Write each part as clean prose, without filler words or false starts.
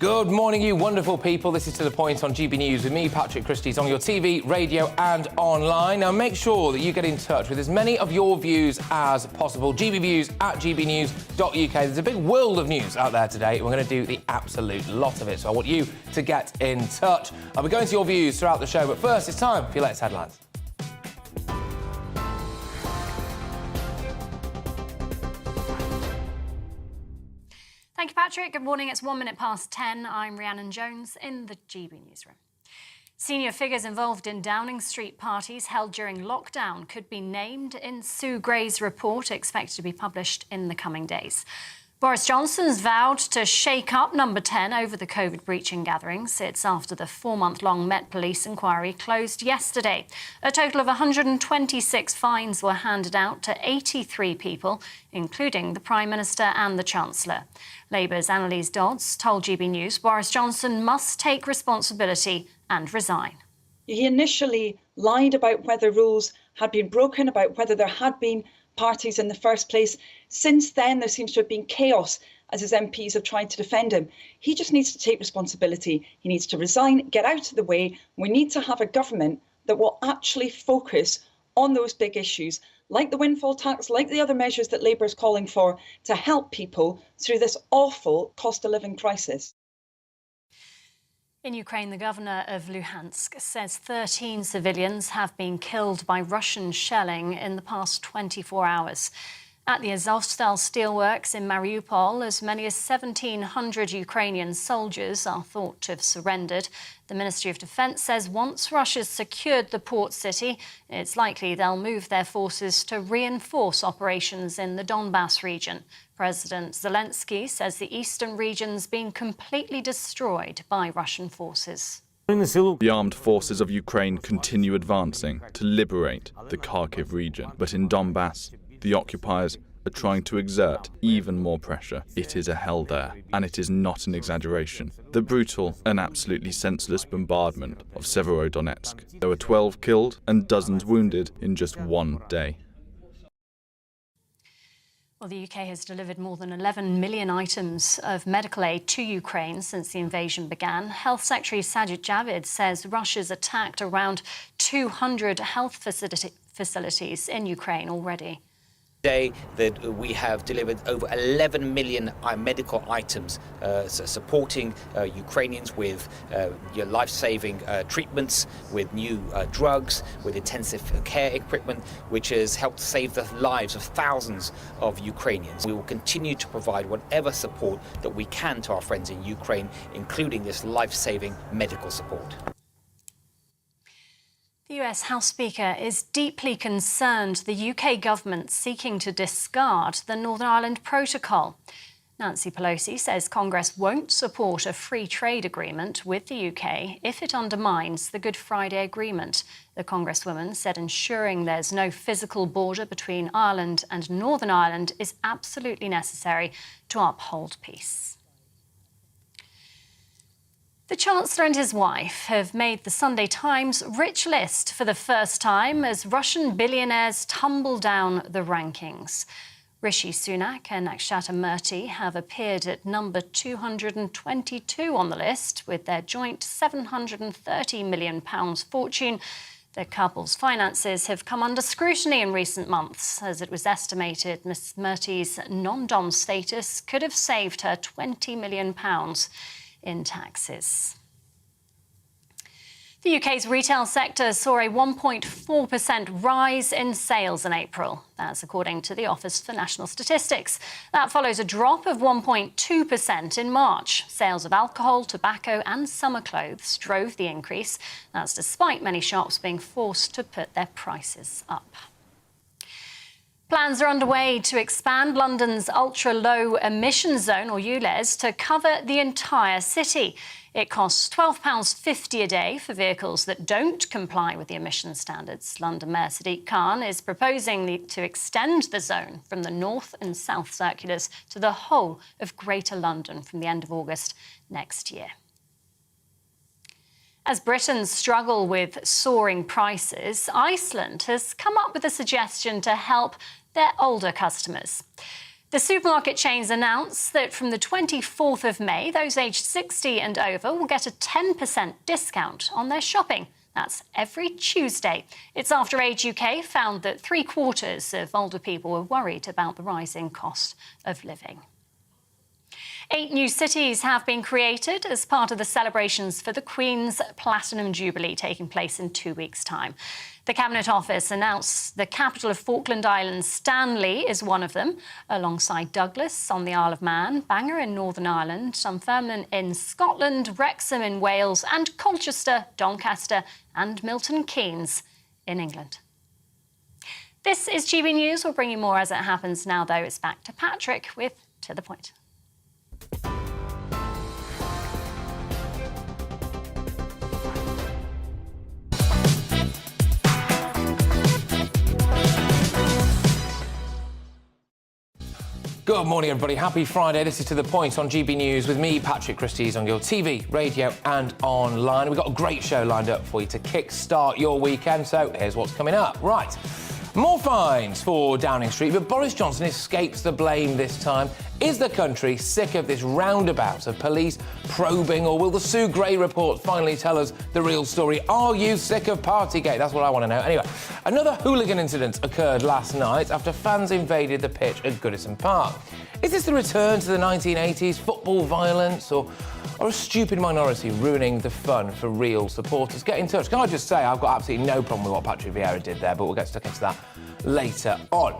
Good morning, you wonderful people. This is To The Point on GB News with me, Patrick Christie's, on your TV, radio and online. Now, make sure that you get in touch with as many of your views as possible. gbviews@gbnews.uk. There's a big world of news out there today. We're going to do the absolute lot of it, so I want you to get in touch. I'll be going to your views throughout the show, but first, it's time for your latest headlines. Thank you, Patrick. Good morning. It's 1 minute past 10. I'm Rhiannon Jones in the GB newsroom. Senior figures involved in Downing Street parties held during lockdown could be named in Sue Gray's report, expected to be published in the coming days. Boris Johnson's vowed to shake up Number 10 over the COVID-breaching gatherings. It's after the 4-month-long Met Police inquiry closed yesterday. A total of 126 fines were handed out to 83 people, including the Prime Minister and the Chancellor. Labour's Annalise Dodds told GB News Boris Johnson must take responsibility and resign. He initially lied about whether rules had been broken, about whether there had been parties in the first place. Since then, there seems to have been chaos as his MPs have tried to defend him. He just needs to take responsibility. He needs to resign, get out of the way. We need to have a government that will actually focus on those big issues, like the windfall tax, like the other measures that Labour is calling for to help people through this awful cost of living crisis. In Ukraine, the governor of Luhansk says 13 civilians have been killed by Russian shelling in the past 24 hours. At the Azovstal steelworks in Mariupol, as many as 1,700 Ukrainian soldiers are thought to have surrendered. The Ministry of Defence says once Russia's secured the port city, it's likely they'll move their forces to reinforce operations in the Donbass region. President Zelensky says the eastern region's been completely destroyed by Russian forces. The armed forces of Ukraine continue advancing to liberate the Kharkiv region. But in Donbass, the occupiers are trying to exert even more pressure. It is a hell there, and it is not an exaggeration. The brutal and absolutely senseless bombardment of Severodonetsk. There were 12 killed and dozens wounded in just one day. Well, the UK has delivered more than 11 million items of medical aid to Ukraine since the invasion began. Health Secretary Sajid Javid says Russia's attacked around 200 health facilities in Ukraine already. Today that we have delivered over 11 million medical items supporting Ukrainians with life-saving treatments, with new drugs, with intensive care equipment, which has helped save the lives of thousands of Ukrainians. We will continue to provide whatever support that we can to our friends in Ukraine, including this life-saving medical support. The US House Speaker is deeply concerned the UK government seeking to discard the Northern Ireland Protocol. Nancy Pelosi says Congress won't support a free trade agreement with the UK if it undermines the Good Friday Agreement. The Congresswoman said ensuring there's no physical border between Ireland and Northern Ireland is absolutely necessary to uphold peace. The Chancellor and his wife have made the Sunday Times rich list for the first time as Russian billionaires tumble down the rankings. Rishi Sunak and Akshata Murthy have appeared at number 222 on the list with their joint £730 million fortune. The couple's finances have come under scrutiny in recent months, as it was estimated Ms Murthy's non-dom status could have saved her £20 million in taxes. The UK's retail sector saw a 1.4% rise in sales in April. That's according to the Office for National Statistics. That follows a drop of 1.2% in March. Sales of alcohol, tobacco and summer clothes drove the increase. That's despite many shops being forced to put their prices up. Plans are underway to expand London's ultra-low emission zone, or ULEZ, to cover the entire city. It costs £12.50 a day for vehicles that don't comply with the emission standards. London Mayor Sadiq Khan is proposing to extend the zone from the north and south circulars to the whole of Greater London from the end of August next year. As Britons struggle with soaring prices, Iceland has come up with a suggestion to help their older customers. The supermarket chains announced that from the 24th of May, those aged 60 and over will get a 10% discount on their shopping. That's every Tuesday. It's after Age UK found that 3/4 of older people were worried about the rising cost of living. 8 new cities have been created as part of the celebrations for the Queen's Platinum Jubilee taking place in 2 weeks' time. The Cabinet Office announced the capital of Falkland Islands, Stanley, is one of them, alongside Douglas on the Isle of Man, Bangor in Northern Ireland, Dunfermline in Scotland, Wrexham in Wales, and Colchester, Doncaster and Milton Keynes in England. This is GB News. We'll bring you more as it happens now, though. It's back to Patrick with To The Point. Good morning, everybody. Happy Friday. This is To The Point on GB News with me, Patrick Christys, on your TV, radio and online. We've got a great show lined up for you to kick-start your weekend, so here's what's coming up. Right, more fines for Downing Street, but Boris Johnson escapes the blame this time. Is the country sick of this roundabout of police probing, or will the Sue Gray report finally tell us the real story? Are you sick of Partygate? That's what I want to know. Anyway, another hooligan incident occurred last night after fans invaded the pitch at Goodison Park. Is this the return to the 1980s, football violence, or a stupid minority ruining the fun for real supporters? Get in touch. Can I just say, I've got absolutely no problem with what Patrick Vieira did there, but we'll get stuck into that later on.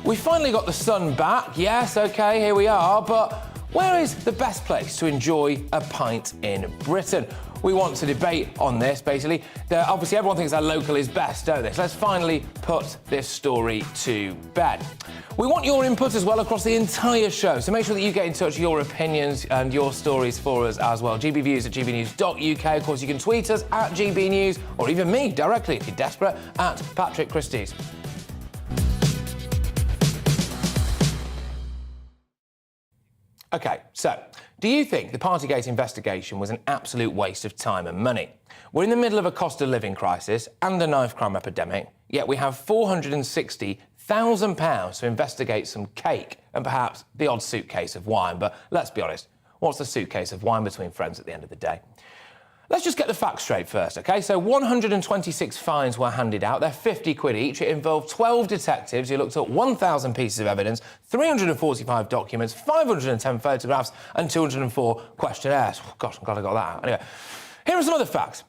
We finally got the sun back. Yes, OK, here we are. But where is the best place to enjoy a pint in Britain? We want to debate on this, basically. Obviously, everyone thinks our local is best, don't they? So let's finally put this story to bed. We want your input as well across the entire show, so make sure that you get in touch with your opinions and your stories for us as well. gbviews@gbnews.uk. Of course, you can tweet us at GBNews, or even me directly if you're desperate, at Patrick Christys. OK, so do you think the Partygate investigation was an absolute waste of time and money? We're in the middle of a cost of living crisis and a knife crime epidemic, yet we have £460,000 to investigate some cake and perhaps the odd suitcase of wine. But let's be honest, what's the suitcase of wine between friends at the end of the day? Let's just get the facts straight first, OK? So 126 fines were handed out. They're 50 quid each. It involved 12 detectives who looked at 1,000 pieces of evidence, 345 documents, 510 photographs and 204 questionnaires. Oh, gosh, I'm glad I got that out. Anyway, here are some other facts.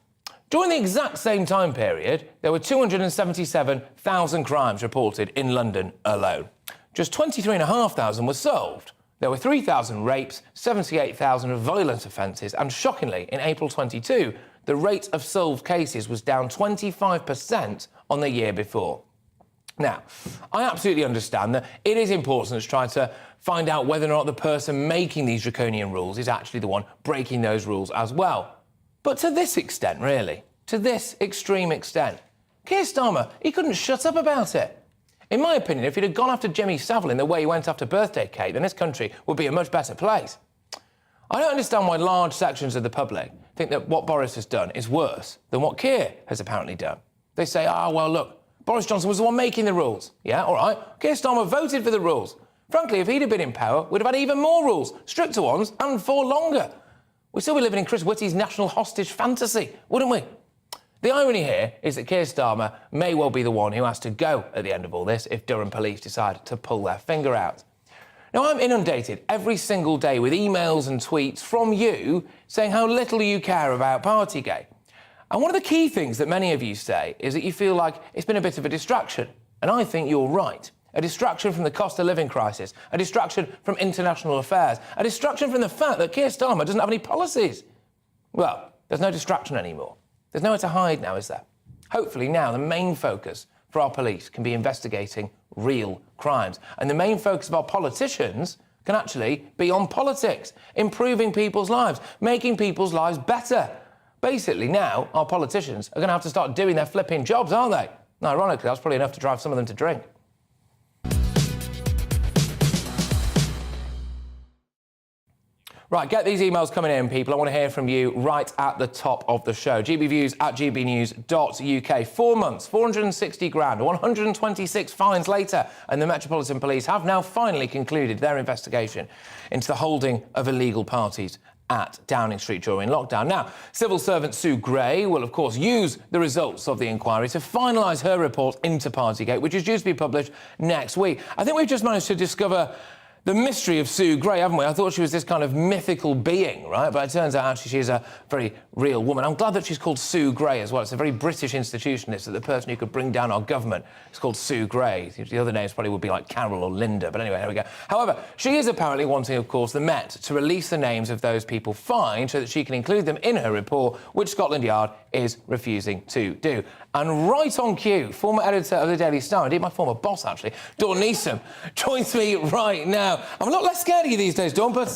During the exact same time period, there were 277,000 crimes reported in London alone. Just 23,500 were solved. There were 3,000 rapes, 78,000 violent offences, and shockingly, in April 22, the rate of solved cases was down 25% on the year before. Now, I absolutely understand that it is important to try to find out whether or not the person making these draconian rules is actually the one breaking those rules as well. But to this extent, really, to this extreme extent, Keir Starmer, he couldn't shut up about it. In my opinion, if he'd have gone after Jimmy Savile in the way he went after birthday cake, then this country would be a much better place. I don't understand why large sections of the public think that what Boris has done is worse than what Keir has apparently done. They say, well, look, Boris Johnson was the one making the rules. Yeah, all right, Keir Starmer voted for the rules. Frankly, if he'd have been in power, we'd have had even more rules, stricter ones, and for longer. We'd still be living in Chris Whitty's national hostage fantasy, wouldn't we? The irony here is that Keir Starmer may well be the one who has to go at the end of all this if Durham police decide to pull their finger out. Now, I'm inundated every single day with emails and tweets from you saying how little you care about Partygate. And one of the key things that many of you say is that you feel like it's been a bit of a distraction. And I think you're right. A distraction from the cost of living crisis, a distraction from international affairs, a distraction from the fact that Keir Starmer doesn't have any policies. Well, there's no distraction anymore. There's nowhere to hide now, is there? Hopefully now the main focus for our police can be investigating real crimes. And the main focus of our politicians can actually be on politics, improving people's lives, making people's lives better. Basically now, our politicians are going to have to start doing their flipping jobs, aren't they? And ironically, that's probably enough to drive some of them to drink. Right, get these emails coming in, people. I want to hear from you right at the top of the show. gbviews@gbnews.uk. 4 months, 460 grand, 126 fines later, and the Metropolitan Police have now finally concluded their investigation into the holding of illegal parties at Downing Street during lockdown. Now, civil servant Sue Gray will, of course, use the results of the inquiry to finalise her report into Partygate, which is due to be published next week. I think we've just managed to discover the mystery of Sue Gray, haven't we? I thought she was this kind of mythical being, right? But it turns out, actually, she's a very real woman. I'm glad that she's called Sue Gray as well. It's a very British institution. It's that the person who could bring down our government is called Sue Gray. The other names probably would be like Carol or Linda. But anyway, there we go. However, she is apparently wanting, of course, the Met to release the names of those people fined so that she can include them in her report, which Scotland Yard is refusing to do. And right on cue, former editor of the Daily Star, indeed my former boss, actually, Dawn Neeson, joins me right now. I'm a lot less scared of you these days, Dawn, but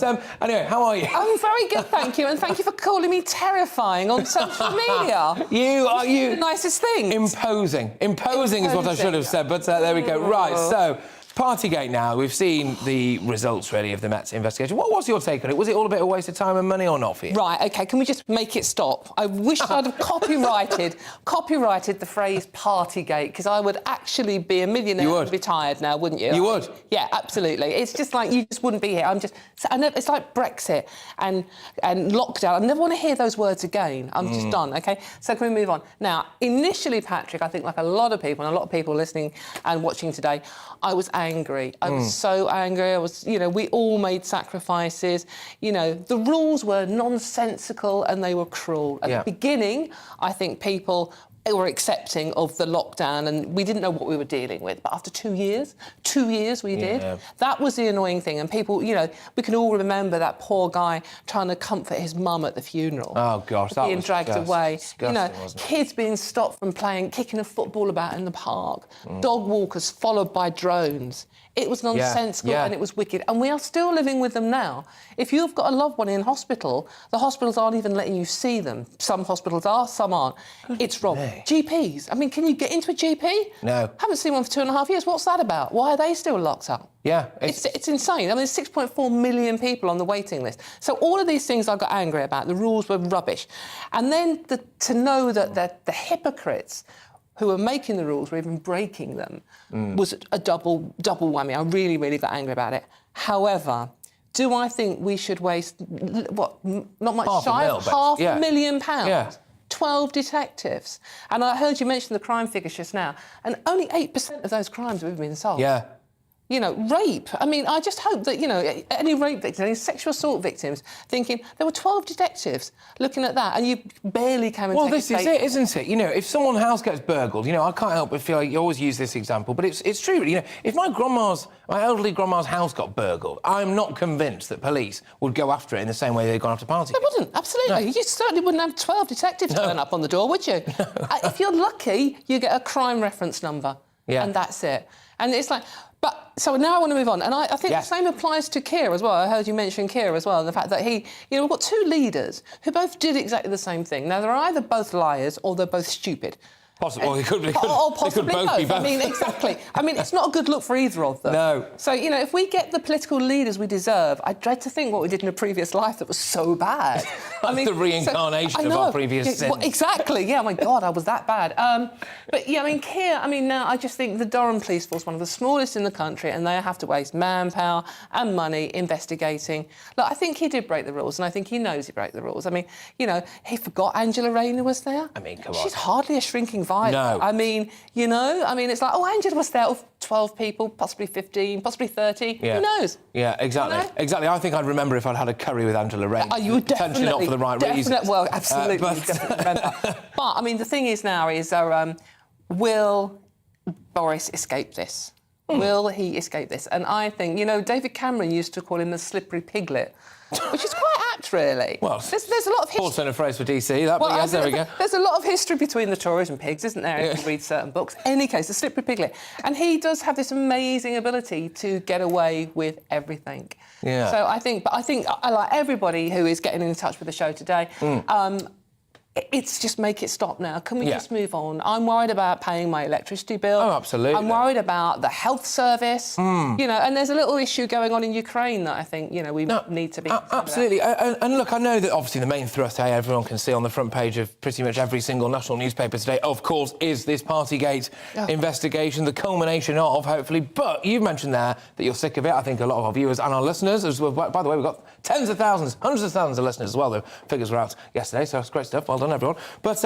anyway, how are you? I'm very good, thank you, and thank you for calling me terrifying on social media. You the nicest thing. Imposing is what I should have said, but there we go. Right, so Partygate now. We've seen the results, really, of the Met's investigation. What was your take on it? Was it all a bit of a waste of time and money or not for you? Right, OK, can we just make it stop? I wish I'd have copyrighted the phrase Partygate, because I would actually be a millionaire and retired now, wouldn't you? You would? Yeah, absolutely. It's just like you just wouldn't be here. It's like Brexit and lockdown. I never want to hear those words again. I'm just done, OK? So can we move on? Now, initially, Patrick, I think like a lot of people, and a lot of people listening and watching today, I was angry. I was so angry. We all made sacrifices. The rules were nonsensical and they were cruel. At the beginning, I think people were accepting of the lockdown and we didn't know what we were dealing with. But after 2 years we did. That was the annoying thing. And people, we can all remember that poor guy trying to comfort his mum at the funeral. Oh, gosh, that being was dragged away. Wasn't it? Kids being stopped from kicking a football about in the park. Dog walkers followed by drones. It was nonsensical and it was wicked. And we are still living with them now. If you've got a loved one in hospital, the hospitals aren't even letting you see them. Some hospitals are, some aren't. It's wrong. GPs. I mean, can you get into a GP? No. Haven't seen one for 2.5 years. What's that about? Why are they still locked up? Yeah. It's insane. I mean, there's 6.4 million people on the waiting list. So all of these things I got angry about. The rules were rubbish. And then to know that the hypocrites who were making the rules were even breaking them was a double whammy. I really, really got angry about it. However, do I think we should waste, not much shy of £500,000? Yeah. 12 detectives. And I heard you mention the crime figures just now, and only 8% of those crimes have been solved. Yeah. Rape. I mean, I just hope that, any rape victims, any sexual assault victims, thinking there were 12 detectives looking at that and you barely came and Well, this is it, isn't it? If someone's house gets burgled, I can't help but feel like you always use this example, but it's true. If my elderly grandma's house got burgled, I'm not convinced that police would go after it in the same way they've gone after Partygate. They wouldn't, absolutely. No. You certainly wouldn't have 12 detectives turn up on the door, would you? No. If you're lucky, you get a crime reference number. Yeah. And that's it. And it's like... So now I want to move on, and I think the same applies to Keir as well. I heard you mention Keir as well, and the fact that we've got two leaders who both did exactly the same thing. Now, they're either both liars or they're both stupid. Possibly. Well, possibly both. Be both. I mean, exactly. I mean, it's not a good look for either of them. No. So, if we get the political leaders we deserve, I dread to think what we did in a previous life that was so bad. I mean, the reincarnation of our previous sins. Well, exactly. Yeah, my God, I was that bad. But, Keir, now I just think the Durham Police Force, one of the smallest in the country, and they have to waste manpower and money investigating. Look, I think he did break the rules, and I think he knows he broke the rules. I mean, he forgot Angela Rayner was there. I mean, come on. She's hardly a shrinking violet. No. I mean, it's like, Angela was there, 12 people, possibly 15, possibly 30. Yeah. Who knows? Yeah, exactly. Exactly. I think I'd remember if I'd had a curry with Angela Rayner. You would definitely. Potentially not for the right reasons. Well, absolutely. Definitely remember. But, the thing is now is, will Boris escape this? Will he escape this? And I think, David Cameron used to call him the slippery piglet, which is quite apt, really. Well, there's a lot of history. Alternate phrase for DC, but yes, there we go. There's a lot of history between the Tories and pigs, isn't there, if you read certain books? In any case, the slippery piglet. And he does have this amazing ability to get away with everything. Yeah. So I think I like everybody who is getting in touch with the show today, it's just make it stop now. Can we just move on? I'm worried about paying my electricity bill. Oh, absolutely. I'm worried about the health service. You know, and there's a little issue going on in Ukraine that I think, you know, we need to be absolutely. And look, I know that obviously the main thrust today, everyone can see on the front page of pretty much every single national newspaper today, of course, is this Partygate investigation, the culmination of, hopefully. But you've mentioned there that you're sick of it. I think a lot of our viewers and our listeners as well. By the way, we've got tens of thousands, hundreds of thousands of listeners as well. The figures were out yesterday, so it's great stuff. Well done, everyone. But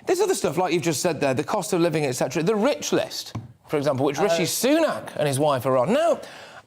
there's other stuff, like you've just said there, the cost of living, etc. The rich list, for example, which Rishi Sunak and his wife are on. Now,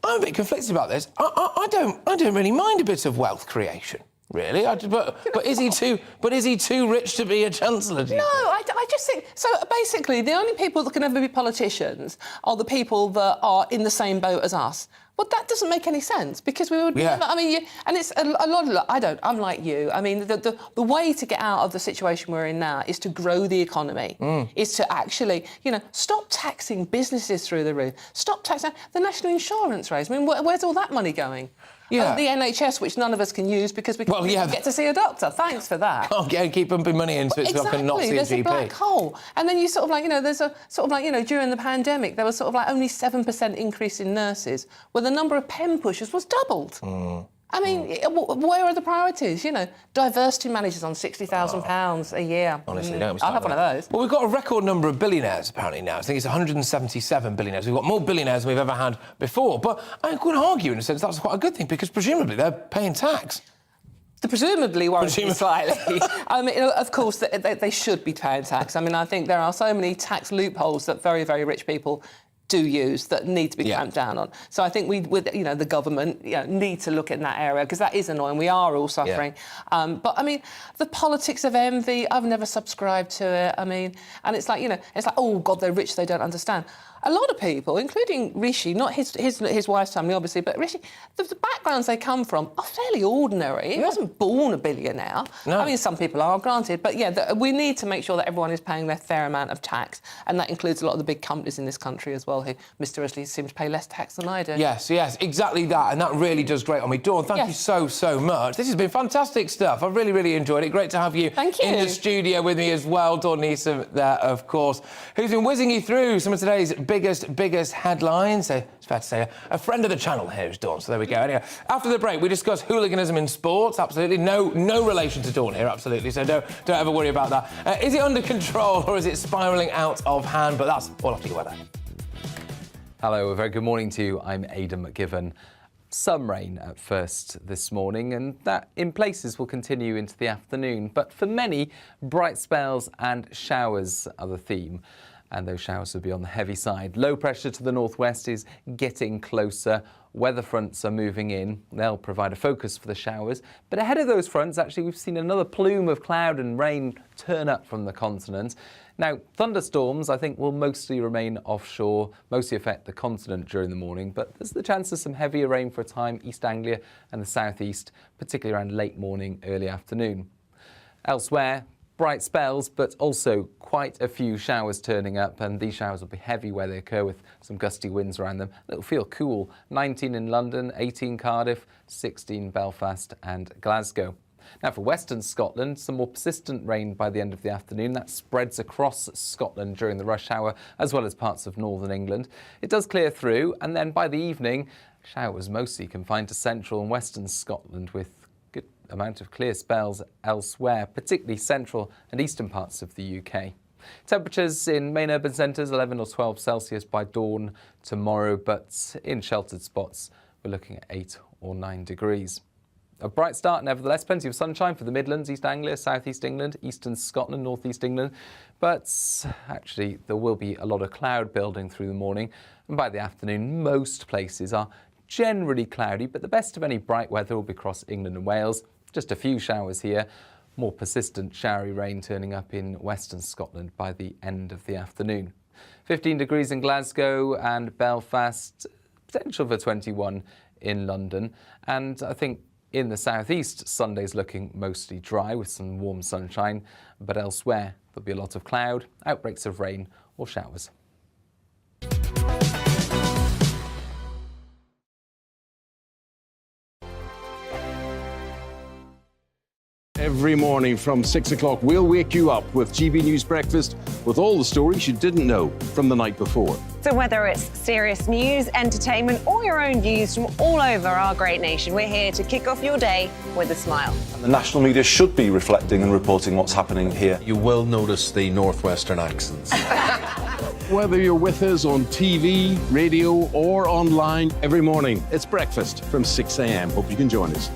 I'm a bit conflicted about this. I don't really mind a bit of wealth creation, really. But is he too rich to be a chancellor? No, I just think so. Basically, the only people that can ever be politicians are the people that are in the same boat as us. Well, that doesn't make any sense because we would never. I mean, and it's a lot of. I'm like you. I mean, the way to get out of the situation we're in now is to grow the economy. Is to actually, you know, stop taxing businesses through the roof. Stop taxing the national insurance rates. I mean, where's all that money going? Yeah. The NHS, which none of us can use because we can't get to see a doctor. Thanks for that. Can't keep pumping money into it so I can not see a GP. There's a black hole. And then you sort of like, you know, there's a sort of like, you know, during the pandemic, there was sort of like only 7% increase in nurses, where the number of pen pushers was doubled. I mean, where are the priorities? You know, diversity managers on £60,000 a year. Honestly, don't I'll have one of those. Well, we've got a record number of billionaires, apparently, now. I think it's 177 billionaires. We've got more billionaires than we've ever had before. But I could argue, in a sense, that's quite a good thing, because presumably they're paying tax. The presumably worries me slightly. I mean, of course, they should be paying tax. I mean, I think there are so many tax loopholes that very, very rich people do use that need to be clamped down on. So I think the government need to look in that area, because that is annoying. We are all suffering. But I mean, the politics of envy, I've never subscribed to it. I mean, and it's like, you know, it's like, oh God, they're rich, they don't understand. A lot of people, including Rishi, not his wife's family, obviously, but Rishi, the backgrounds they come from are fairly ordinary. He wasn't born a billionaire. No. I mean, some people are, granted, but yeah, we need to make sure that everyone is paying their fair amount of tax, and that includes a lot of the big companies in this country as well, who mysteriously seem to pay less tax than I do. Yes, exactly that, and that really does great on me. Dawn, thank you so much. This has been fantastic stuff. I've really enjoyed it. Great to have you in the studio with me as well. Dawn Neeson there, of course, who's been whizzing you through some of today's biggest headlines. It's fair to say a friend of the channel here is Dawn, so there we go. Anyway, after the break, we discuss hooliganism in sports. Absolutely. No relation to Dawn here, absolutely, so don't ever worry about that. Is it under control or is it spiralling out of hand? But that's all after your weather. Hello, a very good morning to you. I'm Aidan McGivern. Some rain at first this morning, and that in places will continue into the afternoon. But for many, bright spells and showers are the theme. And those showers will be on the heavy side. Low pressure to the northwest is getting closer. Weather fronts are moving in. They'll provide a focus for the showers. But ahead of those fronts, actually, we've seen another plume of cloud and rain turn up from the continent. Now, thunderstorms, I think, will mostly remain offshore, mostly affect the continent during the morning. But there's the chance of some heavier rain for a time, East Anglia and the southeast, particularly around late morning, early afternoon. Elsewhere, bright spells, but also quite a few showers turning up, and these showers will be heavy where they occur with some gusty winds around them. It'll feel cool. 19 in London, 18 Cardiff, 16 Belfast and Glasgow. Now for western Scotland, some more persistent rain by the end of the afternoon. That spreads across Scotland during the rush hour, as well as parts of northern England. It does clear through, and then by the evening, showers mostly confined to central and western Scotland, with amount of clear spells elsewhere, particularly central and eastern parts of the UK. Temperatures in main urban centres, 11 or 12 Celsius by dawn tomorrow, but in sheltered spots, we're looking at 8 or 9 degrees. A bright start, nevertheless, plenty of sunshine for the Midlands, East Anglia, South East England, Eastern Scotland, North East England, but actually there will be a lot of cloud building through the morning, and by the afternoon, most places are generally cloudy, but the best of any bright weather will be across England and Wales. Just a few showers here, more persistent showery rain turning up in western Scotland by the end of the afternoon. 15 degrees in Glasgow and Belfast, potential for 21 in London, and I think in the southeast, Sunday's looking mostly dry with some warm sunshine, but elsewhere there'll be a lot of cloud, outbreaks of rain or showers. Every morning from 6 o'clock, we'll wake you up with GB News Breakfast with all the stories you didn't know from the night before. So whether it's serious news, entertainment, or your own views from all over our great nation, we're here to kick off your day with a smile. And the national media should be reflecting and reporting what's happening here. You will notice the northwestern accents. Whether you're with us on TV, radio, or online, every morning, it's breakfast from 6 a.m. Hope you can join us.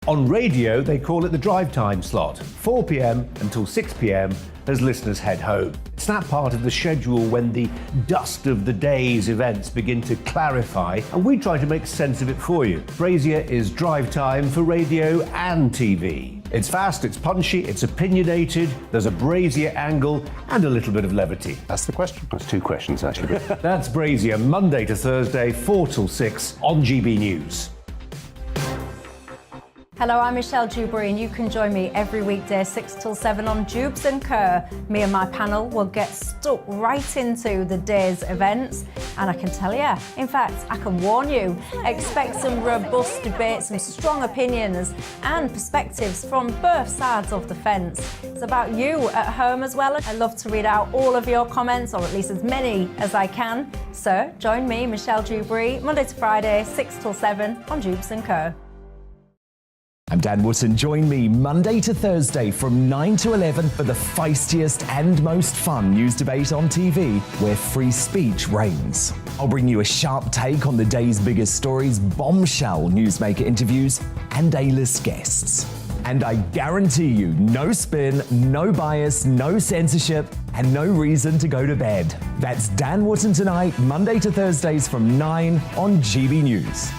On radio, they call it the drive time slot, 4 p.m. until 6 p.m. as listeners head home. It's that part of the schedule when the dust of the day's events begin to clarify, and we try to make sense of it for you. Brazier is drive time for radio and TV. It's fast, it's punchy, it's opinionated, there's a Brazier angle, and a little bit of levity. That's the question. That's two questions, actually. That's Brazier, Monday to Thursday, 4 till 6 on GB News. Hello, I'm Michelle Dewberry, and you can join me every weekday 6 till 7 on Jubes and Kerr. Me and my panel will get stuck right into the day's events, and I can tell you, in fact, I can warn you, expect some robust debates, some strong opinions and perspectives from both sides of the fence. It's about you at home as well. I love to read out all of your comments, or at least as many as I can. So join me, Michelle Dewberry, Monday to Friday, 6 till 7 on Jubes and Kerr. I'm Dan Wootton. Join me Monday to Thursday from 9 to 11 for the feistiest and most fun news debate on TV, where free speech reigns. I'll bring you a sharp take on the day's biggest stories, bombshell newsmaker interviews, and A-list guests. And I guarantee you, no spin, no bias, no censorship, and no reason to go to bed. That's Dan Wootton tonight, Monday to Thursdays from 9 on GB News.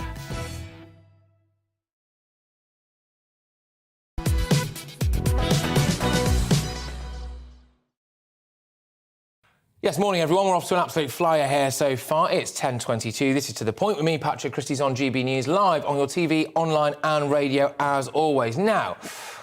Yes, morning everyone. We're off to an absolute flyer here so far. It's 10:22. This is To The Point with me, Patrick Christie's on GB News, live on your TV, online and radio as always. Now,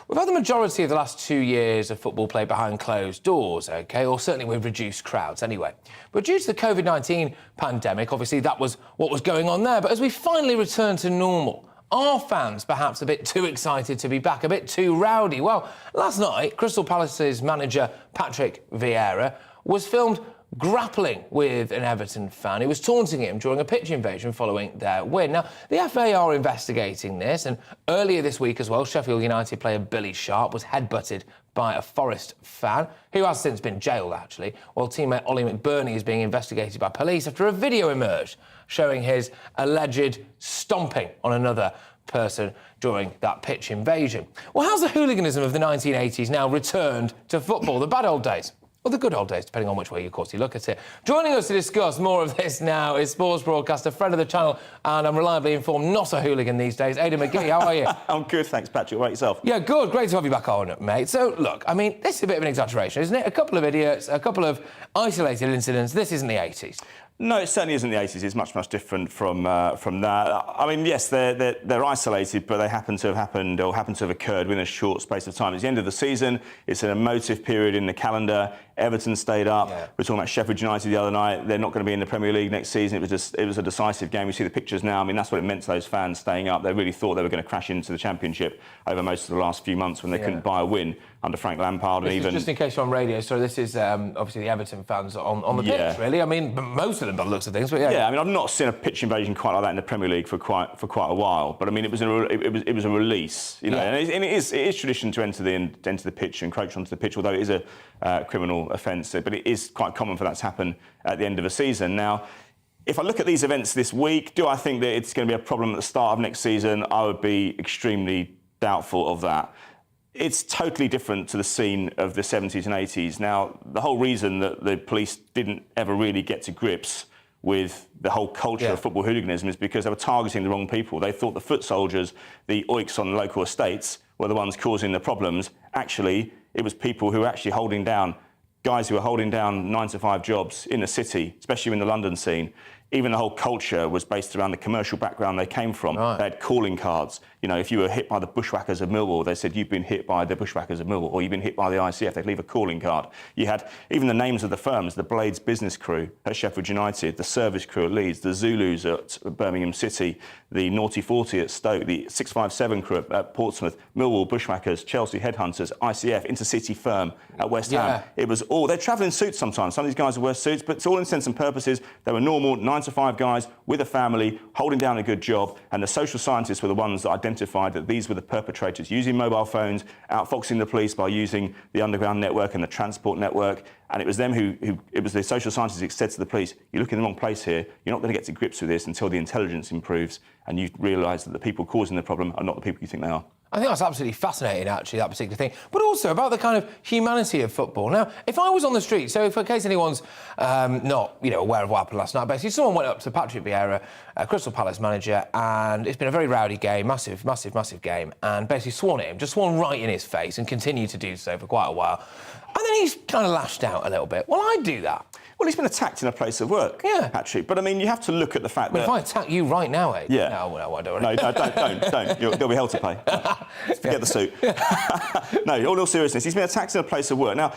we've had the majority of the last 2 years of football played behind closed doors, OK, or certainly with reduced crowds anyway. But due to the COVID-19 pandemic, obviously that was what was going on there. But as we finally return to normal, are fans perhaps a bit too excited to be back, a bit too rowdy? Well, last night, Crystal Palace's manager, Patrick Vieira, was filmed grappling with an Everton fan who was taunting him during a pitch invasion following their win. Now, the FA are investigating this, and earlier this week as well, Sheffield United player Billy Sharp was headbutted by a Forest fan, who has since been jailed, actually, while teammate Ollie McBurney is being investigated by police after a video emerged showing his alleged stomping on another person during that pitch invasion. Well, how's the hooliganism of the 1980s now returned to football? The bad old days? Or the good old days, depending on which way, of course, you look at it. Joining us to discuss more of this now is sports broadcaster, friend of the channel, and I'm reliably informed not a hooligan these days, Aidan McGee. How are you? I'm good, thanks, Patrick. What about yourself? Yeah, good. Great to have you back on, mate. So, look, I mean, this is a bit of an exaggeration, isn't it? A couple of idiots, a couple of isolated incidents. This isn't the 80s. No, it certainly isn't the 80s. It's much, much different from that. I mean, yes, they're isolated, but they happen to have happened or happen to have occurred within a short space of time. It's the end of the season. It's an emotive period in the calendar. Everton stayed up. Yeah. We were talking about Sheffield United the other night. They're not going to be in the Premier League next season. It was a decisive game. We see the pictures now. I mean, that's what it meant to those fans staying up. They really thought they were going to crash into the Championship over most of the last few months when they couldn't buy a win under Frank Lampard. And even just in case you're on radio, so this is obviously the Everton fans on the pitch, really. I mean, most of them by the looks of things, but yeah. Yeah, I mean, I've not seen a pitch invasion quite like that in the Premier League for quite a while. But I mean, it was a release, you know, and it is tradition to enter the pitch and encroach onto the pitch, although it is a criminal offence. But it is quite common for that to happen at the end of a season. Now, if I look at these events this week, do I think that it's going to be a problem at the start of next season? I would be extremely doubtful of that. It's totally different to the scene of the 70s and 80s. Now, the whole reason that the police didn't ever really get to grips with the whole culture of football hooliganism is because they were targeting the wrong people. They thought the foot soldiers, the oiks on the local estates, were the ones causing the problems. Actually, it was people who were actually holding down, guys who were holding down 9-to-5 jobs in the city, especially in the London scene. even the whole culture was based around the commercial background they came from. Right. They had calling cards. You know, if you were hit by the bushwhackers of Millwall, they said you've been hit by the bushwhackers of Millwall, or you've been hit by the ICF. They'd leave a calling card. You had even the names of the firms: the Blades Business Crew at Sheffield United, the Service Crew at Leeds, the Zulus at Birmingham City, the Naughty 40 at Stoke, the 657 Crew at Portsmouth, Millwall Bushwhackers, Chelsea Headhunters, ICF, Intercity Firm at West Ham. It was all, they're travelling in suits sometimes. Some of these guys wear suits, but to all intents and purposes, they were normal 9-to-5 guys with a family, holding down a good job, and the social scientists were the ones that identified that these were the perpetrators, using mobile phones, outfoxing the police by using the underground network and the transport network. And it was them it was the social scientists who said to the police, you're looking in the wrong place here, you're not going to get to grips with this until the intelligence improves and you realise that the people causing the problem are not the people you think they are. I think that's absolutely fascinating, actually, that particular thing. But also about the kind of humanity of football. Now, if I was on the street, so if in case anyone's not, aware of what happened last night, basically someone went up to Patrick Vieira, Crystal Palace manager, and it's been a very rowdy game, massive game, and basically sworn at him, just sworn right in his face and continued to do so for quite a while. And then he's kind of lashed out a little bit. Well, I'd do that. Well, he's been attacked in a place of work, Patrick. But, I mean, you have to look at the fact that... If I attack you right now, Aid. Yeah. No, I don't. No, don't. They'll be held to pay. Forget the suit. No, in all seriousness, he's been attacked in a place of work. Now,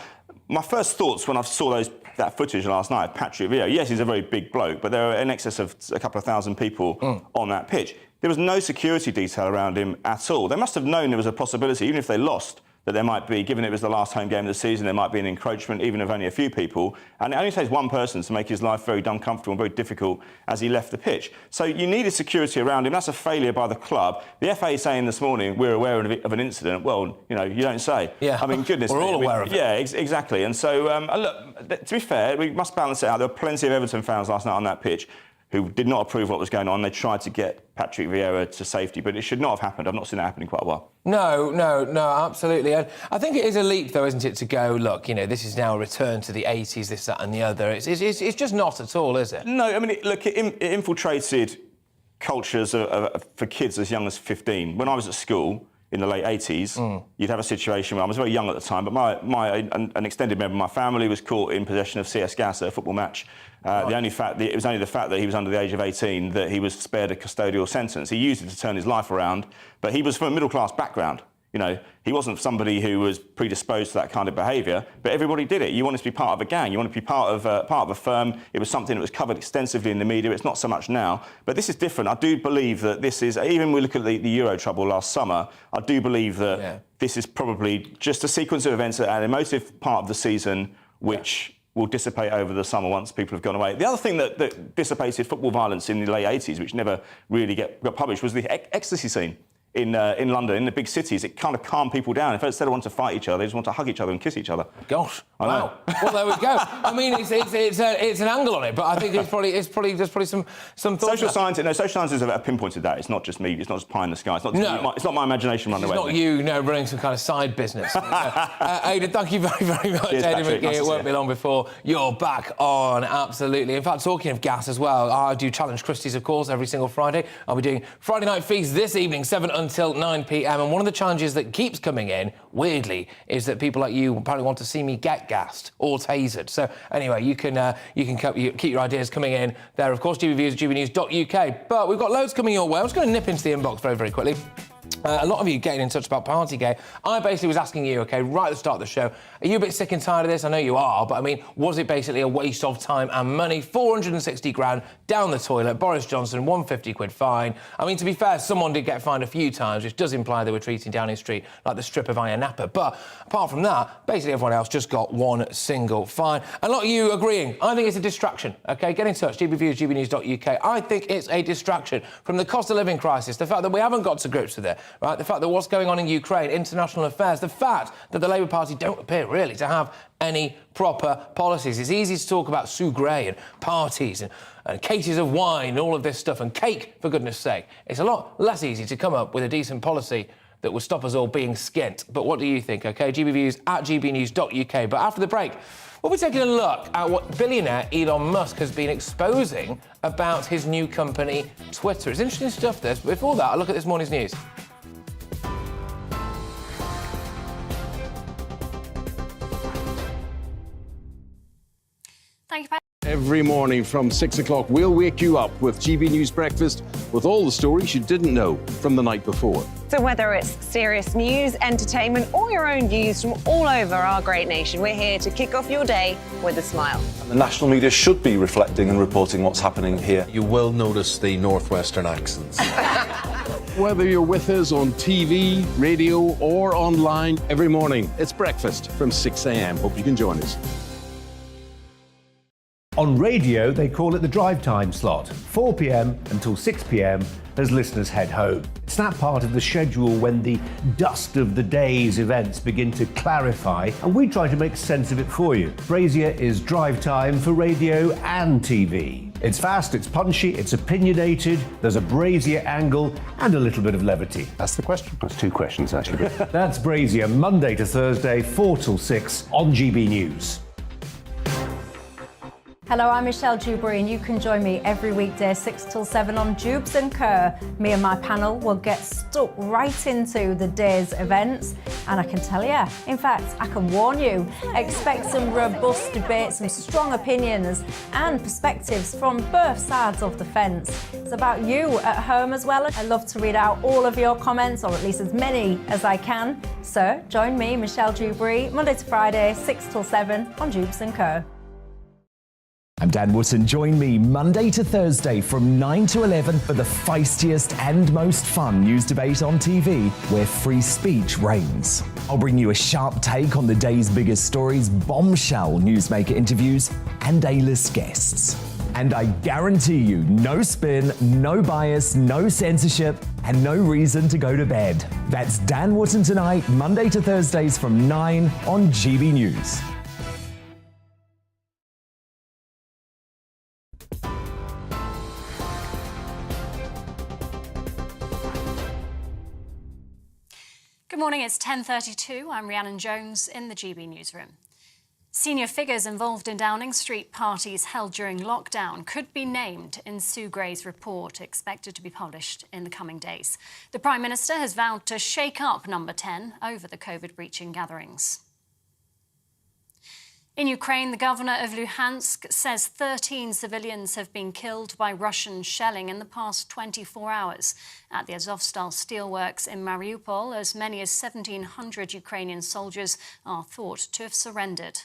my first thoughts when I saw that footage last night, Patrick Vieira, yes, he's a very big bloke, but there are in excess of a couple of thousand people on that pitch. There was no security detail around him at all. They must have known there was a possibility, even if they lost, that there might be, given it was the last home game of the season, there might be an encroachment, even of only a few people. And it only takes one person to make his life very uncomfortable and very difficult as he left the pitch. So you needed security around him. That's a failure by the club. The FA saying this morning, we're aware of an incident. Well, you don't say. Yeah. I mean, goodness. We're all aware of it. Yeah, exactly. And so, look, to be fair, we must balance it out. There were plenty of Everton fans last night on that pitch who did not approve what was going on. They tried to get Patrick Vieira to safety, but it should not have happened. I've not seen that happen in quite a while. No, absolutely. And I think it is a leap, though, isn't it, to go, look, this is now a return to the 80s, this, that and the other. It's just not at all, is it? No, I mean, it infiltrated cultures for kids as young as 15. When I was at school in the late 80s, you'd have a situation where I was very young at the time, but an extended member of my family was caught in possession of CS gas at a football match. It was only the fact that he was under the age of 18 that he was spared a custodial sentence. He used it to turn his life around, but he was from a middle-class background. He wasn't somebody who was predisposed to that kind of behaviour, but everybody did it. You wanted to be part of a gang. You wanted to be part of a firm. It was something that was covered extensively in the media. It's not so much now, but this is different. I do believe that this is, even when we look at the Euro trouble last summer, I do believe that this is probably just a sequence of events at an emotive part of the season which will dissipate over the summer once people have gone away. The other thing that dissipated football violence in the late 80s, which never really got published, was the ecstasy scene in London, in the big cities. It kind of calmed people down. Instead of wanting to fight each other, they just want to hug each other and kiss each other. Gosh, I know. Well, there we go. I mean, it's an angle on it, but I think there's probably some thoughts. Social scientists have pinpointed that. It's not just me. It's not just pie in the sky. It's not my imagination running away. It's not you, running some kind of side business. Aidan, thank you very, very much. Cheers, Aidan Patrick. McGee, it won't be long before you're back on, absolutely. In fact, talking of gas as well, I do Challenge Christie's, of course, every single Friday. I'll be doing Friday Night Feast this evening, 7 until 9 p.m. And one of the challenges that keeps coming in, weirdly, is that people like you apparently want to see me get gassed or tasered. So anyway, you can keep your ideas coming in there. Of course, GBViews at GBNews.uk. But we've got loads coming your way. I'm just going to nip into the inbox very, very quickly. A lot of you getting in touch about Partygate. I basically was asking you, right at the start of the show, are you a bit sick and tired of this? I know you are, but I mean, was it basically a waste of time and money? 460 grand down the toilet. Boris Johnson, 150 quid fine. I mean, to be fair, someone did get fined a few times, which does imply they were treating Downing Street like the strip of Iron Napa. But apart from that, basically everyone else just got one single fine. And a lot of you agreeing. I think it's a distraction, OK? Get in touch, GBViews, GBNews.uk. I think it's a distraction from the cost of living crisis, the fact that we haven't got to grips with it. Right, the fact that what's going on in Ukraine, international affairs, the fact that the Labour Party don't appear really to have any proper policies. It's easy to talk about Sue Gray and parties and cases of wine and all of this stuff and cake, for goodness sake. It's a lot less easy to come up with a decent policy that would stop us all being skint. But what do you think, OK? GBViews at gbnews.uk. But after the break, we'll be taking a look at what billionaire Elon Musk has been exposing about his new company, Twitter. It's interesting stuff, this. But before that, I'll look at this morning's news. Thank you, Pat. Every morning from 6 o'clock, we'll wake you up with GB News Breakfast with all the stories you didn't know from the night before. So whether it's serious news, entertainment, or your own views from all over our great nation, we're here to kick off your day with a smile. And the national media should be reflecting and reporting what's happening here. You will notice the northwestern accents. Whether you're with us on TV, radio, or online, every morning, it's breakfast from 6 a.m. Hope you can join us. On radio, they call it the drive time slot, 4 p.m. until 6 p.m. as listeners head home. It's that part of the schedule when the dust of the day's events begin to clarify, and we try to make sense of it for you. Brazier is drive time for radio and TV. It's fast, it's punchy, it's opinionated, there's a Brazier angle, and a little bit of levity. That's the question. That's two questions, actually. That's Brazier, Monday to Thursday, 4 till 6 on GB News. Hello, I'm Michelle Dewberry, and you can join me every weekday 6 till 7 on Jubes and Kerr. Me and my panel will get stuck right into the day's events, and I can tell you, in fact, I can warn you, expect some robust debates, some strong opinions and perspectives from both sides of the fence. It's about you at home as well. I love to read out all of your comments, or at least as many as I can. So join me, Michelle Dewberry, Monday to Friday, 6 till 7 on Jubes and Kerr. I'm Dan Wootton. Join me Monday to Thursday from 9 to 11 for the feistiest and most fun news debate on TV, where free speech reigns. I'll bring you a sharp take on the day's biggest stories, bombshell newsmaker interviews, and A-list guests. And I guarantee you, no spin, no bias, no censorship, and no reason to go to bed. That's Dan Wootton tonight, Monday to Thursdays from 9 on GB News. Good morning, it's 10:32. I'm Rhiannon Jones in the GB newsroom. Senior figures involved in Downing Street parties held during lockdown could be named in Sue Gray's report, expected to be published in the coming days. The Prime Minister has vowed to shake up Number 10 over the COVID-breaching gatherings. In Ukraine, the governor of Luhansk says 13 civilians have been killed by Russian shelling in the past 24 hours. At the Azovstal steelworks in Mariupol, as many as 1,700 Ukrainian soldiers are thought to have surrendered.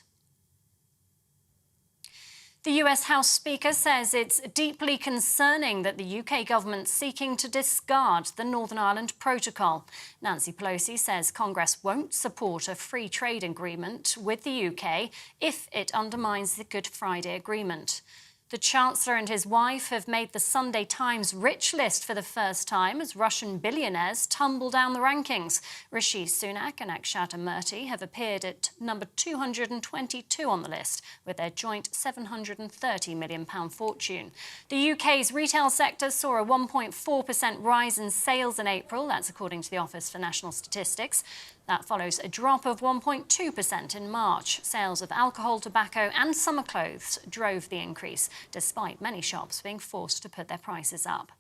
The US House Speaker says it's deeply concerning that the UK government's seeking to discard the Northern Ireland Protocol. Nancy Pelosi says Congress won't support a free trade agreement with the UK if it undermines the Good Friday Agreement. The Chancellor and his wife have made the Sunday Times rich list for the first time as Russian billionaires tumble down the rankings. Rishi Sunak and Akshata Murthy have appeared at number 222 on the list, with their joint £730 million fortune. The UK's retail sector saw a 1.4% rise in sales in April. That's according to the Office for National Statistics. That follows a drop of 1.2% in March. Sales of alcohol, tobacco and summer clothes drove the increase, despite many shops being forced to put their prices up.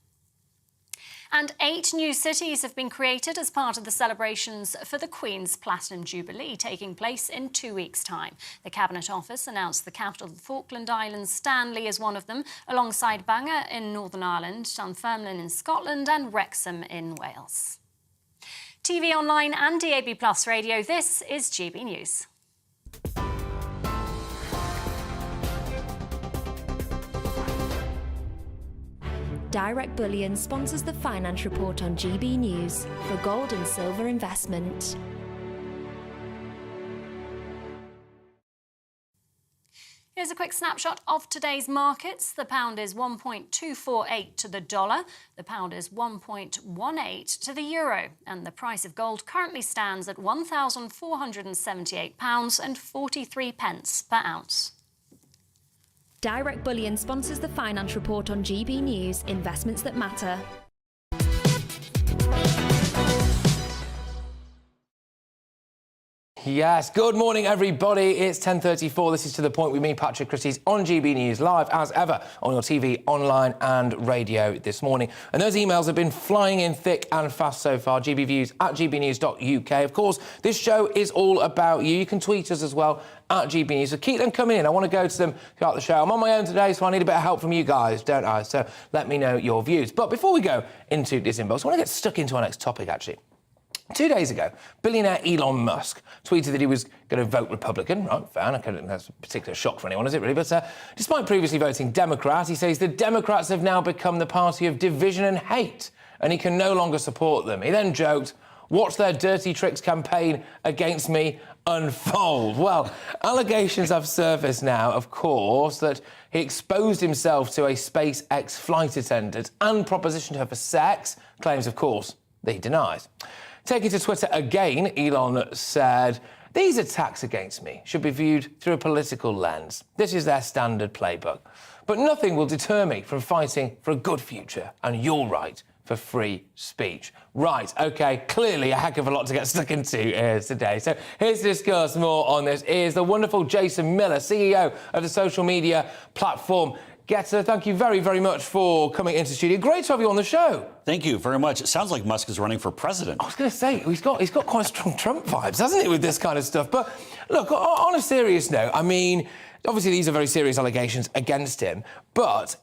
And 8 new cities have been created as part of the celebrations for the Queen's Platinum Jubilee, taking place in 2 weeks' time. The Cabinet Office announced the capital of the Falkland Islands, Stanley, is one of them, alongside Bangor in Northern Ireland, Dunfermline in Scotland and Wrexham in Wales. TV online and DAB+ radio, this is GB News. Direct Bullion sponsors the Finance Report on GB News for gold and silver investment. Here's a quick snapshot of today's markets. The pound is 1.248 to the dollar. The pound is 1.18 to the euro. And the price of gold currently stands at £1,478.43 per ounce. Direct Bullion sponsors the Finance Report on GB News, investments that matter. Yes, good morning, everybody. It's 10:34. This is To The Point with me, Patrick Christie's, on GB News, live as ever on your TV, online and radio this morning. And those emails have been flying in thick and fast so far. GBviews@gbnews.uk. Of course, this show is all about you. You can tweet us as well at GB News. So keep them coming in. I want to go to them throughout the show. I'm on my own today, so I need a bit of help from you guys, don't I? So let me know your views. But before we go into this inbox, I want to get stuck into our next topic, actually. 2 days ago, billionaire Elon Musk tweeted that he was going to vote Republican. Right, fair. That's a particular shock for anyone, is it really? But despite previously voting Democrat, he says the Democrats have now become the party of division and hate, and he can no longer support them. He then joked, "Watch their dirty tricks campaign against me unfold." Well, allegations have surfaced now, of course, that he exposed himself to a SpaceX flight attendant and propositioned her for sex, claims, of course, that he denies. Taking to Twitter again, Elon said, "These attacks against me should be viewed through a political lens. This is their standard playbook. But nothing will deter me from fighting for a good future and your right for free speech." Right, OK, clearly a heck of a lot to get stuck into here today. So here's to discuss more on this is the wonderful Jason Miller, CEO of the social media platform Getter. Thank you very, very much for coming into the studio. Great to have you on the show. Thank you very much. It sounds like Musk is running for president. I was going to say, he's got quite strong Trump vibes, hasn't he, with this kind of stuff? But look, on a serious note, I mean, obviously these are very serious allegations against him, but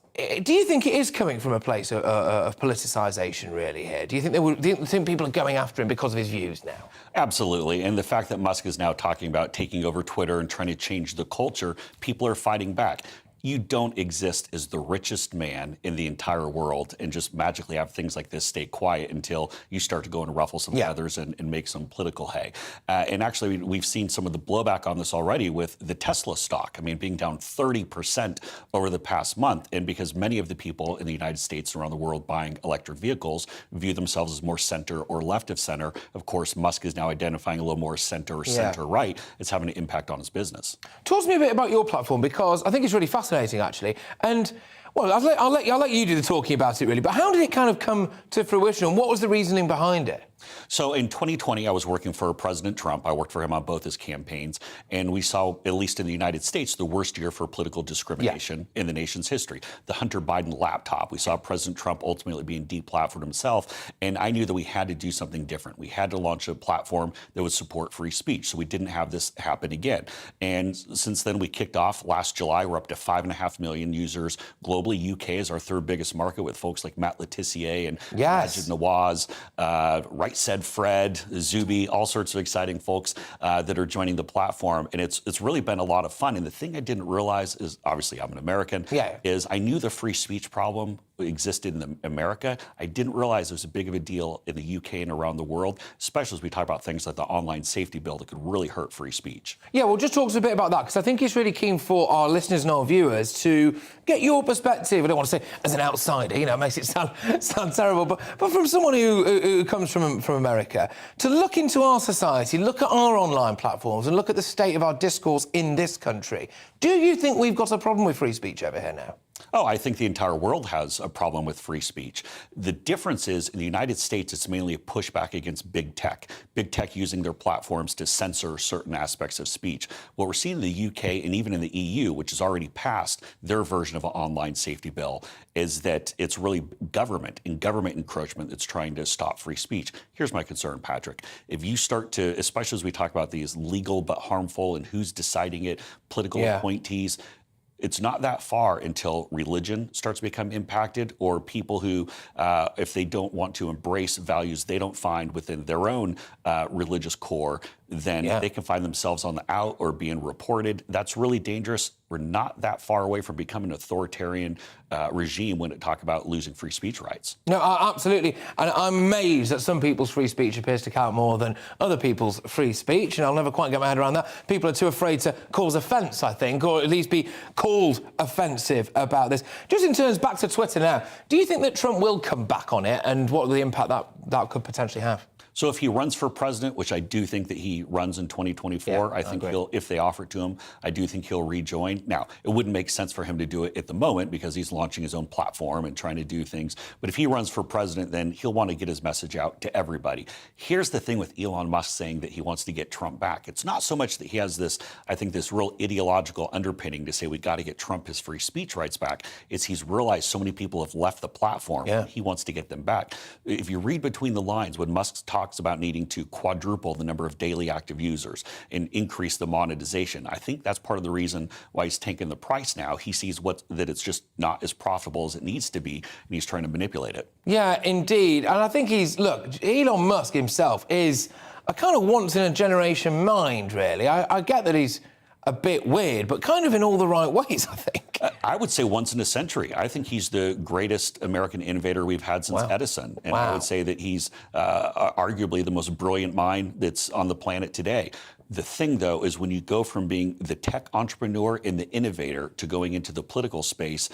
do you think it is coming from a place of politicisation, really, here? Do you think people are going after him because of his views now? Absolutely. And the fact that Musk is now talking about taking over Twitter and trying to change the culture, people are fighting back. You don't exist as the richest man in the entire world and just magically have things like this stay quiet until you start to go and ruffle some feathers and make some political hay. And actually, we've seen some of the blowback on this already with the Tesla stock. I mean, being down 30% over the past month. And because many of the people in the United States and around the world buying electric vehicles view themselves as more center or left of center, of course, Musk is now identifying a little more center or center-right. It's having an impact on his business. Talk to me a bit about your platform, because I think it's really fascinating, actually. And, well, I'll let you do the talking about it, really. But how did it kind of come to fruition, and what was the reasoning behind it? So in 2020, I was working for President Trump. I worked for him on both his campaigns. And we saw, at least in the United States, the worst year for political discrimination in the nation's history. The Hunter Biden laptop. We saw President Trump ultimately being deplatformed himself. And I knew that we had to do something different. We had to launch a platform that would support free speech. So we didn't have this happen again. And since then, we kicked off last July. We're up to 5.5 million users globally. UK is our third biggest market, with folks like Matt Letitia and Majid Nawaz, Right Said Fred, Zuby, all sorts of exciting folks that are joining the platform. And it's really been a lot of fun. And the thing I didn't realize is, obviously I'm an American, is I knew the free speech problem existed in America. I didn't realize it was as big of a deal in the UK and around the world, especially as we talk about things like the online safety bill that could really hurt free speech. Yeah, well, just talk to us a bit about that, because I think it's really keen for our listeners and our viewers to get your perspective. I don't want to say as an outsider, it makes it sound terrible, but from someone who comes from America, to look into our society, look at our online platforms and look at the state of our discourse in this country. Do you think we've got a problem with free speech over here now? Oh, I think the entire world has a problem with free speech. The difference is, in the United States, it's mainly a pushback against big tech using their platforms to censor certain aspects of speech. What we're seeing in the UK and even in the EU, which has already passed their version of an online safety bill, is that it's really government and government encroachment that's trying to stop free speech. Here's my concern, Patrick. If you start to, especially as we talk about these legal but harmful and who's deciding it, political appointees, it's not that far until religion starts to become impacted, or people who, if they don't want to embrace values they don't find within their own religious core, then they can find themselves on the out or being reported. That's really dangerous. We're not that far away from becoming an authoritarian regime when it talk about losing free speech rights. No, absolutely. And I'm amazed that some people's free speech appears to count more than other people's free speech, and I'll never quite get my head around that. People are too afraid to cause offence, I think, or at least be called offensive about this. Just in terms, back to Twitter now, do you think that Trump will come back on it, and what the impact that could potentially have? So if he runs for president, which I do think that he runs in 2024, I think if they offer it to him, I do think he'll rejoin. Now, it wouldn't make sense for him to do it at the moment because he's launching his own platform and trying to do things. But if he runs for president, then he'll want to get his message out to everybody. Here's the thing with Elon Musk saying that he wants to get Trump back. It's not so much that he has this, I think, this real ideological underpinning to say we got to get Trump his free speech rights back. It's he's realized so many people have left the platform. He wants to get them back. If you read between the lines, when Musk's talking talks about needing to quadruple the number of daily active users and increase the monetization. I think that's part of the reason why he's tanking the price now. He sees that it's just not as profitable as it needs to be, and he's trying to manipulate it. Yeah, indeed. And I think look, Elon Musk himself is a kind of once-in-a-generation mind, really. I get that he's a bit weird, but kind of in all the right ways, I think. I would say once in a century. I think he's the greatest American innovator we've had since Edison. And I would say that he's arguably the most brilliant mind that's on the planet today. The thing, though, is when you go from being the tech entrepreneur and the innovator to going into the political space,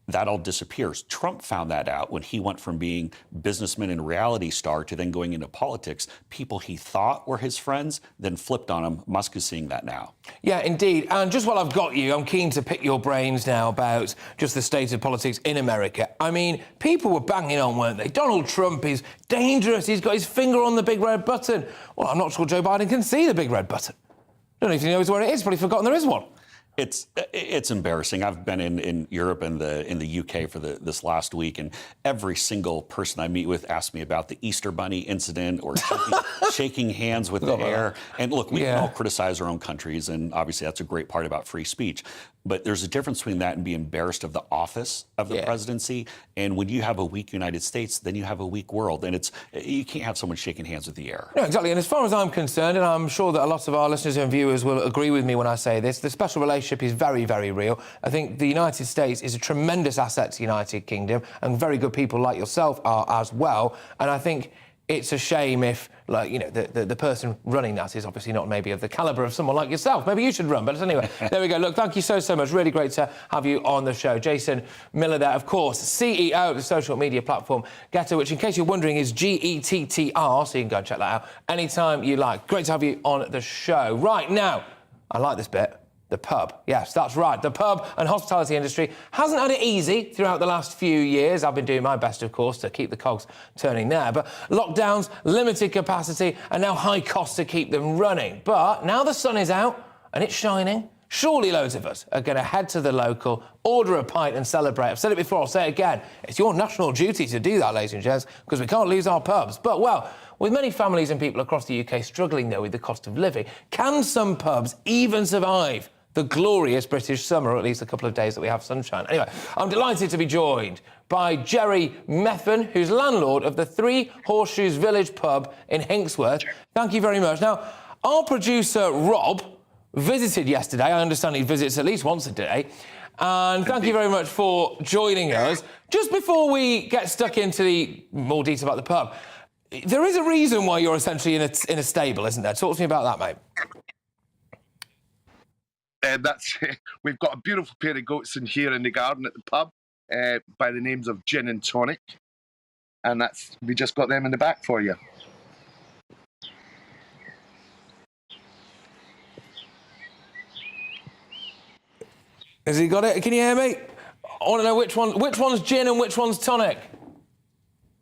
that all disappears. Trump found that out when he went from being businessman and reality star to then going into politics. People he thought were his friends then flipped on him. Musk is seeing that now. Yeah, indeed. And just while I've got you, I'm keen to pick your brains now about just the state of politics in America. I mean, people were banging on, weren't they? Donald Trump is dangerous. He's got his finger on the big red button. Well, I'm not sure Joe Biden can see the big red button. I don't know if he knows where it is. Probably forgotten there is one. It's embarrassing. I've been in Europe and in the UK for this last week, and every single person I meet with asks me about the Easter Bunny incident or shaking hands with the air. And look, we can all criticize our own countries, and obviously that's a great part about free speech. But there's a difference between that and being embarrassed of the office of the presidency. And when you have a weak United States, then you have a weak world. And you can't have someone shaking hands with the air. No, exactly. And as far as I'm concerned, and I'm sure that a lot of our listeners and viewers will agree with me when I say this, the special relationship is very, very real. I think the United States is a tremendous asset to the United Kingdom, and very good people like yourself are as well. And I think it's a shame if, like, you know, the person running that is obviously not maybe of the calibre of someone like yourself. Maybe you should run. But anyway, there we go. Look, thank you so much. Really great to have you on the show. Jason Miller there, of course, CEO of the social media platform Getter, which, in case you're wondering, is GETTR, so you can go and check that out anytime you like. Great to have you on the show. Right, now, I like this bit. The pub. Yes, that's right. The pub and hospitality industry hasn't had it easy throughout the last few years. I've been doing my best, of course, to keep the cogs turning there. But lockdowns, limited capacity, and now high costs to keep them running. But now the sun is out and it's shining. Surely loads of us are going to head to the local, order a pint and celebrate. I've said it before, I'll say it again. It's your national duty to do that, ladies and gents, because we can't lose our pubs. But, well, with many families and people across the UK struggling, though, with the cost of living, can some pubs even survive the glorious British summer, or at least a couple of days that we have sunshine? Anyway, I'm delighted to be joined by Jerry Methven, who's landlord of the Three Horseshoes Village pub in Hinksworth. Thank you very much. Now, our producer, Rob, visited yesterday. I understand he visits at least once a day. And thank you very much for joining us. Just before we get stuck into the more detail about the pub, there is a reason why you're essentially in a stable, isn't there? Talk to me about that, mate. We've got a beautiful pair of goats in here in the garden at the pub by the names of Gin and Tonic, and we just got them in the back for you. Has he got it? Can you hear me? I want to know which one's gin and which one's tonic.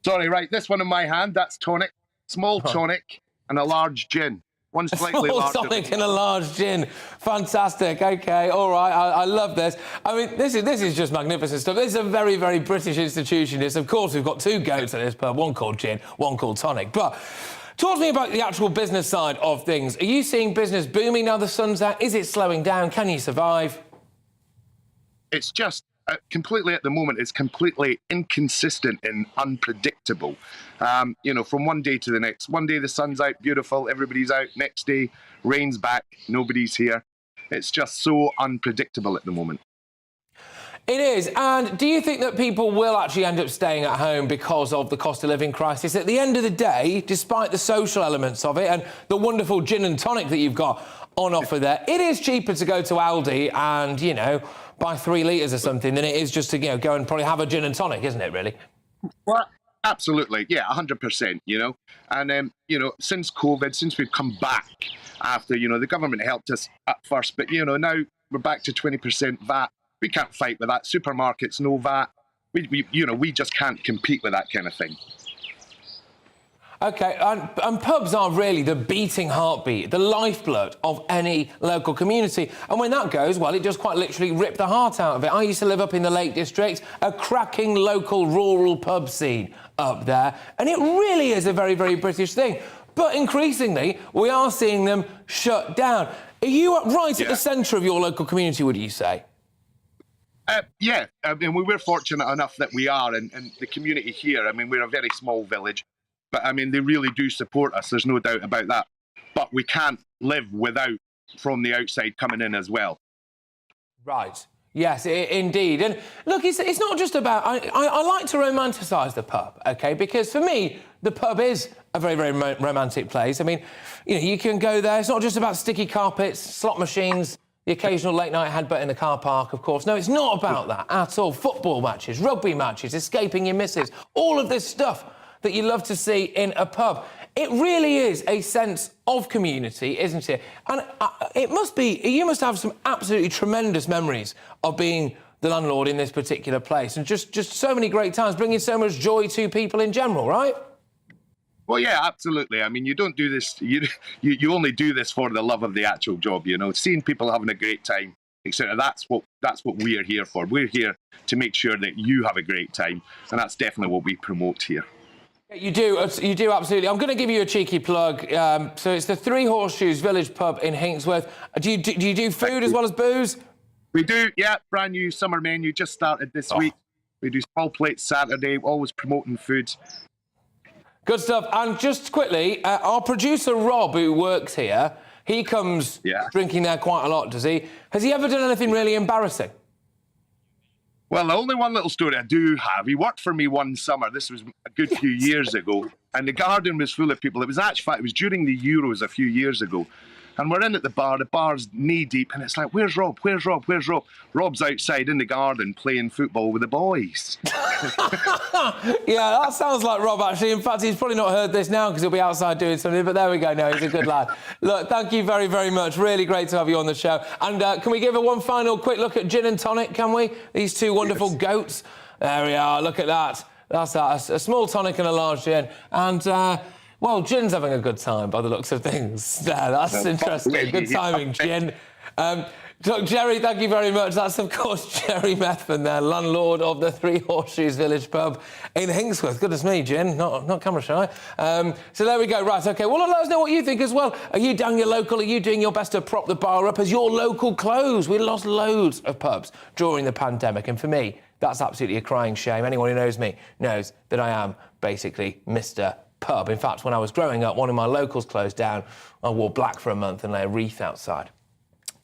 Sorry, right, this one in my hand, that's tonic, small tonic and a large gin. One slightly larger. Tonic and a large gin. Fantastic. OK, all right. I love this. I mean, this is just magnificent stuff. This is a very, very British institution. Of course, we've got two goats at this pub, one called gin, one called tonic. But talk to me about the actual business side of things. Are you seeing business booming now the sun's out? Is it slowing down? Can you survive? It's just completely, at the moment, it's completely inconsistent and unpredictable. You know, from one day to the next. One day the sun's out, beautiful, everybody's out. Next day, rain's back, nobody's here. It's just so unpredictable at the moment. It is. And do you think that people will actually end up staying at home because of the cost of living crisis? At the end of the day, despite the social elements of it and the wonderful gin and tonic that you've got on offer there, it is cheaper to go to Aldi and, you know, buy 3 litres or something than it is just to, you know, go and probably have a gin and tonic, isn't it, really? Well, absolutely. Yeah, 100%, you know. And, you know, since COVID, since we've come back after, you know, the government helped us at first, but, you know, now we're back to 20% VAT. We can't fight with that. Supermarkets, no VAT. We just can't compete with that kind of thing. OK, and pubs are really the beating heartbeat, the lifeblood of any local community. And when that goes, well, it does quite literally rip the heart out of it. I used to live up in the Lake District, a cracking local rural pub scene up there, and it really is a very, very British thing. but increasingly we are seeing them shut down. Are you right at the centre of your local community, would you say? Yeah, I mean, we're fortunate enough that we are, and the community here, I mean, we're a very small village, but I mean, they really do support us, there's no doubt about that. But we can't live without from the outside coming in as well. Right. Yes, indeed. And look, it's not just about... I like to romanticise the pub, OK? Because for me, the pub is a very, very romantic place. I mean, you know, you can go there. It's not just about sticky carpets, slot machines, the occasional late-night headbutt in the car park, of course. No, it's not about that at all. Football matches, rugby matches, escaping your missus, all of this stuff that you love to see in a pub. It really is a sense of community, isn't it? And it must be... You must have some absolutely tremendous memories of being the landlord in this particular place, and just so many great times, bringing so much joy to people in general, right? Well, yeah, absolutely. I mean, you don't do this, you only do this for the love of the actual job, you know, seeing people having a great time, etc. That's what we're here for. We're here to make sure that you have a great time, and that's definitely what we promote here. You do absolutely. I'm going to give you a cheeky plug. So it's the Three Horseshoes Village Pub in Hinksworth. Do you do food as well as booze? We do, yeah. Brand new summer menu just started this week. We do small plates Saturday, always promoting food. Good stuff. And just quickly, our producer Rob, who works here, he comes drinking there quite a lot, does he? Has he ever done anything really embarrassing? Well, the only one little story I do have, he worked for me one summer, this was a good few years ago, and the garden was full of people. It was actually, it was during the Euros a few years ago, and we're in at the bar's knee deep, and it's like, where's Rob, where's Rob, where's Rob? Rob's outside in the garden playing football with the boys. Yeah, that sounds like Rob, actually. In fact, he's probably not heard this now because he'll be outside doing something, but there we go. No, he's a good lad. Look, thank you very, very much. Really great to have you on the show. And can we give one final quick look at gin and tonic, can we? These two wonderful goats. There we are. Look at that. That's that. A small tonic and a large gin. And... well, gin's having a good time by the looks of things. Yeah, that's interesting. Good timing, gin. Look, Jerry, thank you very much. That's, of course, Jerry Methven there, landlord of the Three Horseshoes Village Pub in Hinksworth. Goodness me, gin, not camera shy. So there we go. Right, OK, well, let us know what you think as well. Are you down your local? Are you doing your best to prop the bar up? Has your local closed? We lost loads of pubs during the pandemic, and for me, that's absolutely a crying shame. Anyone who knows me knows that I am basically Mr. Pub. In fact, when I was growing up, one of my locals closed down. I wore black for a month and lay a wreath outside.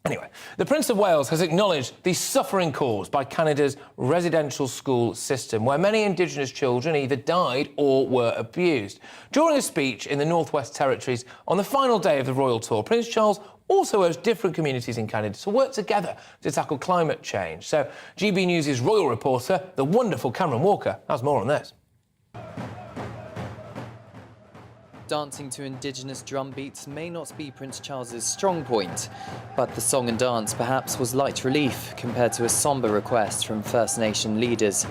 Anyway, the Prince of Wales has acknowledged the suffering caused by Canada's residential school system, where many Indigenous children either died or were abused. During a speech in the Northwest Territories on the final day of the royal tour, Prince Charles also urged different communities in Canada to work together to tackle climate change. So, GB News' royal reporter, the wonderful Cameron Walker, has more on this. Dancing to Indigenous drum beats may not be Prince Charles's strong point, but the song and dance perhaps was light relief compared to a sombre request from First Nation leaders.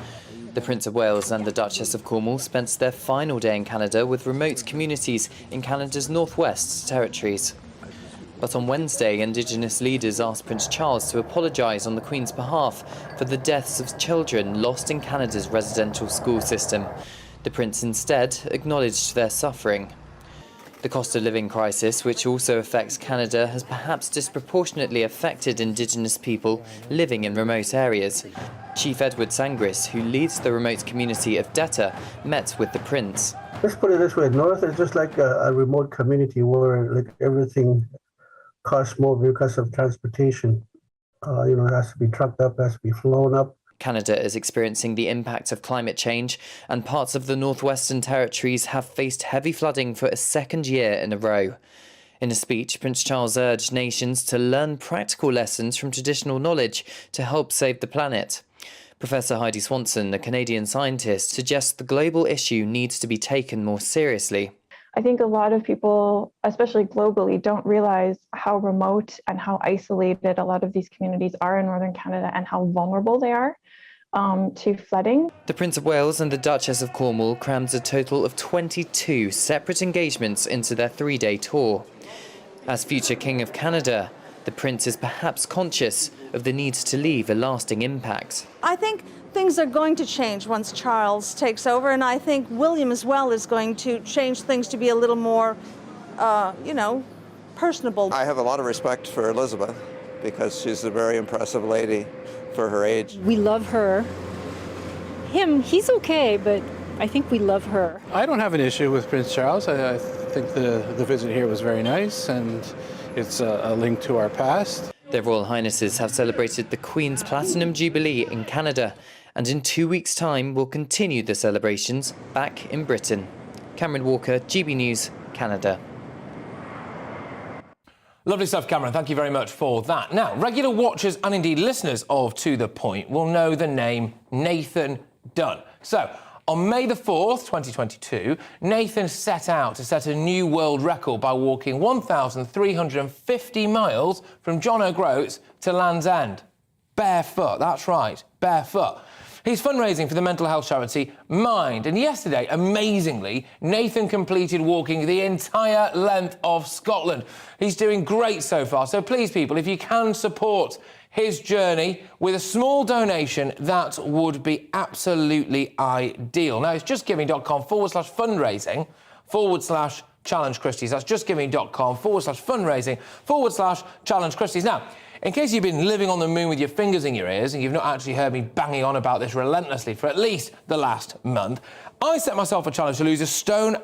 The Prince of Wales and the Duchess of Cornwall spent their final day in Canada with remote communities in Canada's Northwest Territories. But on Wednesday, Indigenous leaders asked Prince Charles to apologise on the Queen's behalf for the deaths of children lost in Canada's residential school system. The Prince instead acknowledged their suffering. The cost of living crisis, which also affects Canada, has perhaps disproportionately affected Indigenous people living in remote areas. Chief Edward Sangris, who leads the remote community of Detta, met with the Prince. Let's put it this way, North is just like a remote community where like everything costs more because of transportation. It has to be trucked up, has to be flown up. Canada is experiencing the impact of climate change, and parts of the Northwestern Territories have faced heavy flooding for a second year in a row. In a speech, Prince Charles urged nations to learn practical lessons from traditional knowledge to help save the planet. Professor Heidi Swanson, a Canadian scientist, suggests the global issue needs to be taken more seriously. I think a lot of people, especially globally, don't realize how remote and how isolated a lot of these communities are in Northern Canada and how vulnerable they are to flooding. The Prince of Wales and the Duchess of Cornwall crammed a total of 22 separate engagements into their 3-day tour. As future King of Canada, the Prince is perhaps conscious of the need to leave a lasting impact. I think things are going to change once Charles takes over, and I think William as well is going to change things to be a little more personable. I have a lot of respect for Elizabeth because she's a very impressive lady for her age. We love her. Him, he's okay, but I think we love her. I don't have an issue with Prince Charles. I think the visit here was very nice, and it's a link to our past. Their Royal Highnesses have celebrated the Queen's Platinum Jubilee in Canada, and in 2 weeks' time will continue the celebrations back in Britain. Cameron Walker, GB News, Canada. Lovely stuff, Cameron. Thank you very much for that. Now, regular watchers and indeed listeners of To The Point will know the name Nathan Dunn. So, on May the 4th, 2022, Nathan set out to set a new world record by walking 1,350 miles from John O'Groats to Land's End. Barefoot, that's right, barefoot. He's fundraising for the mental health charity Mind. And yesterday, amazingly, Nathan completed walking the entire length of Scotland. He's doing great so far. So please, people, if you can support his journey with a small donation, that would be absolutely ideal. Now, it's justgiving.com/fundraising/Challenge Christies. That's justgiving.com/fundraising/Challenge Christies. Now, in case you've been living on the moon with your fingers in your ears and you've not actually heard me banging on about this relentlessly for at least the last month, I set myself a challenge to lose 1.5 stone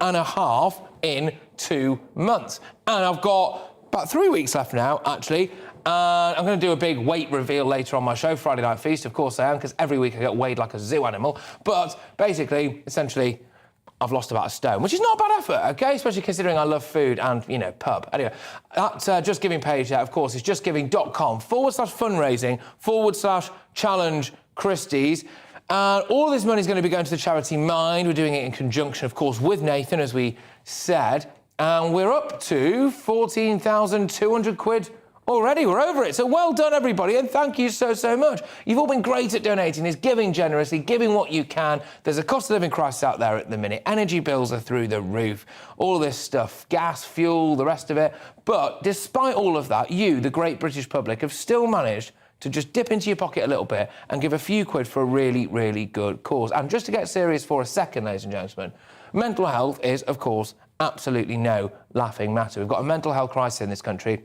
in 2 months. And I've got about 3 weeks left now, actually. I'm going to do a big weight reveal later on my show, Friday Night Feast. Of course I am, because every week I get weighed like a zoo animal. But basically, essentially, I've lost about 1 stone, which is not a bad effort, OK? Especially considering I love food and, pub. Anyway, that Just Giving page there, of course, is justgiving.com/fundraising/Challenge Christies. And all of this money is going to be going to the charity Mind. We're doing it in conjunction, of course, with Nathan, as we said. And we're up to 14,200 quid already. We're over it. So well done, everybody, and thank you so, so much. You've all been great at donating. It's giving generously, giving what you can. There's a cost of living crisis out there at the minute. Energy bills are through the roof. All this stuff, gas, fuel, the rest of it. But despite all of that, you, the great British public, have still managed to just dip into your pocket a little bit and give a few quid for a really, really good cause. And just to get serious for a second, ladies and gentlemen, mental health is, of course, absolutely no laughing matter. We've got a mental health crisis in this country.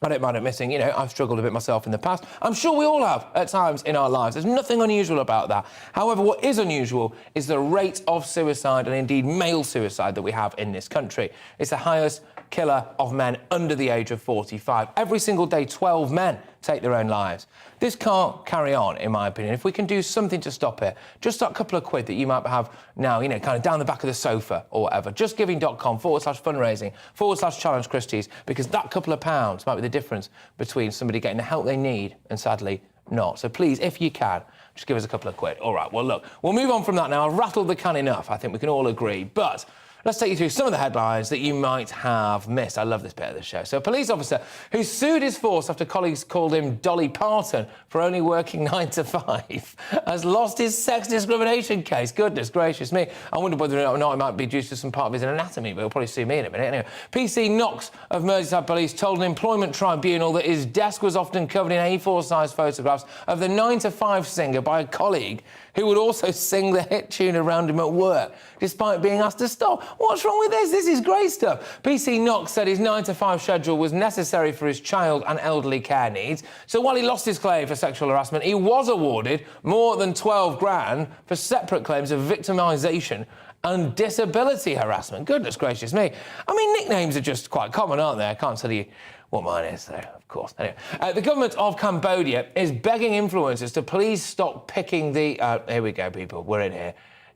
I don't mind admitting, I've struggled a bit myself in the past. I'm sure we all have at times in our lives. There's nothing unusual about that. However, what is unusual is the rate of suicide and indeed male suicide that we have in this country. It's the highest killer of men under the age of 45. Every single day, 12 men take their own lives. This can't carry on, in my opinion. If we can do something to stop it, just that couple of quid that you might have now, kind of down the back of the sofa or whatever, justgiving.com/fundraising/Challenge Christies, because that couple of pounds might be the difference between somebody getting the help they need and sadly not. So please, if you can, just give us a couple of quid. All right, well, look, we'll move on from that now. I've rattled the can enough, I think we can all agree, but let's take you through some of the headlines that you might have missed. I love this bit of the show. So a police officer who sued his force after colleagues called him Dolly Parton for only working 9 to 5 has lost his sex discrimination case. Goodness gracious me. I wonder whether or not it might be due to some part of his anatomy, but he'll probably sue me in a minute. Anyway, PC Knox of Merseyside Police told an employment tribunal that his desk was often covered in A4-size photographs of the 9 to 5 singer by a colleague who would also sing the hit tune around him at work, despite being asked to stop. What's wrong with this? This is great stuff. PC Knox said his 9 to 5 schedule was necessary for his child and elderly care needs. So while he lost his claim for sexual harassment, he was awarded more than 12 grand for separate claims of victimisation and disability harassment. Goodness gracious me. I mean, nicknames are just quite common, aren't they? I can't tell you what mine is, though, of course. Anyway, the government of Cambodia is begging influencers to please stop picking the... here we go, people, we're in here.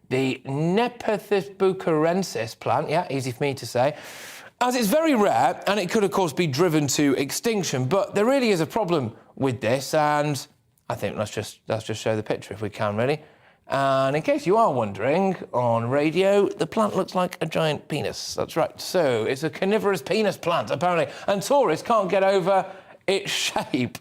The Nepenthes bucarensis plant, yeah, easy for me to say, as it's very rare, and it could, of course, be driven to extinction, but there really is a problem with this, and I think let's just show the picture if we can, really. And in case you are wondering, on radio, the plant looks like a giant penis. That's right. So it's a carnivorous penis plant, apparently. And tourists can't get over its shape.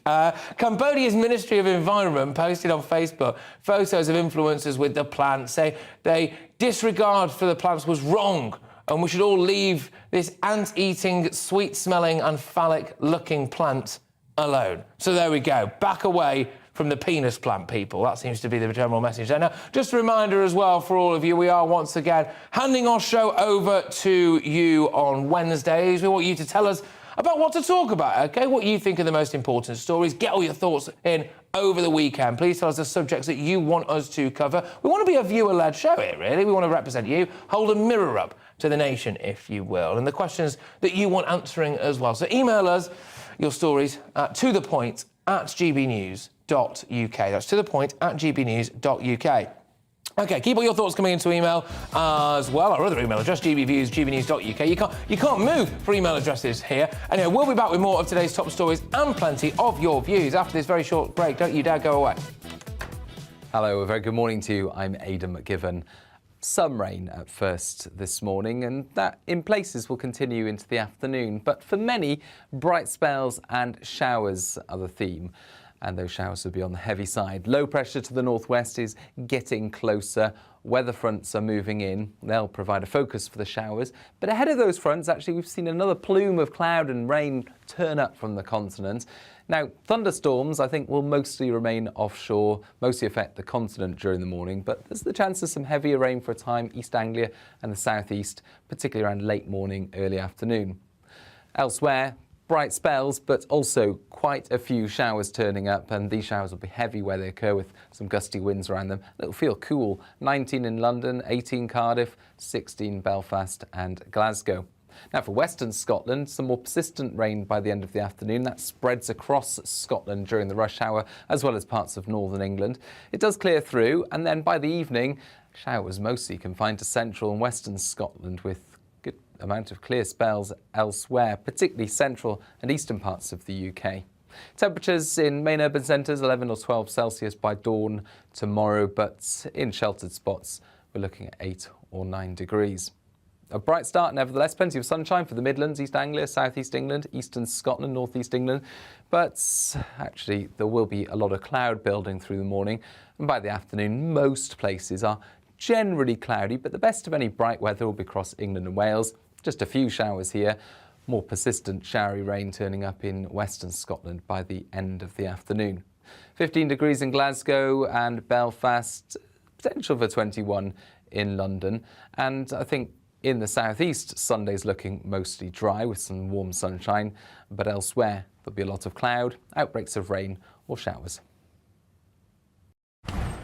Cambodia's Ministry of Environment posted on Facebook photos of influencers with the plant, saying they disregard for the plants was wrong and we should all leave this ant-eating, sweet-smelling and phallic-looking plant alone. So there we go. Back away from the penis plant people. That seems to be the general message there. Now, just a reminder as well for all of you, we are once again handing our show over to you on Wednesdays. We want you to tell us about what to talk about, OK? What you think are the most important stories. Get all your thoughts in over the weekend. Please tell us the subjects that you want us to cover. We want to be a viewer-led show here, really. We want to represent you, hold a mirror up to the nation, if you will, and the questions that you want answering as well. So email us your stories to the point at gbnews.uk. That's to the point at gbnews.uk. OK, keep all your thoughts coming into email as well. Our other email address, gbviews@gbnews.uk. You can't move for email addresses here. Anyway, we'll be back with more of today's top stories and plenty of your views after this very short break. Don't you dare go away. Hello, a very good morning to you. I'm Aidan McGivern. Some rain at first this morning, and that in places will continue into the afternoon. But for many, bright spells and showers are the theme. And those showers will be on the heavy side. Low pressure to the northwest is getting closer. Weather fronts are moving in. They'll provide a focus for the showers. But ahead of those fronts, actually, we've seen another plume of cloud and rain turn up from the continent. Now, thunderstorms, I think, will mostly remain offshore, mostly affect the continent during the morning. But there's the chance of some heavier rain for a time, East Anglia and the southeast, particularly around late morning, early afternoon. Elsewhere, bright spells, but also quite a few showers turning up, and these showers will be heavy where they occur with some gusty winds around them. It'll feel cool. 19 in London, 18 Cardiff, 16 Belfast and Glasgow. Now for western Scotland, some more persistent rain by the end of the afternoon. That spreads across Scotland during the rush hour, as well as parts of northern England. It does clear through, and then by the evening, showers mostly confined to central and western Scotland, with amount of clear spells elsewhere, particularly central and eastern parts of the UK. Temperatures in main urban centres, 11 or 12 Celsius by dawn tomorrow, but in sheltered spots, we're looking at 8 or 9 degrees. A bright start, nevertheless, plenty of sunshine for the Midlands, East Anglia, South East England, Eastern Scotland, North East England. But actually, there will be a lot of cloud building through the morning, and by the afternoon, most places are generally cloudy, but the best of any bright weather will be across England and Wales. Just a few showers here, more persistent showery rain turning up in western Scotland by the end of the afternoon. 15 degrees in Glasgow and Belfast, potential for 21 in London. And I think in the southeast, Sunday's looking mostly dry with some warm sunshine, but elsewhere there'll be a lot of cloud, outbreaks of rain or showers.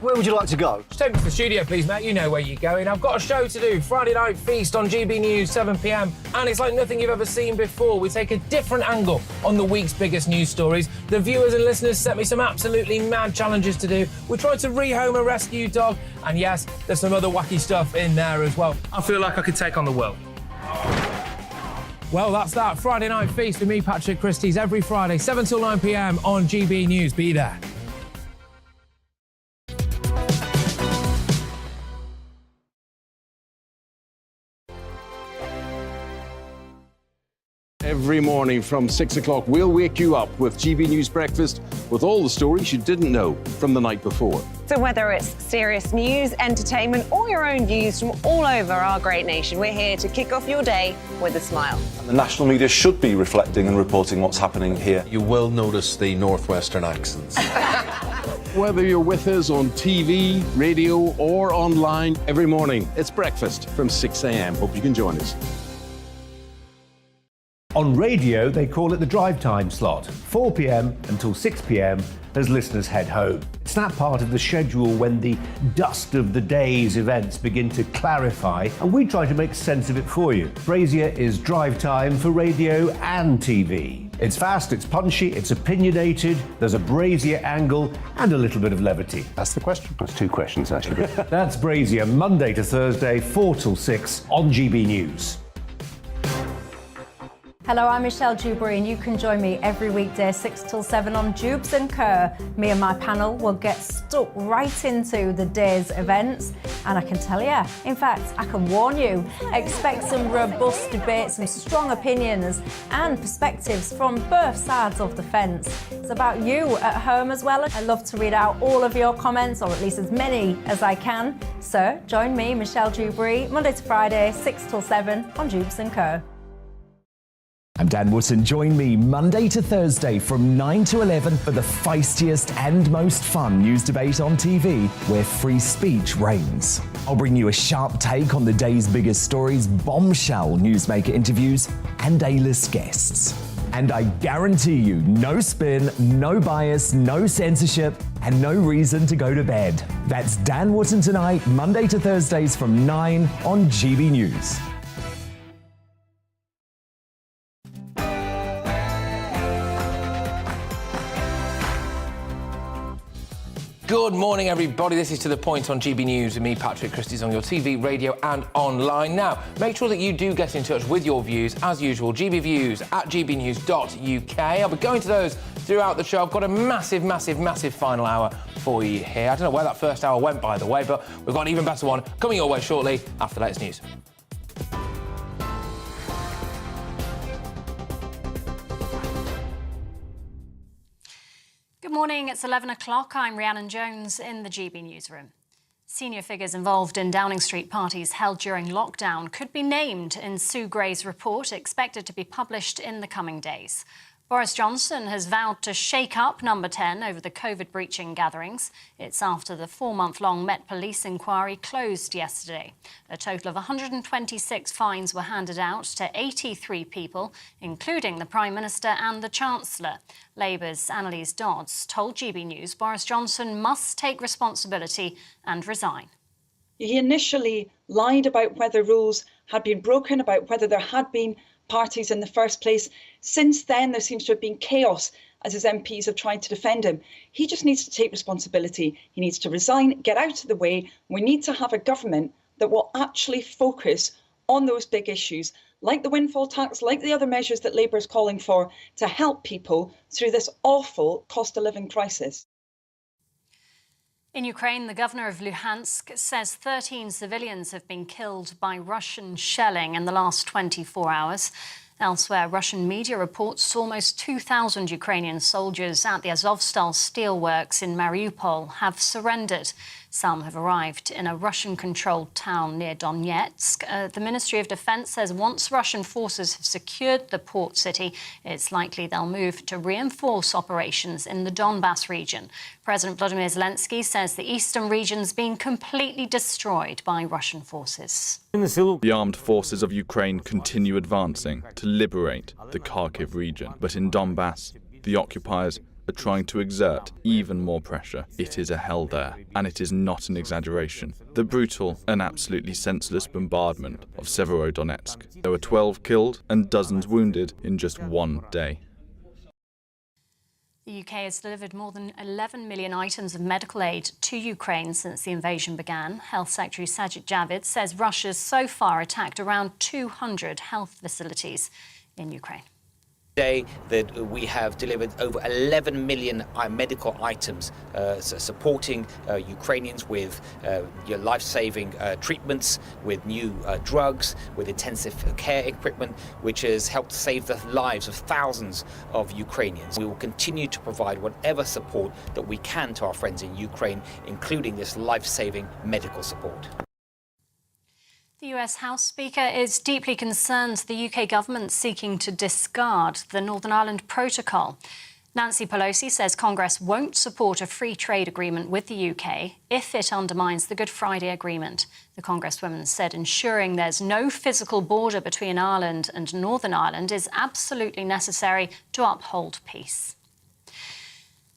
Where would you like to go? Just take me to the studio, please, mate. You know where you're going. I've got a show to do. Friday Night Feast on GB News, 7 p.m. And it's like nothing you've ever seen before. We take a different angle on the week's biggest news stories. The viewers and listeners set me some absolutely mad challenges to do. We tried to rehome a rescue dog. And yes, there's some other wacky stuff in there as well. I feel like I could take on the world. Well, that's that. Friday Night Feast with me, Patrick Christie's, every Friday, 7 till 9 p.m. on GB News. Be there. Every morning from 6 o'clock, we'll wake you up with GB News Breakfast with all the stories you didn't know from the night before. So whether it's serious news, entertainment, or your own views from all over our great nation, we're here to kick off your day with a smile. The national media should be reflecting and reporting what's happening here. You will notice the northwestern accents. Whether you're with us on TV, radio, or online, every morning, it's breakfast from 6 a.m. Hope you can join us. On radio, they call it the drive time slot, 4 p.m. until 6 p.m. as listeners head home. It's that part of the schedule when the dust of the day's events begin to clarify, and we try to make sense of it for you. Brazier is drive time for radio and TV. It's fast, it's punchy, it's opinionated, there's a Brazier angle and a little bit of levity. That's the question. That's two questions, actually. That's Brazier, Monday to Thursday, 4 till 6 on GB News. Hello, I'm Michelle Dewberry, and you can join me every weekday 6 till 7 on Jubes and Kerr. Me and my panel will get stuck right into the day's events, and I can tell you, in fact, I can warn you, expect some robust debates, some strong opinions and perspectives from both sides of the fence. It's about you at home as well. I love to read out all of your comments, or at least as many as I can. So join me, Michelle Dewberry, Monday to Friday, 6 till 7 on Jubes and Kerr. I'm Dan Wootton. Join me Monday to Thursday from 9 to 11 for the feistiest and most fun news debate on TV, where free speech reigns. I'll bring you a sharp take on the day's biggest stories, bombshell newsmaker interviews, and A-list guests. And I guarantee you, no spin, no bias, no censorship, and no reason to go to bed. That's Dan Wootton tonight, Monday to Thursdays from 9 on GB News. Good morning, everybody. This is To The Point on GB News with me, Patrick Christie's, on your TV, radio and online. Now, make sure that you do get in touch with your views, as usual, gbviews@gbnews.uk. I'll be going to those throughout the show. I've got a massive final hour for you here. I don't know where that first hour went, by the way, but we've got an even better one coming your way shortly after the latest news. Good morning, it's 11 o'clock. I'm Rhiannon Jones in the GB newsroom. Senior figures involved in Downing Street parties held during lockdown could be named in Sue Gray's report, expected to be published in the coming days. Boris Johnson has vowed to shake up Number 10 over the COVID-breaching gatherings. It's after the 4-month-long Met Police inquiry closed yesterday. A total of 126 fines were handed out to 83 people, including the Prime Minister and the Chancellor. Labour's Annalise Dodds told GB News Boris Johnson must take responsibility and resign. He initially lied about whether rules had been broken, about whether there had been parties in the first place. Since then, there seems to have been chaos as his MPs have tried to defend him. He just needs to take responsibility. He needs to resign, get out of the way. We need to have a government that will actually focus on those big issues, like the windfall tax, like the other measures that Labour is calling for, to help people through this awful cost of living crisis. In Ukraine, the governor of Luhansk says 13 civilians have been killed by Russian shelling in the last 24 hours. Elsewhere, Russian media reports almost 2,000 Ukrainian soldiers at the Azovstal steelworks in Mariupol have surrendered. Some have arrived in a Russian-controlled town near Donetsk. The Ministry of Defense says once Russian forces have secured the port city, it's likely they'll move to reinforce operations in the Donbas region. President Volodymyr Zelensky says the eastern region's been completely destroyed by Russian forces. The armed forces of Ukraine continue advancing to liberate the Kharkiv region. But in Donbas, the occupiers are trying to exert even more pressure. It is a hell there, and it is not an exaggeration. The brutal and absolutely senseless bombardment of Severodonetsk. There were 12 killed and dozens wounded in just one day. The UK has delivered more than 11 million items of medical aid to Ukraine since the invasion began. Health Secretary Sajid Javid says Russia's so far attacked around 200 health facilities in Ukraine. Today that we have delivered over 11 million medical items supporting Ukrainians with life-saving treatments, with new drugs, with intensive care equipment, which has helped save the lives of thousands of Ukrainians. We will continue to provide whatever support that we can to our friends in Ukraine, including this life-saving medical support. The US House Speaker is deeply concerned the UK government seeking to discard the Northern Ireland Protocol. Nancy Pelosi says Congress won't support a free trade agreement with the UK if it undermines the Good Friday Agreement. The Congresswoman said ensuring there's no physical border between Ireland and Northern Ireland is absolutely necessary to uphold peace.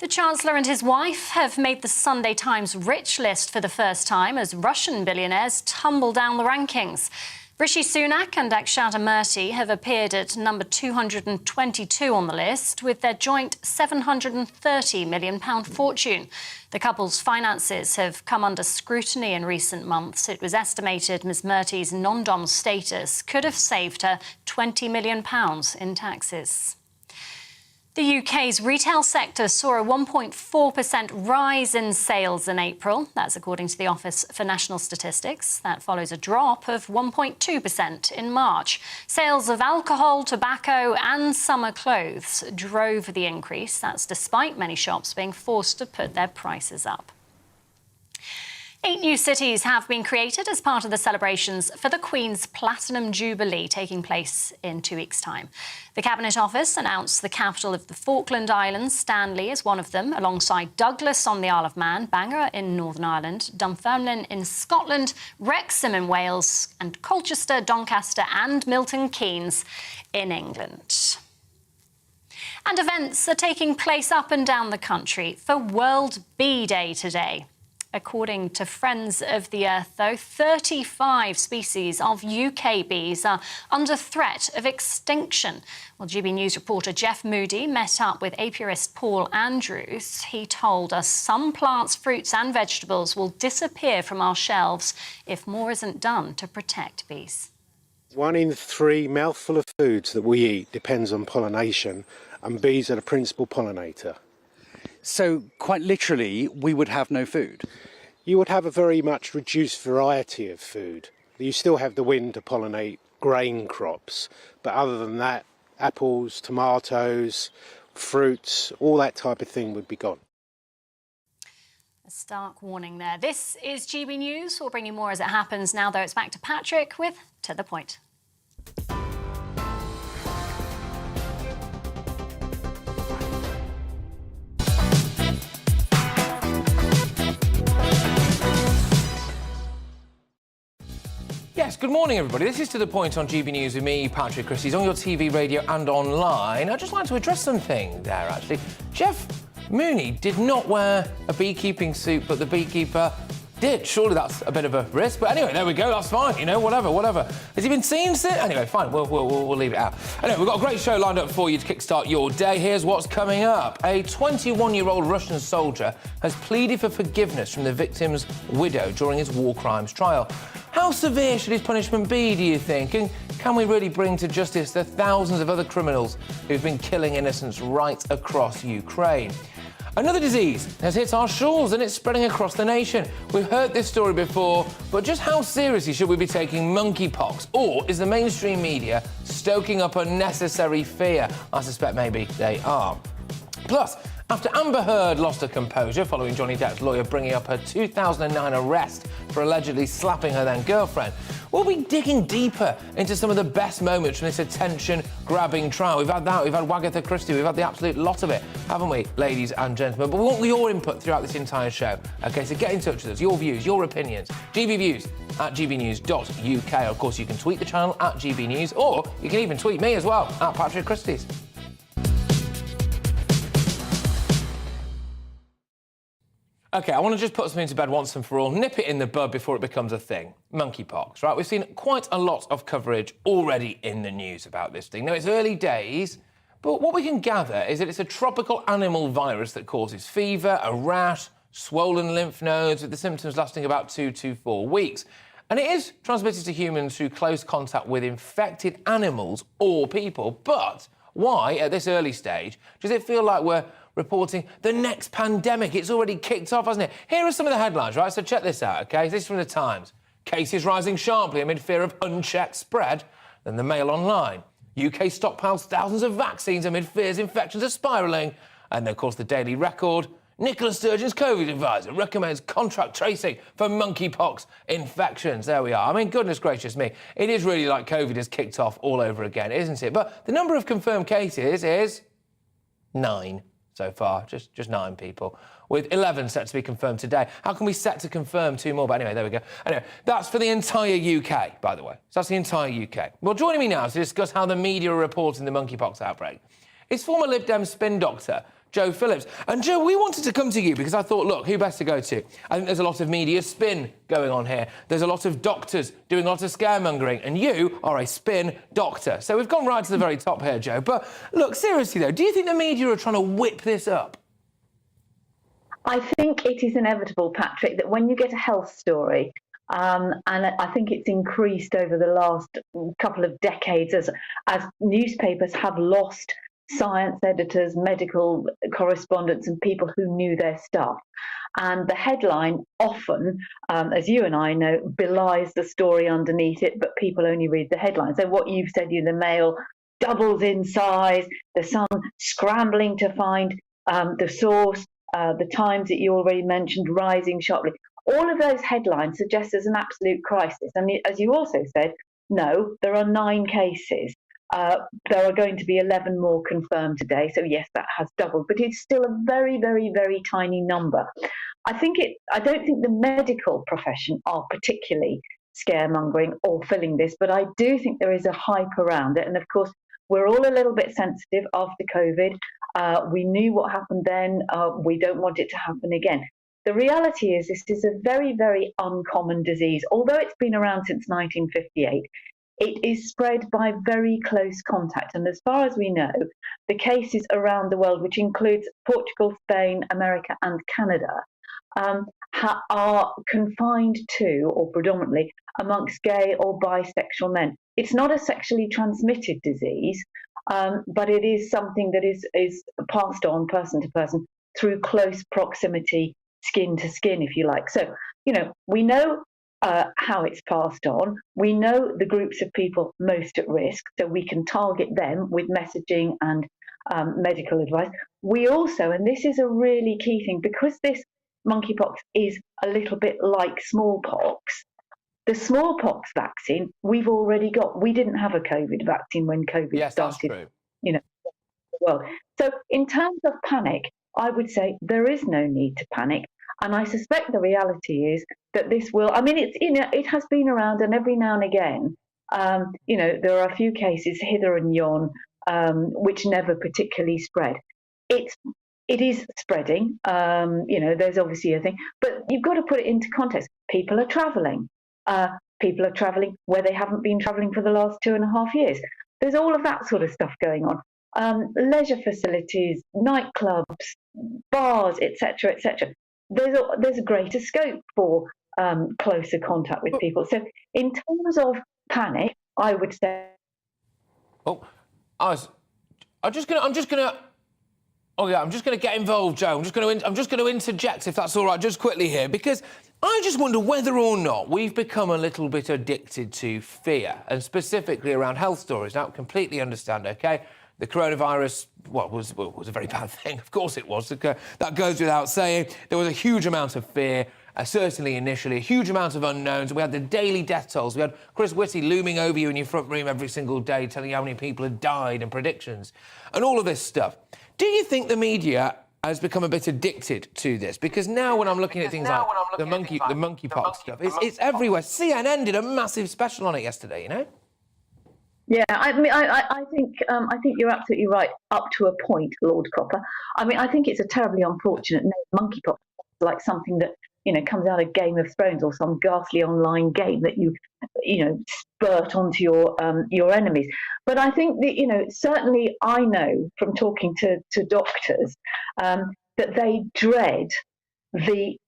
The Chancellor and his wife have made the Sunday Times rich list for the first time as Russian billionaires tumble down the rankings. Rishi Sunak and Akshata Murthy have appeared at number 222 on the list with their joint £730 million fortune. The couple's finances have come under scrutiny in recent months. It was estimated Ms Murthy's non-dom status could have saved her £20 million in taxes. The UK's retail sector saw a 1.4% rise in sales in April. That's according to the Office for National Statistics. That follows a drop of 1.2% in March. Sales of alcohol, tobacco and summer clothes drove the increase. That's despite many shops being forced to put their prices up. 8 new cities have been created as part of the celebrations for the Queen's Platinum Jubilee taking place in 2 weeks' time. The Cabinet Office announced the capital of the Falkland Islands, Stanley, as one of them, alongside Douglas on the Isle of Man, Bangor in Northern Ireland, Dunfermline in Scotland, Wrexham in Wales, and Colchester, Doncaster and Milton Keynes in England. And events are taking place up and down the country for World Bee Day today. According to Friends of the Earth, though, 35 species of UK bees are under threat of extinction. Well, GB News reporter Jeff Moody met up with apiarist Paul Andrews. He told us some plants, fruits and vegetables will disappear from our shelves if more isn't done to protect bees. 1 in 3 mouthful of foods that we eat depends on pollination, and bees are the principal pollinator. So, quite literally, we would have no food? You would have a very much reduced variety of food. You still have the wind to pollinate grain crops, but other than that, apples, tomatoes, fruits, all that type of thing would be gone. A stark warning there. This is GB News. We'll bring you more as it happens. Now, though, it's back to Patrick with To The Point. Yes, good morning, everybody. This is To The Point on GB News with me, Patrick Christie's, on your TV, radio and online. I'd just like to address something there, actually. Jeff Mooney did not wear a beekeeping suit, but the beekeeper did. Surely that's a bit of a risk. But anyway, there we go. That's fine. You know, whatever. Has he been seen since? Anyway, fine. We'll leave it out. Anyway, we've got a great show lined up for you to kickstart your day. Here's what's coming up. A 21-year-old Russian soldier has pleaded for forgiveness from the victim's widow during his war crimes trial. How severe should his punishment be, do you think? And can we really bring to justice the thousands of other criminals who've been killing innocents right across Ukraine? Another disease has hit our shores and it's spreading across the nation. We've heard this story before, but just how seriously should we be taking monkeypox? Or is the mainstream media stoking up unnecessary fear? I suspect maybe they are. Plus, after Amber Heard lost her composure following Johnny Depp's lawyer bringing up her 2009 arrest for allegedly slapping her then-girlfriend, we'll be digging deeper into some of the best moments from this attention-grabbing trial. We've had that, we've had Wagatha Christie, we've had the absolute lot of it, haven't we, ladies and gentlemen? But we want your input throughout this entire show. OK, so get in touch with us, your views, your opinions. gbviews@gbnews.uk. Of course, you can tweet the channel @GBNews, or you can even tweet me as well, @Patrick Christie's. OK, I want to just put something to bed once and for all, nip it in the bud before it becomes a thing. Monkeypox, right? We've seen quite a lot of coverage already in the news about this thing. Now, it's early days, but what we can gather is that it's a tropical animal virus that causes fever, a rash, swollen lymph nodes, with the symptoms lasting about 2 to 4 weeks. And it is transmitted to humans through close contact with infected animals or people. But why, at this early stage, does it feel like we're reporting the next pandemic? It's already kicked off, hasn't it? Here are some of the headlines, right? So check this out, OK? This is from the Times. Cases rising sharply amid fear of unchecked spread. Then the Mail Online. UK stockpiles thousands of vaccines amid fears infections are spiralling. And, of course, the Daily Record. Nicola Sturgeon's COVID advisor recommends contract tracing for monkeypox infections. There we are. I mean, goodness gracious me. It is really like COVID has kicked off all over again, isn't it? But the number of confirmed cases is 9. So far, just 9 people, with 11 set to be confirmed today. How can we set to confirm 2 more? But anyway, there we go. Anyway, that's for the entire UK, by the way. So that's the entire UK. Well, joining me now to discuss how the media are reporting the monkeypox outbreak is former Lib Dem spin doctor Joe Phillips. And Joe, we wanted to come to you because I thought, look, who best to go to? I think there's a lot of media spin going on here. There's a lot of doctors doing a lot of scaremongering, and you are a spin doctor. So we've gone right to the very top here, Joe. But look, seriously though, do you think the media are trying to whip this up? I think it is inevitable, Patrick, that when you get a health story, and I think it's increased over the last couple of decades as newspapers have lost science editors, medical correspondents and people who knew their stuff. And the headline often, as you and I know, belies the story underneath it, but people only read the headline. So what you've said in the Mail doubles in size, the Sun scrambling to find the source, the Times that you already mentioned rising sharply. all of those headlines suggest there's an absolute crisis. And as you also said, no, there are 9 cases. There are going to be 11 more confirmed today. So yes, that has doubled, but it's still a very, very, very tiny number. I don't think the medical profession are particularly scaremongering or filling this, but I do think there is a hype around it. And of course, we're all a little bit sensitive after COVID. We knew what happened then. We don't want it to happen again. The reality is this is a very, very uncommon disease. Although it's been around since 1958, it is spread by very close contact. And as far as we know, the cases around the world, which includes Portugal, Spain, America, and Canada, are confined to, or predominantly, amongst gay or bisexual men. It's not a sexually transmitted disease, but it is something that is passed on person to person through close proximity, skin to skin, if you like. So, we know how it's passed on. We know the groups of people most at risk, so we can target them with messaging and medical advice. We also, and this is a really key thing, because this monkeypox is a little bit like smallpox, the smallpox vaccine we've already got. We didn't have a COVID vaccine when COVID started, the world. So in terms of panic, I would say there is no need to panic. And I suspect the reality is that this will, it has been around, and every now and again, there are a few cases hither and yon, which never particularly spread. It is spreading, there's obviously a thing, but you've got to put it into context. People are traveling where they haven't been traveling for the last 2.5 years. There's all of that sort of stuff going on. Leisure facilities, nightclubs, bars, etc., etc. There's a greater scope for closer contact with people. So in terms of panic, I would say. I'm just gonna get involved, Joe. I'm just gonna interject, if that's all right, just quickly here, because I just wonder whether or not we've become a little bit addicted to fear, and specifically around health stories. Now, completely understand, okay? The coronavirus, was a very bad thing. Of course it was. That goes without saying. There was a huge amount of fear, certainly initially, a huge amount of unknowns. We had the daily death tolls. We had Chris Whitty looming over you in your front room every single day, telling you how many people had died and predictions, and all of this stuff. Do you think the media has become a bit addicted to this? Because now when I'm looking at things like the monkeypox stuff, it's everywhere. CNN did a massive special on it yesterday, Yeah, I think you're absolutely right up to a point, Lord Copper. I think it's a terribly unfortunate name. Monkeypox, like something that comes out of Game of Thrones or some ghastly online game that you spurt onto your enemies. But I think that certainly I know from talking to doctors that they dread the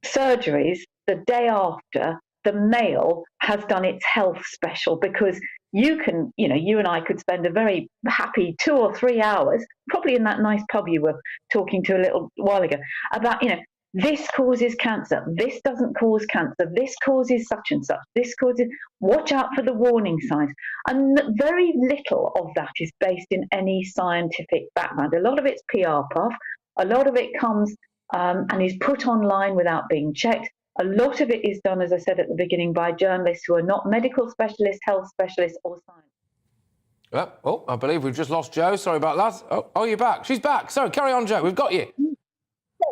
surgeries the day after the Mail has done its health special, because you and I could spend a very happy 2 or 3 hours, probably in that nice pub you were talking to a little while ago, about, this causes cancer, this doesn't cause cancer, this causes such and such, this causes, watch out for the warning signs. And very little of that is based in any scientific background. A lot of it's PR puff, a lot of it comes and is put online without being checked. A lot of it is done, as I said at the beginning, by journalists who are not medical specialists, health specialists, or science. I believe we've just lost Joe. Sorry about that. Oh, you're back. She's back. Sorry, carry on, Joe. We've got you.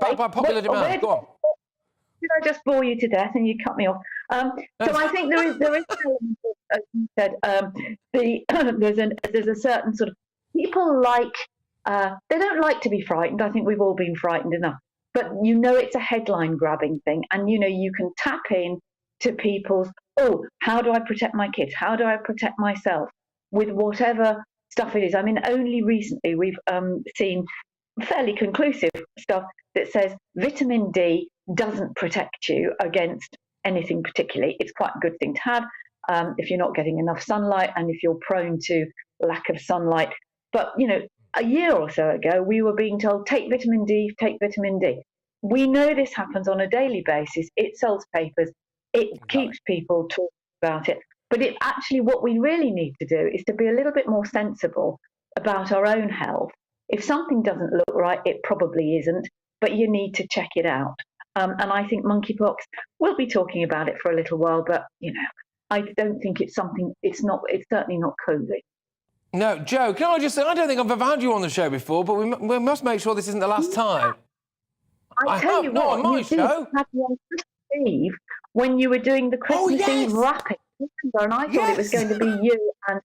By popular demand. Go on. Did I just bore you to death and you cut me off? So I think there is as you said, there's a certain sort of people they don't like to be frightened. I think we've all been frightened enough. But it's a headline grabbing thing, and you can tap in to people's, how do I protect my kids? How do I protect myself? With whatever stuff it is. Only recently we've seen fairly conclusive stuff that says vitamin D doesn't protect you against anything particularly. It's quite a good thing to have if you're not getting enough sunlight and if you're prone to lack of sunlight. But, a year or so ago, we were being told, take vitamin D, take vitamin D. We know this happens on a daily basis. It sells papers. It keeps people talking about it. But what we really need to do is to be a little bit more sensible about our own health. If something doesn't look right, it probably isn't, but you need to check it out. And I think monkeypox will be talking about it for a little while, but, I don't think it's certainly not COVID. No, Joe, can I just say, I don't think I've ever had you on the show before, but we must make sure this isn't the last time. I tell you not what, on my you show. had me on Christmas Eve when you were doing the Christmas Eve wrapping, and I thought it was going to be you and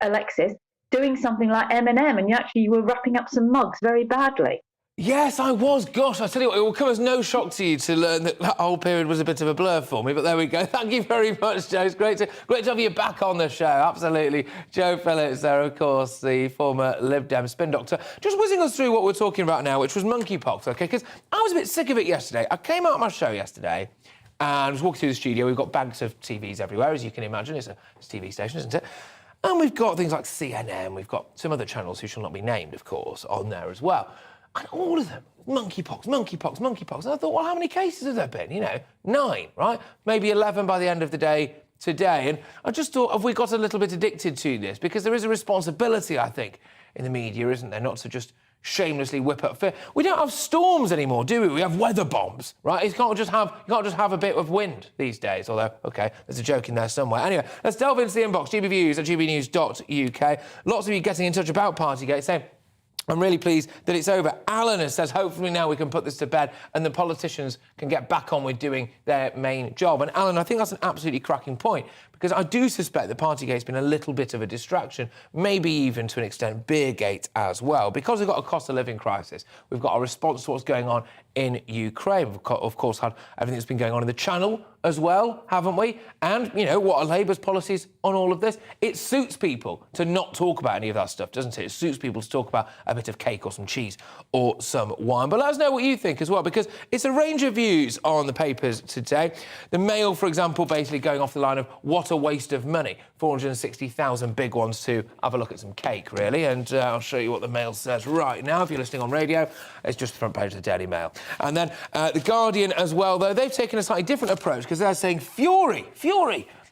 Alexis, doing something like M&M, and you were wrapping up some mugs very badly. Yes, I was. Gosh, I tell you what, it will come as no shock to you to learn that whole period was a bit of a blur for me, but there we go. Thank you very much, Joe. It's great to have you back on the show, absolutely. Joe Phillips there, of course, the former Lib Dem spin doctor, just whizzing us through what we're talking about now, which was monkeypox, OK? Because I was a bit sick of it yesterday. I came out of my show yesterday and was walking through the studio. We've got bags of TVs everywhere, as you can imagine. It's a TV station, isn't it? And we've got things like CNN. We've got some other channels who shall not be named, of course, on there as well. And all of them, monkeypox. And I thought, well, how many cases have there been? 9, right? Maybe 11 by the end of the day today. And I just thought, have we got a little bit addicted to this? Because there is a responsibility, I think, in the media, isn't there, not to just shamelessly whip up fear. We don't have storms anymore, do we? We have weather bombs, right? You can't just have a bit of wind these days, although, OK, there's a joke in there somewhere. Anyway, let's delve into the inbox, gbviews@gbnews.uk. Lots of you getting in touch about Partygate, saying, I'm really pleased that it's over. Alan says, hopefully now we can put this to bed and the politicians can get back on with doing their main job. And Alan, I think that's an absolutely cracking point, because I do suspect that Partygate's been a little bit of a distraction, maybe even to an extent Beergate as well. Because we've got a cost of living crisis, we've got a response to what's going on in Ukraine. We've, of course, had everything that's been going on in the Channel as well, haven't we? And, what are Labour's policies on all of this? It suits people to not talk about any of that stuff, doesn't it? It suits people to talk about a bit of cake or some cheese or some wine. But let us know what you think as well, because it's a range of views on the papers today. The Mail, for example, basically going off the line of what a waste of money. 460,000 big ones to have a look at some cake, really. And I'll show you what the Mail says right now. If you're listening on radio, it's just the front page of the Daily Mail. And then The Guardian as well, though, they've taken a slightly different approach, because they're saying fury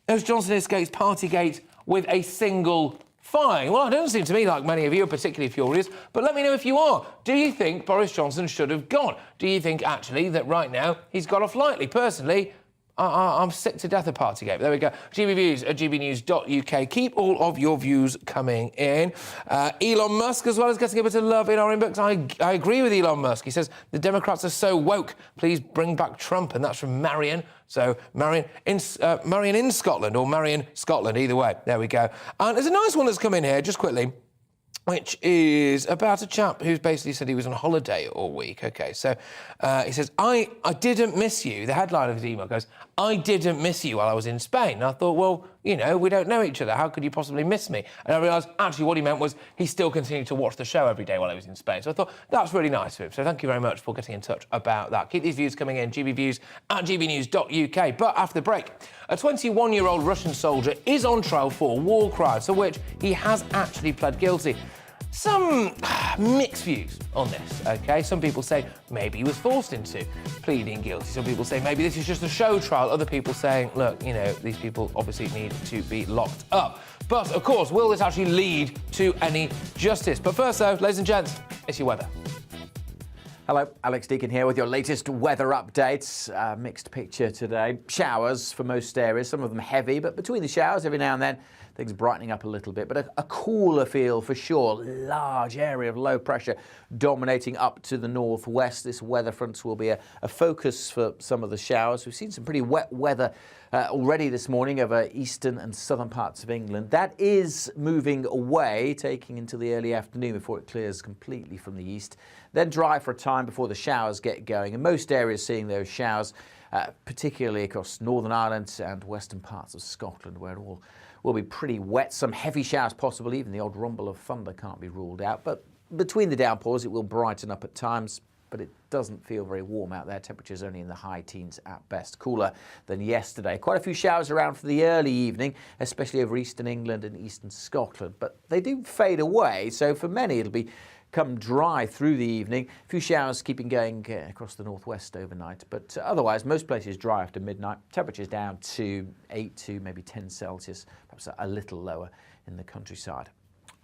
as Johnson escapes Partygate with a single fine. Well, it doesn't seem to me like many of you are particularly furious, but let me know if you are. Do you think Boris Johnson should have gone? Do you think, actually, that right now he's got off lightly? Personally, I'm sick to death of Partygate. There we go. gbviews@gbnews.uk. Keep all of your views coming in. Elon Musk, as well, is getting a bit of love in our inbox. I agree with Elon Musk. He says the Democrats are so woke. Please bring back Trump. And that's from Marion. So Marion in Scotland, or Marion, Scotland, either way. There we go. And there's a nice one that's come in here, just quickly, which is about a chap who's basically said he was on holiday all week. OK, so he says, I didn't miss you. The headline of his email goes, I didn't miss you while I was in Spain. And I thought, well, we don't know each other. How could you possibly miss me? And I realised, actually, what he meant was he still continued to watch the show every day while he was in Spain. So I thought, that's really nice of him. So thank you very much for getting in touch about that. Keep these views coming in, gbviews@gbnews.uk. But after the break, a 21-year-old Russian soldier is on trial for war crimes, for which he has actually pled guilty. Some mixed views on this, OK? Some people say maybe he was forced into pleading guilty. Some people say maybe this is just a show trial. Other people saying, look, these people obviously need to be locked up. But, of course, will this actually lead to any justice? But first, though, ladies and gents, it's your weather. Hello, Alex Deakin here with your latest weather updates. Mixed picture today. Showers for most areas, some of them heavy, but between the showers, every now and then, things brightening up a little bit, but a cooler feel for sure. Large area of low pressure dominating up to the northwest. This weather front will be a focus for some of the showers. We've seen some pretty wet weather already this morning over eastern and southern parts of England. That is moving away, taking until the early afternoon before it clears completely from the east. Then dry for a time before the showers get going. And most areas seeing those showers, particularly across Northern Ireland and western parts of Scotland, where it all will be pretty wet. Some heavy showers possible, even the odd rumble of thunder can't be ruled out. But between the downpours, it will brighten up at times, but it doesn't feel very warm out there. Temperatures only in the high teens at best. Cooler than yesterday. Quite a few showers around for the early evening, especially over eastern England and eastern Scotland. But they do fade away, so for many it'll become dry through the evening. A few showers keeping going across the northwest overnight, but otherwise most places dry after midnight. Temperatures down to 8 to maybe 10 Celsius, perhaps a little lower in the countryside.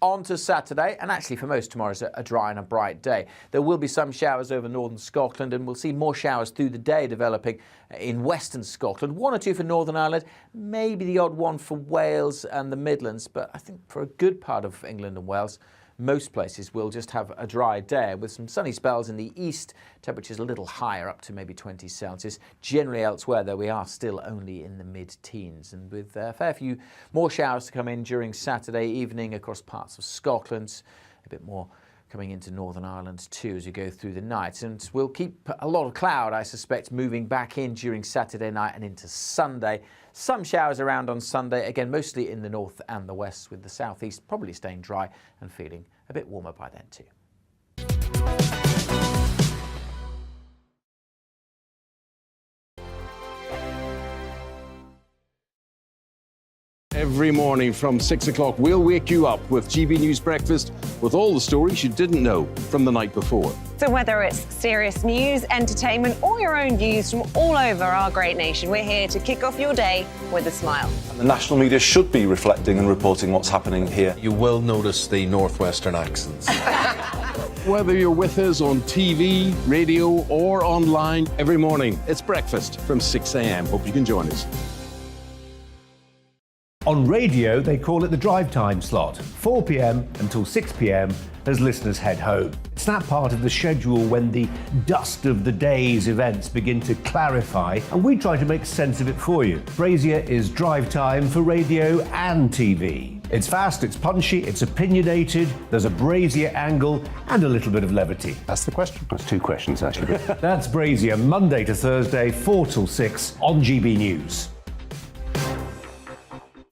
On to Saturday, and actually for most tomorrow's a dry and a bright day. There will be some showers over northern Scotland, and we'll see more showers through the day developing in western Scotland. 1 or 2 for Northern Ireland, maybe the odd one for Wales and the Midlands, but I think for a good part of England and Wales, most places will just have a dry day with some sunny spells in the east, temperatures a little higher, up to maybe 20 Celsius. Generally elsewhere, though, we are still only in the mid-teens, and with a fair few more showers to come in during Saturday evening across parts of Scotland, a bit more coming into Northern Ireland too as you go through the night. And we'll keep a lot of cloud, I suspect, moving back in during Saturday night and into Sunday. Some showers around on Sunday, again mostly in the north and the west, with the southeast probably staying dry and feeling a bit warmer by then too. Every morning from 6 o'clock, we'll wake you up with GB News Breakfast with all the stories you didn't know from the night before. So whether it's serious news, entertainment, or your own views from all over our great nation, we're here to kick off your day with a smile. And the national media should be reflecting and reporting what's happening here. You will notice the northwestern accents. Whether you're with us on TV, radio, or online, every morning, it's breakfast from 6 a.m. Hope you can join us. On radio, they call it the drive time slot, 4 p.m. until 6 p.m. as listeners head home. It's that part of the schedule when the dust of the day's events begin to clarify, and we try to make sense of it for you. Brazier is drive time for radio and TV. It's fast, it's punchy, it's opinionated, there's a Brazier angle and a little bit of levity. That's the question. That's 2 questions, actually. That's Brazier, Monday to Thursday, 4 till 6 on GB News.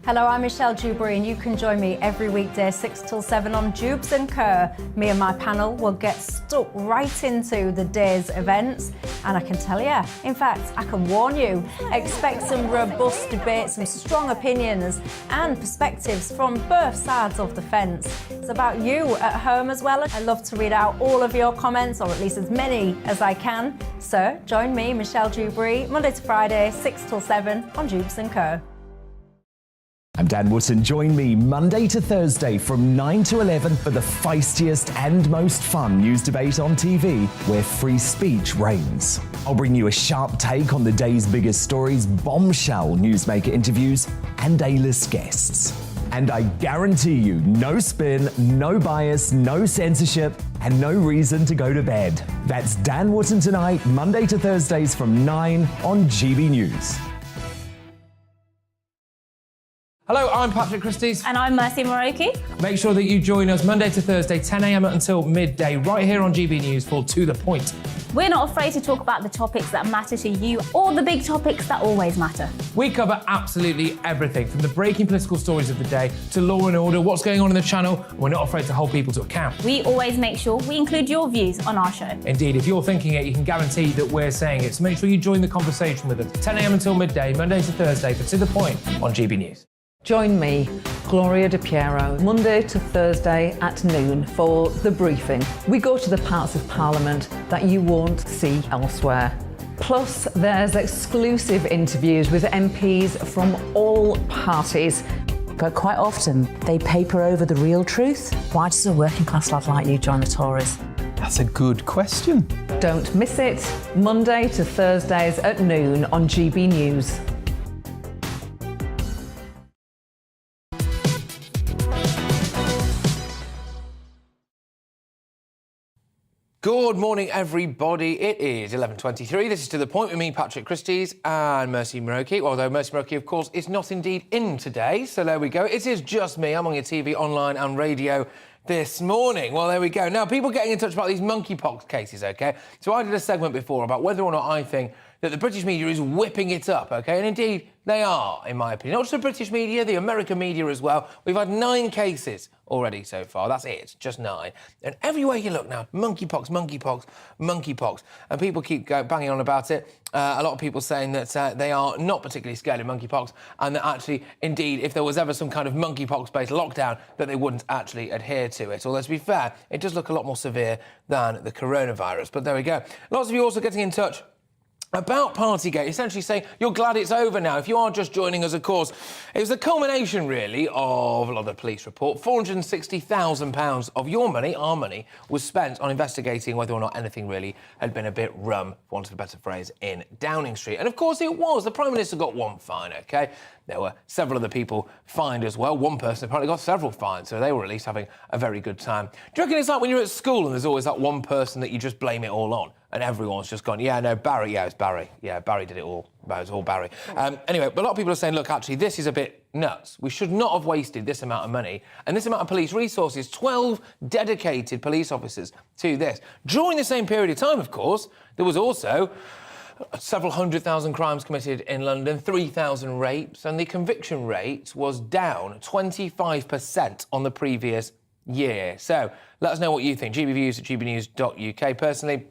Hello, I'm Michelle Dewberry, and you can join me every weekday 6 till 7 on Jubes and Kerr. Me and my panel will get stuck right into the day's events, and I can tell you, in fact, I can warn you, expect some robust debate, some strong opinions and perspectives from both sides of the fence. It's about you at home as well. I love to read out all of your comments, or at least as many as I can. So join me, Michelle Dewberry, Monday to Friday, 6 till 7 on Jubes and Kerr. I'm Dan Wootton. Join me Monday to Thursday from 9 to 11 for the feistiest and most fun news debate on TV, where free speech reigns. I'll bring you a sharp take on the day's biggest stories, bombshell newsmaker interviews, and A-list guests. And I guarantee you, no spin, no bias, no censorship, and no reason to go to bed. That's Dan Wootton tonight, Monday to Thursdays from 9 on GB News. Hello, I'm Patrick Christie's. And I'm Mercy Moroki. Make sure that you join us Monday to Thursday, 10 a.m. until midday, right here on GB News for To The Point. We're not afraid to talk about the topics that matter to you or the big topics that always matter. We cover absolutely everything, from the breaking political stories of the day to law and order, what's going on in the channel. We're not afraid to hold people to account. We always make sure we include your views on our show. Indeed, if you're thinking it, you can guarantee that we're saying it. So make sure you join the conversation with us, 10 a.m. until midday, Monday to Thursday, for To The Point on GB News. Join me, Gloria De Piero, Monday to Thursday at noon for The Briefing. We go to the parts of Parliament that you won't see elsewhere. Plus, there's exclusive interviews with MPs from all parties. But quite often, they paper over the real truth. Why does a working class lad like you join the Tories? That's a good question. Don't miss it, Monday to Thursdays at noon on GB News. Good morning, everybody. It is 11:23. This is To The Point with me, Patrick Christie's, and Mercy Moroki. Although Mercy Moroki, of course, is not indeed in today. So there we go. It is just me. I'm on your TV, online and radio this morning. Well, there we go. Now, people getting in touch about these monkeypox cases, OK? So I did a segment before about whether or not I think that the British media is whipping it up, OK? And indeed, they are, in my opinion. Not just the British media, the American media as well. We've had 9 cases already so far. That's it, just 9. And everywhere you look now, monkeypox, monkeypox, monkeypox. And people keep banging on about it. A lot of people saying that they are not particularly scared of monkeypox, and that actually, indeed, if there was ever some kind of monkeypox-based lockdown, that they wouldn't actually adhere to it. Although, to be fair, it does look a lot more severe than the coronavirus. But there we go. Lots of you also getting in touch about Partygate, essentially saying you're glad it's over now. If you are just joining us, of course, it was the culmination, really, of a lot of the police report. £460,000 of your money, our money, was spent on investigating whether or not anything really had been a bit rum, for want of a better phrase, in Downing Street. And, of course, it was. The Prime Minister got one fine, OK? There were several other people fined as well. One person apparently got several fines, so they were at least having a very good time. Do you reckon it's like when you're at school and there's always that one person that you just blame it all on? And everyone's just gone, yeah, no, Barry, yeah, it's Barry. Yeah, Barry did it all. It was all Barry. Anyway, but a lot of people are saying, look, actually, this is a bit nuts. We should not have wasted this amount of money and this amount of police resources, 12 dedicated police officers to this. During the same period of time, of course, there was also several 100,000 crimes committed in London, 3,000 rapes, and the conviction rate was down 25% on the previous year. So let us know what you think. GBViews at gbnews.uk. Personally,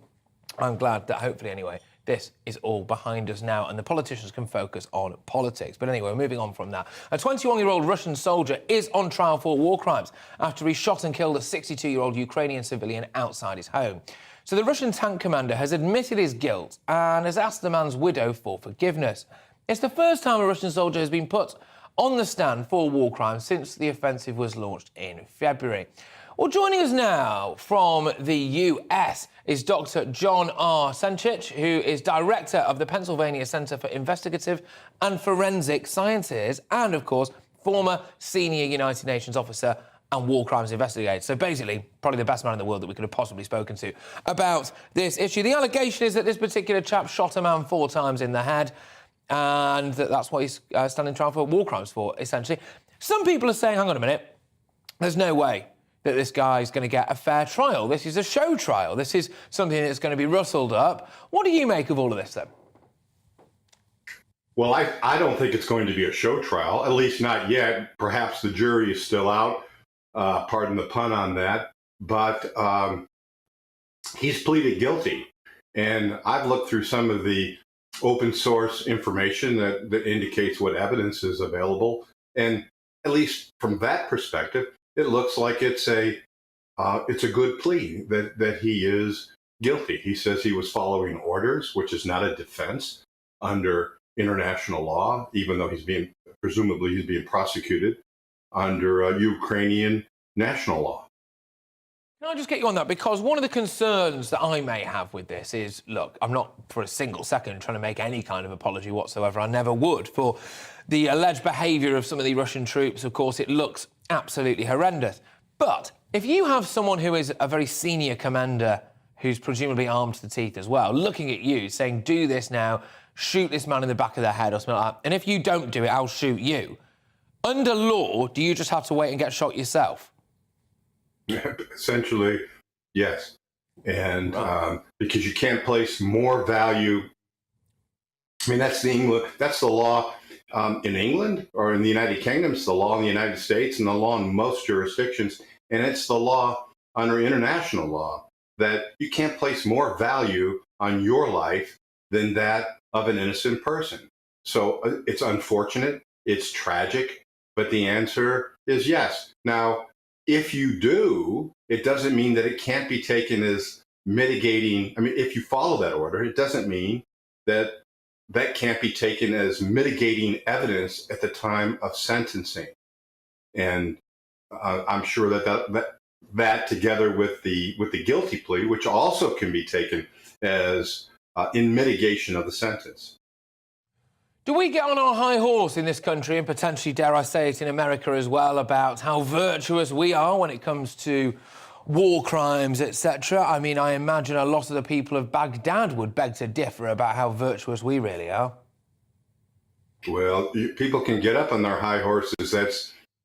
I'm glad that hopefully, anyway, this is all behind us now and the politicians can focus on politics. But anyway, moving on from that. A 21-year-old Russian soldier is on trial for war crimes after he shot and killed a 62-year-old Ukrainian civilian outside his home. So the Russian tank commander has admitted his guilt and has asked the man's widow for forgiveness. It's the first time a Russian soldier has been put on the stand for war crimes since the offensive was launched in February. Well, joining us now from the US is Dr. John R. Senchich, who is director of the Pennsylvania Center for Investigative and Forensic Sciences and, of course, former senior United Nations officer and war crimes investigator. So basically, probably the best man in the world that we could have possibly spoken to about this issue. The allegation is that this particular chap shot a man 4 times in the head and that's what he's standing trial for war crimes for, essentially. Some people are saying, hang on a minute, there's no way that this guy's going to get a fair trial. This is a show trial. This is something that's going to be rustled up. What do you make of all of this, then? Well, I don't think it's going to be a show trial, at least not yet. Perhaps the jury is still out, pardon the pun on that. But he's pleaded guilty. And I've looked through some of the open source information that indicates what evidence is available. And at least from that perspective, it looks like it's a good plea that he is guilty. He says he was following orders, which is not a defense under international law, even though presumably he's being prosecuted under Ukrainian national law. Can I just get you on that? Because one of the concerns that I may have with this is, look, I'm not for a single second trying to make any kind of apology whatsoever. I never would for the alleged behaviour of some of the Russian troops. Of course, it looks absolutely horrendous. But if you have someone who is a very senior commander who's presumably armed to the teeth as well, looking at you, saying, do this now, shoot this man in the back of the head or something like that, and if you don't do it, I'll shoot you. Under law, do you just have to wait and get shot yourself? Essentially, yes. And because you can't place more value. I mean, that's the law in England or in the United Kingdom. It's the law in the United States and the law in most jurisdictions. And it's the law under international law that you can't place more value on your life than that of an innocent person. So it's unfortunate. It's tragic. But the answer is yes. Now, if you do, it doesn't mean that it can't be taken as mitigating. I mean, if you follow that order, it doesn't mean that that can't be taken as mitigating evidence at the time of sentencing. And I'm sure that together with the guilty plea, which also can be taken as in mitigation of the sentence. Do we get on our high horse in this country, and potentially, dare I say it, in America as well, about how virtuous we are when it comes to war crimes, etc.? I mean, I imagine a lot of the people of Baghdad would beg to differ about how virtuous we really are. Well, people can get up on their high horses,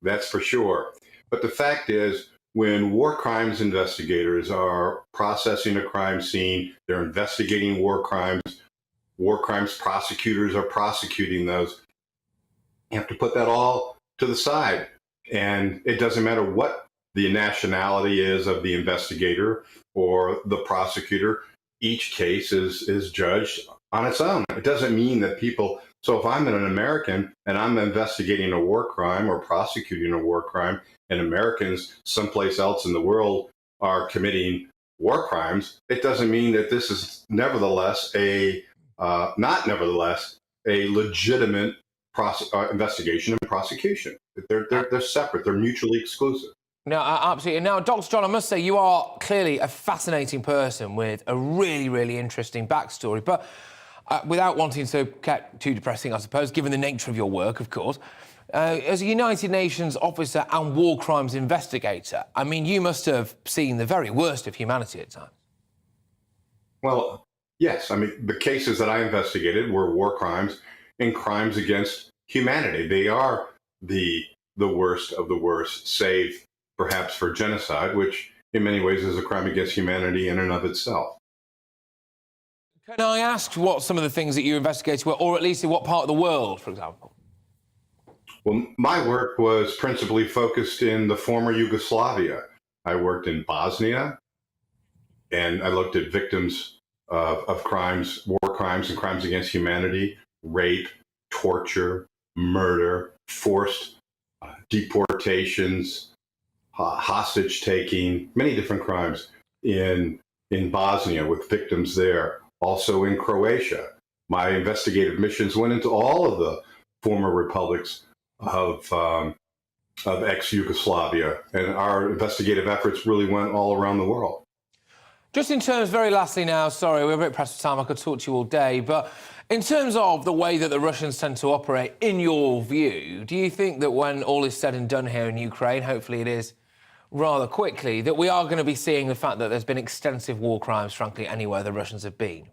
that's for sure. But the fact is, when war crimes investigators are processing a crime scene, they're investigating war crimes prosecutors are prosecuting those. You have to put that all to the side. And it doesn't matter what the nationality is of the investigator or the prosecutor. Each case is judged on its own. It doesn't mean that people... So if I'm an American and I'm investigating a war crime or prosecuting a war crime, and Americans someplace else in the world are committing war crimes, it doesn't mean that this is nevertheless a not nevertheless a legitimate investigation and prosecution. They're separate. They're mutually exclusive. No, absolutely. Now, Dr. John, I must say you are clearly a fascinating person with a really, really interesting backstory. But without wanting to get too depressing, I suppose, given the nature of your work, of course, as a United Nations officer and war crimes investigator, I mean, you must have seen the very worst of humanity at times. Well, yes. I mean, the cases that I investigated were war crimes and crimes against humanity. They are the worst of the worst, save perhaps for genocide, which in many ways is a crime against humanity in and of itself. Can I ask what some of the things that you investigated were, or at least in what part of the world, for example? Well, my work was principally focused in the former Yugoslavia. I worked in Bosnia, and I looked at victims of crimes, war crimes and crimes against humanity, rape, torture, murder, forced deportations, hostage taking, many different crimes in Bosnia with victims there. Also in Croatia, my investigative missions went into all of the former republics of ex-Yugoslavia, and our investigative efforts really went all around the world. Just in terms, very lastly now, sorry, we're a bit pressed for time, I could talk to you all day, but in terms of the way that the Russians tend to operate, in your view, do you think that when all is said and done here in Ukraine, hopefully it is rather quickly, that we are going to be seeing the fact that there's been extensive war crimes, frankly, anywhere the Russians have been?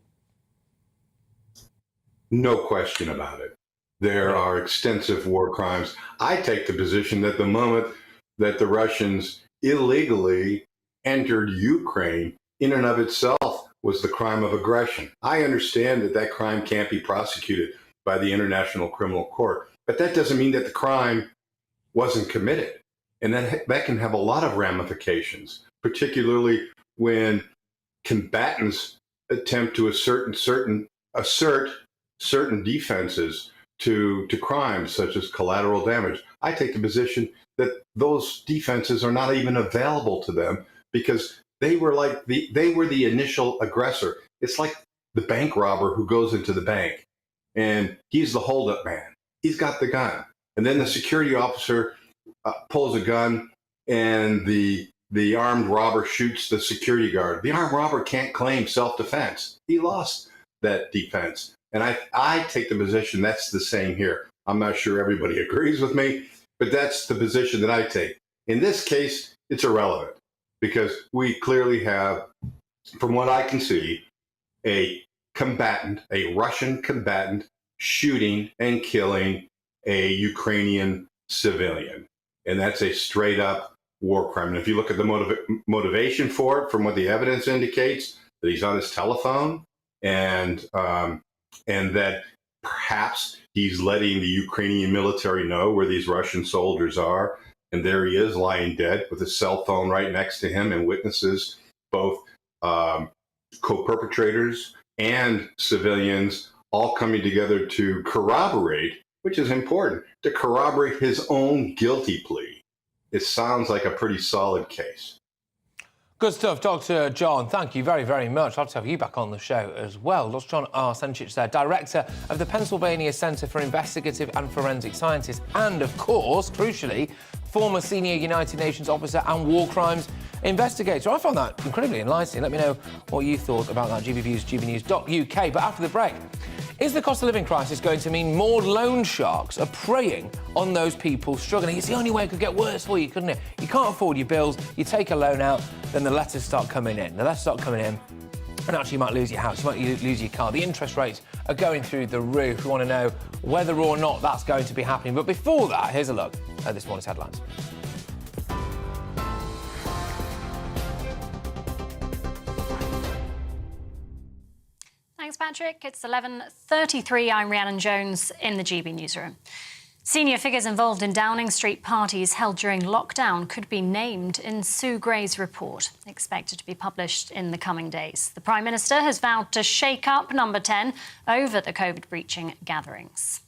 No question about it. There are extensive war crimes. I take the position that the moment that the Russians illegally entered Ukraine, in and of itself, was the crime of aggression. I understand that that crime can't be prosecuted by the International Criminal Court, but that doesn't mean that the crime wasn't committed. And that can have a lot of ramifications, particularly when combatants attempt to assert certain defenses to crimes such as collateral damage. I take the position that those defenses are not even available to them because they were the initial aggressor. It's like the bank robber who goes into the bank and he's the holdup man. He's got the gun. And then the security officer pulls a gun and the armed robber shoots the security guard. The armed robber can't claim self-defense. He lost that defense. And I take the position that's the same here. I'm not sure everybody agrees with me, but that's the position that I take. In this case, it's irrelevant because we clearly have, from what I can see, a Russian combatant shooting and killing a Ukrainian civilian. And that's a straight up war crime. And if you look at the motivation for it, from what the evidence indicates, that he's on his telephone and that perhaps he's letting the Ukrainian military know where these Russian soldiers are. And there he is lying dead with his cell phone right next to him and witnesses, both co-perpetrators and civilians, all coming together to corroborate, which is important, to corroborate his own guilty plea. It sounds like a pretty solid case. Good stuff, Dr. John. Thank you very, very much. I'd love to have you back on the show as well. Dr. John Arsencic there, Director of the Pennsylvania Center for Investigative and Forensic Sciences, and, of course, crucially, former senior United Nations officer and war crimes investigator. I found that incredibly enlightening. Let me know what you thought about that. GBViews, gbnews.uk. But after the break, is the cost of living crisis going to mean more loan sharks are preying on those people struggling? It's the only way it could get worse for you, couldn't it? You can't afford your bills, you take a loan out, then the letters start coming in. The letters start coming in, and actually you might lose your house, you might lose your car. The interest rates are going through the roof. We want to know whether or not that's going to be happening. But before that, here's a look at this morning's headlines. Thanks, Patrick. It's 11:33. I'm Rhiannon Jones in the GB newsroom. Senior figures involved in Downing Street parties held during lockdown could be named in Sue Gray's report, expected to be published in the coming days. The Prime Minister has vowed to shake up Number 10 over the COVID-breaching gatherings.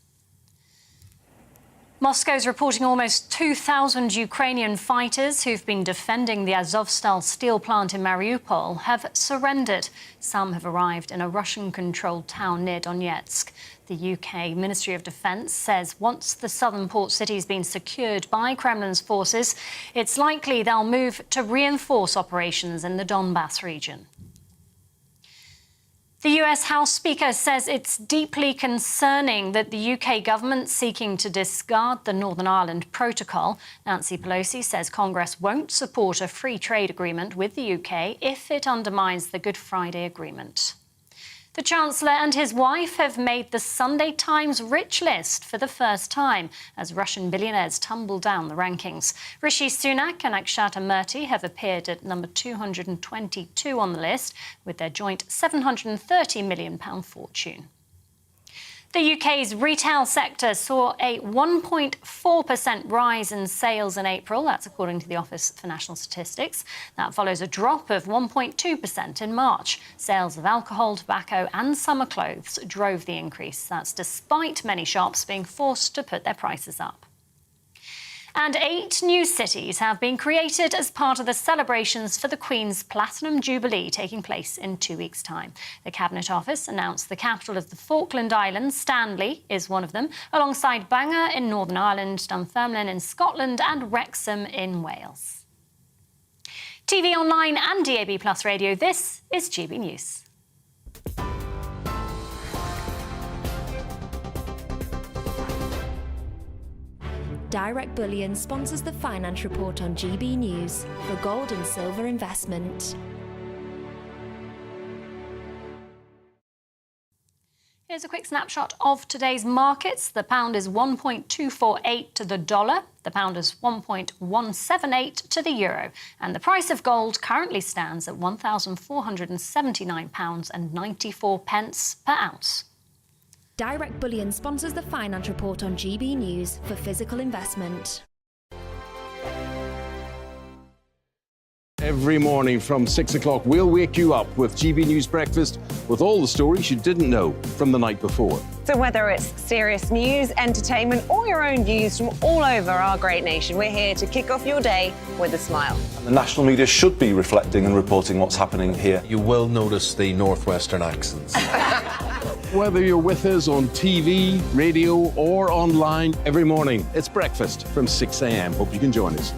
Moscow's reporting almost 2,000 Ukrainian fighters who've been defending the Azovstal steel plant in Mariupol have surrendered. Some have arrived in a Russian-controlled town near Donetsk. The UK Ministry of Defence says once the southern port city has been secured by Kremlin's forces, it's likely they'll move to reinforce operations in the Donbass region. The US House Speaker says it's deeply concerning that the UK government's seeking to discard the Northern Ireland Protocol. Nancy Pelosi says Congress won't support a free trade agreement with the UK if it undermines the Good Friday Agreement. The Chancellor and his wife have made the Sunday Times Rich List for the first time as Russian billionaires tumble down the rankings. Rishi Sunak and Akshata Murthy have appeared at number 222 on the list with their joint £730 million fortune. The UK's retail sector saw a 1.4% rise in sales in April. That's according to the Office for National Statistics. That follows a drop of 1.2% in March. Sales of alcohol, tobacco and summer clothes drove the increase. That's despite many shops being forced to put their prices up. And 8 new cities have been created as part of the celebrations for the Queen's Platinum Jubilee taking place in 2 weeks' time. The Cabinet Office announced the capital of the Falkland Islands, Stanley, is one of them, alongside Bangor in Northern Ireland, Dunfermline in Scotland and Wrexham in Wales. TV online and DAB+ radio, this is GB News. Direct Bullion sponsors the Finance Report on GB News for gold and silver investment. Here's a quick snapshot of today's markets. The pound is 1.248 to the dollar. The pound is 1.178 to the euro. And the price of gold currently stands at £1,479.94 per ounce. Direct Bullion sponsors the Finance Report on GB News for physical investment. Every morning from 6 o'clock, we'll wake you up with GB News Breakfast with all the stories you didn't know from the night before. So whether it's serious news, entertainment, or your own views from all over our great nation, we're here to kick off your day with a smile. The national media should be reflecting and reporting what's happening here. You will notice the northwestern accents. Whether you're with us on TV, radio, or online, every morning, it's breakfast from 6 a.m. Hope you can join us.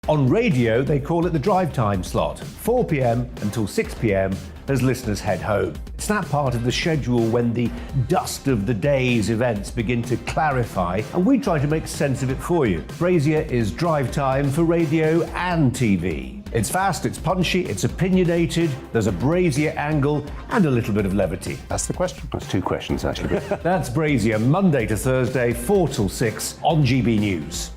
On radio, they call it the drive time slot, 4 p.m. until 6 p.m. as listeners head home. It's that part of the schedule when the dust of the day's events begin to clarify, and we try to make sense of it for you. Brazier is drive time for radio and TV. It's fast, it's punchy, it's opinionated, there's a Brazier angle and a little bit of levity. That's the question. That's 2 questions, actually. That's Brazier, Monday to Thursday, 4 till 6 on GB News.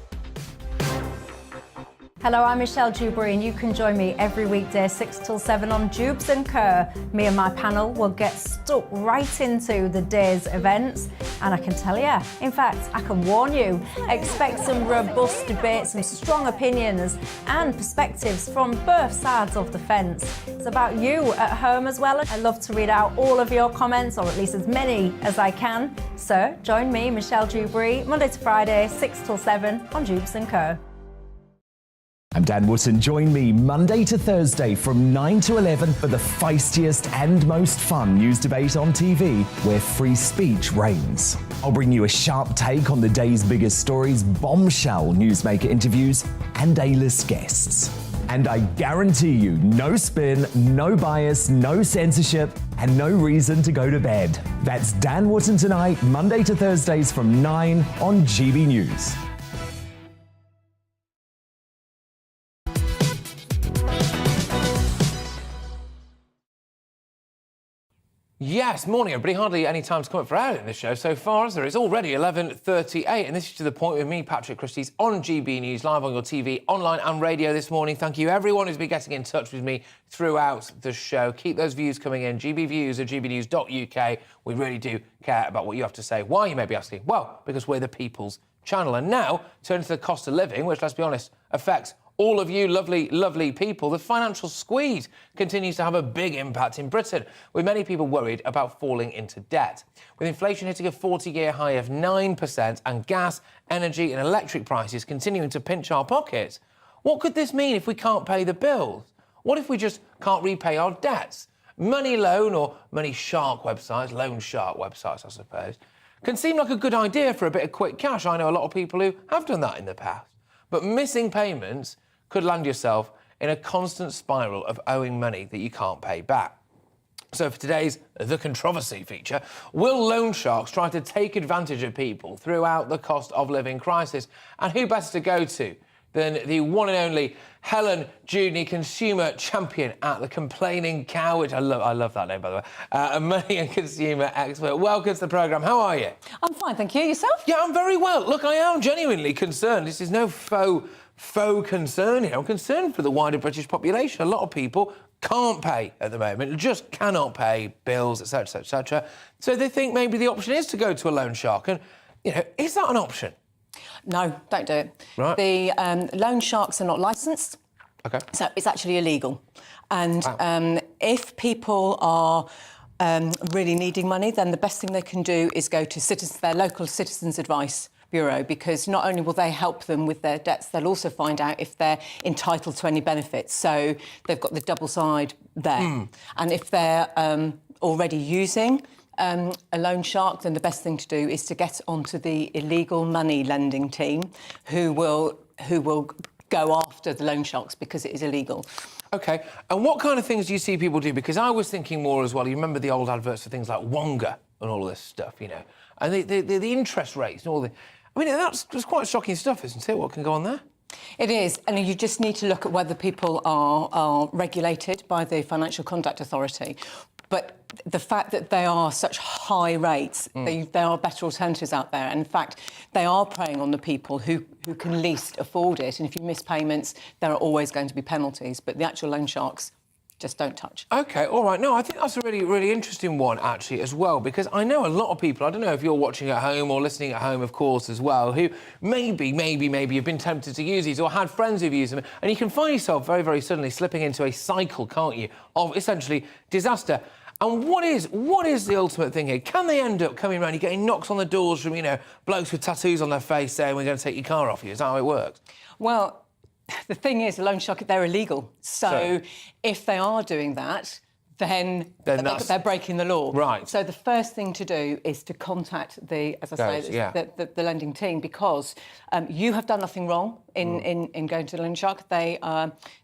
Hello, I'm Michelle Dewberry and you can join me every weekday 6 till 7 on Jubes and Kerr. Me and my panel will get stuck right into the day's events and I can tell you, in fact, I can warn you, expect some robust debate, some strong opinions and perspectives from both sides of the fence. It's about you at home as well. I love to read out all of your comments, or at least as many as I can. So join me, Michelle Dewberry, Monday to Friday, 6 till 7 on Jubes and Kerr. I'm Dan Wootton. Join me Monday to Thursday from 9 to 11 for the feistiest and most fun news debate on TV, where free speech reigns. I'll bring you a sharp take on the day's biggest stories, bombshell newsmaker interviews, and A-list guests. And I guarantee you, no spin, no bias, no censorship, and no reason to go to bed. That's Dan Wootton tonight, Monday to Thursdays from 9 on GB News. Yes, morning everybody. Hardly any time to come up for air in this show so far, is there? It's already 11:38 and this is To The Point with me, Patrick Christie's, on GB News, live on your TV, online and radio this morning. Thank you everyone who's been getting in touch with me throughout the show. Keep those views coming in, gbviews@gbnews.uk. We really do care about what you have to say. Why, you may be asking? Well, because we're the people's channel. And now, turning to the cost of living, which, let's be honest, affects all of you lovely, lovely people, the financial squeeze continues to have a big impact in Britain, with many people worried about falling into debt. With inflation hitting a 40-year high of 9% and gas, energy and electric prices continuing to pinch our pockets, what could this mean if we can't pay the bills? What if we just can't repay our debts? Money loan or money shark websites, loan shark websites, I suppose, can seem like a good idea for a bit of quick cash. I know a lot of people who have done that in the past. But missing payments could land yourself in a constant spiral of owing money that you can't pay back. So for today's The Controversy feature, will loan sharks try to take advantage of people throughout the cost of living crisis? And who better to go to than the one and only Helen Judy, consumer champion at The Complaining Cow, which I love that name, by the way, a money and consumer expert. Welcome to the programme. How are you? I'm fine, thank you. Yourself? Yeah, I'm very well. Look, I am genuinely concerned. This is no faux concern here. I'm concerned for the wider British population. A lot of people can't pay at the moment, just cannot pay bills, etc., etc. So they think maybe the option is to go to a loan shark. And, you know, is that an option? No, don't do it. Right. The loan sharks are not licensed. OK. So it's actually illegal. And if people are really needing money, then the best thing they can do is go to their local Citizens Advice Bureau, because not only will they help them with their debts, they'll also find out if they're entitled to any benefits. So they've got the double side there. And if they're already using a loan shark, then the best thing to do is to get onto the illegal money lending team, who will go after the loan sharks because it is illegal. OK. And what kind of things do you see people do? Because I was thinking more as well, you remember the old adverts for things like Wonga and all of this stuff, you know, and the interest rates and all the... I mean, that's quite shocking stuff, isn't it? What can go on there? It is, and you just need to look at whether people are regulated by the Financial Conduct Authority. But the fact that they are such high rates, there are better alternatives out there. And in fact, they are preying on the people who can least afford it. And if you miss payments, there are always going to be penalties. But the actual loan sharks just don't touch. OK, all right. No, I think that's a really, really interesting one, actually, as well, because I know a lot of people, I don't know if you're watching at home or listening at home, of course, as well, who maybe you've been tempted to use these or had friends who've used them, and you can find yourself very, very suddenly slipping into a cycle, can't you, of essentially disaster. And what is the ultimate thing here? Can they end up coming around, you getting knocks on the doors from, you know, blokes with tattoos on their face saying, we're going to take your car off you? Is that how it works? Well, the thing is, the loan shark, they're illegal. So if they are doing that, then they're breaking the law. Right. So the first thing to do is to contact the lending team, because you have done nothing wrong in going to the loan shark. They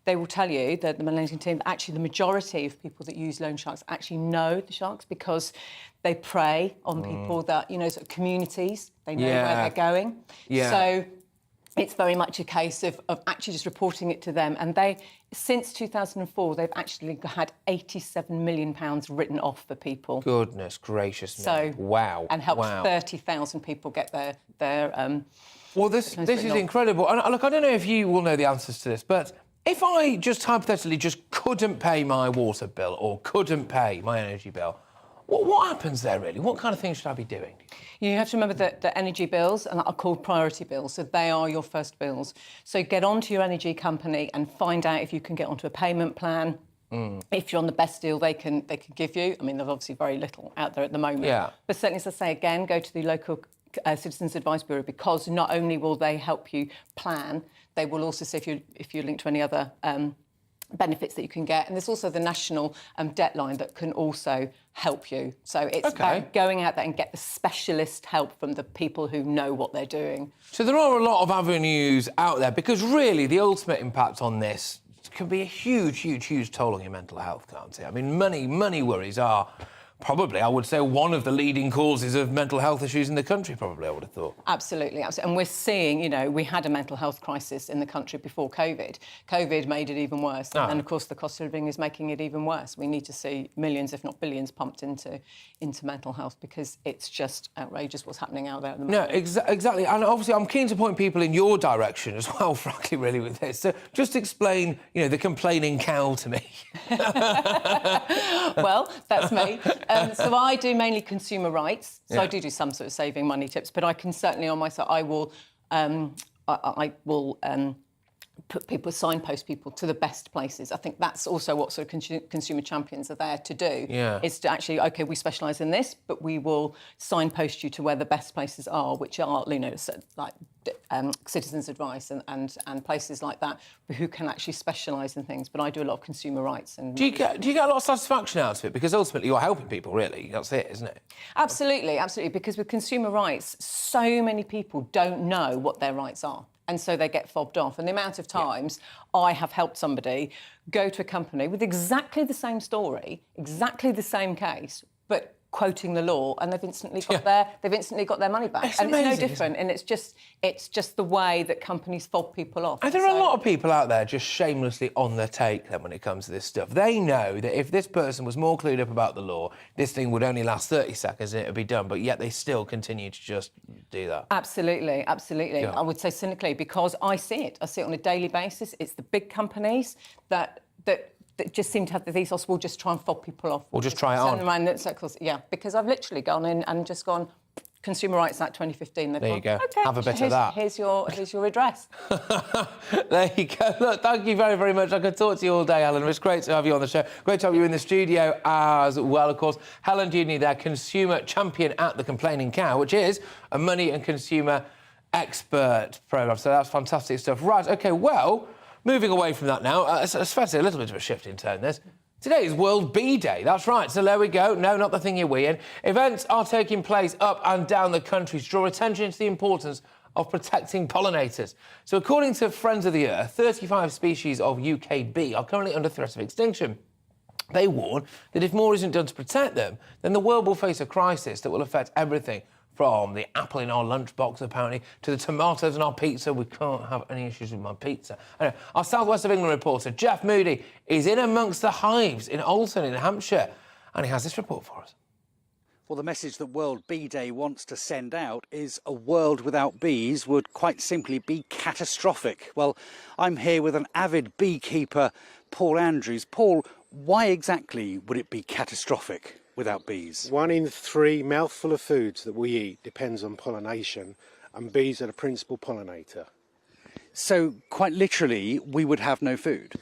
will tell you, that the lending team, actually the majority of people that use loan sharks actually know the sharks, because they prey on people that, you know, sort of communities. They know where they're going. Yeah. So it's very much a case of actually just reporting it to them. And since 2004, they've actually had £87 million written off for people. Goodness gracious me. So, wow. And helped 30,000 people get their well, this is incredible. And look, I don't know if you will know the answers to this, but if I just hypothetically just couldn't pay my water bill or couldn't pay my energy bill, what happens there, really? What kind of things should I be doing? You have to remember that the energy bills are called priority bills, so they are your first bills. So get onto your energy company and find out if you can get onto a payment plan. If you're on the best deal they can give you. I mean, there's obviously very little out there at the moment. Yeah. But certainly, as I say again, go to the local Citizens Advice Bureau, because not only will they help you plan, they will also see if you're linked to any other benefits that you can get. And there's also the national debt line that can also help you. So it's about going out there and get the specialist help from the people who know what they're doing. So there are a lot of avenues out there, because really the ultimate impact on this can be a huge, huge, huge toll on your mental health, can't it? I mean, money worries are probably, I would say, one of the leading causes of mental health issues in the country, probably, I would have thought. Absolutely. And we're seeing, you know, we had a mental health crisis in the country before COVID. COVID made it even worse. And, of course, the cost of living is making it even worse. We need to see millions, if not billions, pumped into mental health, because it's just outrageous what's happening out there at the moment. No, exactly. And obviously, I'm keen to point people in your direction as well, frankly, really, with this. So just explain, you know, the complaining cow to me. Well, that's me. So I do mainly consumer rights. So I do some sort of saving money tips, but I can certainly on my site, I will signpost people to the best places. I think that's also what sort of consumer champions are there to do. Yeah. Is to actually, OK, we specialise in this, but we will signpost you to where the best places are, which are, you know, like Citizens Advice and places like that, who can actually specialise in things. But I do a lot of consumer rights. And do you get a lot of satisfaction out of it? Because ultimately you're helping people, really. That's it, isn't it? Absolutely, absolutely. Because with consumer rights, so many people don't know what their rights are. And so they get fobbed off. And the amount of times I have helped somebody go to a company with exactly the same story, exactly the same case, but quoting the law, and they've instantly got their money back. It's and amazing, it's no different. And it's just the way that companies fob people off. And there are a lot of people out there just shamelessly on their take then when it comes to this stuff. They know that if this person was more clued up about the law, this thing would only last 30 seconds and it would be done, but yet they still continue to just do that. Absolutely, absolutely. Yeah. I would say cynically, because I see it. I see it on a daily basis. It's the big companies that just seem to have the ethos, we'll just try and fob people off. We'll just try it on. Send them around in circles. Yeah, because I've literally gone in and just gone, Consumer Rights Act 2015. There you go. Okay, have a bit of that. Here's your address. There you go. Look, thank you very, very much. I could talk to you all day, Helen. It's great to have you on the show. Great to have you in the studio as well, of course. Helen Dewdney, their consumer champion at The Complaining Cow, which is a money and consumer expert programme. So that's fantastic stuff. Right, OK, well, moving away from that now, especially a little bit of a shift in tone, this. Today is World Bee Day. That's right. So there we go. No, not the thing you're weeing. Events are taking place up and down the country to draw attention to the importance of protecting pollinators. So according to Friends of the Earth, 35 species of UK bee are currently under threat of extinction. They warn that if more isn't done to protect them, then the world will face a crisis that will affect everything from the apple in our lunchbox, apparently, to the tomatoes in our pizza. We can't have any issues with my pizza. Anyway, our South West of England reporter, Jeff Moody, is in amongst the hives in Alton in Hampshire, and he has this report for us. Well, the message that World Bee Day wants to send out is a world without bees would quite simply be catastrophic. Well, I'm here with an avid beekeeper, Paul Andrews. Paul, why exactly would it be catastrophic without bees? 1 in 3 mouthful of foods that we eat depends on pollination, and bees are the principal pollinator. So, quite literally, we would have no food?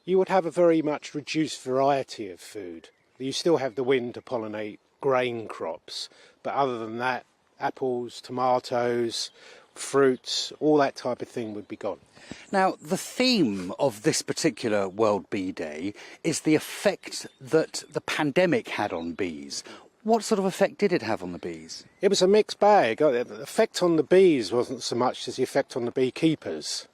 You would have a very much reduced variety of food. You still have the wind to pollinate grain crops, but other than that, apples, tomatoes, fruits, all that type of thing would be gone. Now, the theme of this particular World Bee Day is the effect that the pandemic had on bees. What sort of effect did it have on the bees? It was a mixed bag. The effect on the bees wasn't so much as the effect on the beekeepers.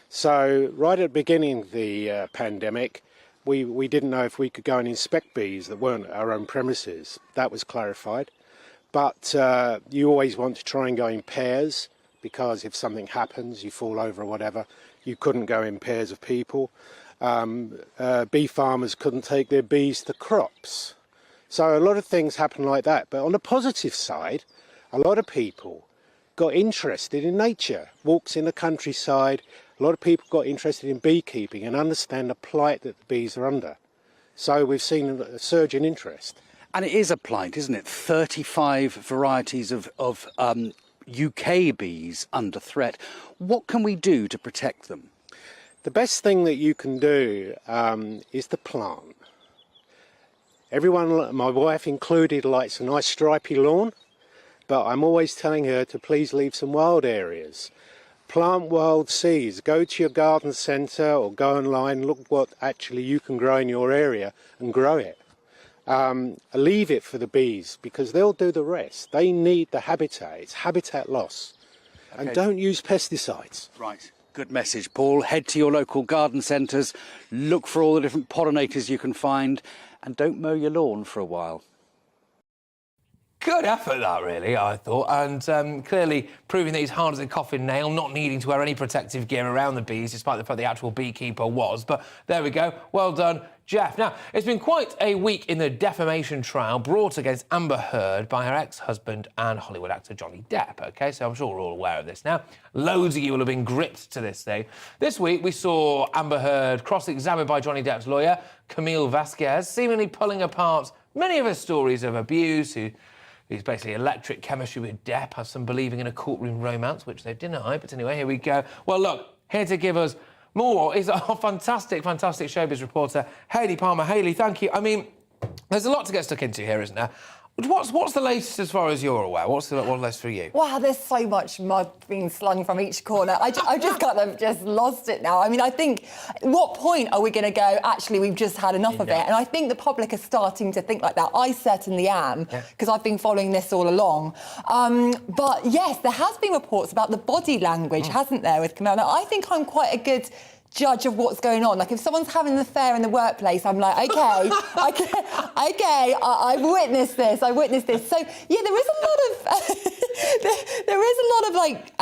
So right at the beginning of the pandemic, we didn't know if we could go and inspect bees that weren't at our own premises. That was clarified. But you always want to try and go in pairs, because if something happens, you fall over or whatever, you couldn't go in pairs of people. Bee farmers couldn't take their bees to crops. So a lot of things happen like that. But on the positive side, a lot of people got interested in nature, walks in the countryside. A lot of people got interested in beekeeping and understand the plight that the bees are under. So we've seen a surge in interest. And it is a plight, isn't it? 35 varieties of UK bees under threat. What can we do to protect them? The best thing that you can do is to plant. Everyone, my wife included, likes a nice stripy lawn, but I'm always telling her to please leave some wild areas. Plant wild seeds. Go to your garden centre or go online, look what actually you can grow in your area and grow it. Leave it for the bees, because they'll do the rest. They need the habitat. It's habitat loss. Okay. And don't use pesticides. Right. Good message, Paul. Head to your local garden centres, look for all the different pollinators you can find, and don't mow your lawn for a while. Good effort, that, really, I thought. And clearly proving that he's hard as a coffin nail, not needing to wear any protective gear around the bees, despite the fact the actual beekeeper was. But there we go. Well done, Jeff. Now, it's been quite a week in the defamation trial brought against Amber Heard by her ex-husband and Hollywood actor Johnny Depp, OK? So I'm sure we're all aware of this now. Loads of you will have been gripped to this thing. This week, we saw Amber Heard cross-examined by Johnny Depp's lawyer, Camille Vasquez, seemingly pulling apart many of her stories of abuse, who's basically electric chemistry with Depp, has some believing in a courtroom romance, which they've denied. But anyway, here we go. Well, look, here to give us more is our fantastic Showbiz reporter, Hayley Palmer. Hayley, thank you. I mean, there's a lot to get stuck into here, isn't there? What's the latest as far as you're aware? What's the latest for you? Wow, there's so much mud being slung from each corner. I've just kind of just lost it now. I mean, I think, what point are we going to go, actually, we've just had enough of it? And I think the public are starting to think like that. I certainly am, because I've been following this all along. But yes, there has been reports about the body language, hasn't there, with Camille? Now, I think I'm quite a good judge of what's going on. Like, if someone's having an affair in the workplace, I'm like, okay, I've witnessed this. So, yeah, there is a lot of like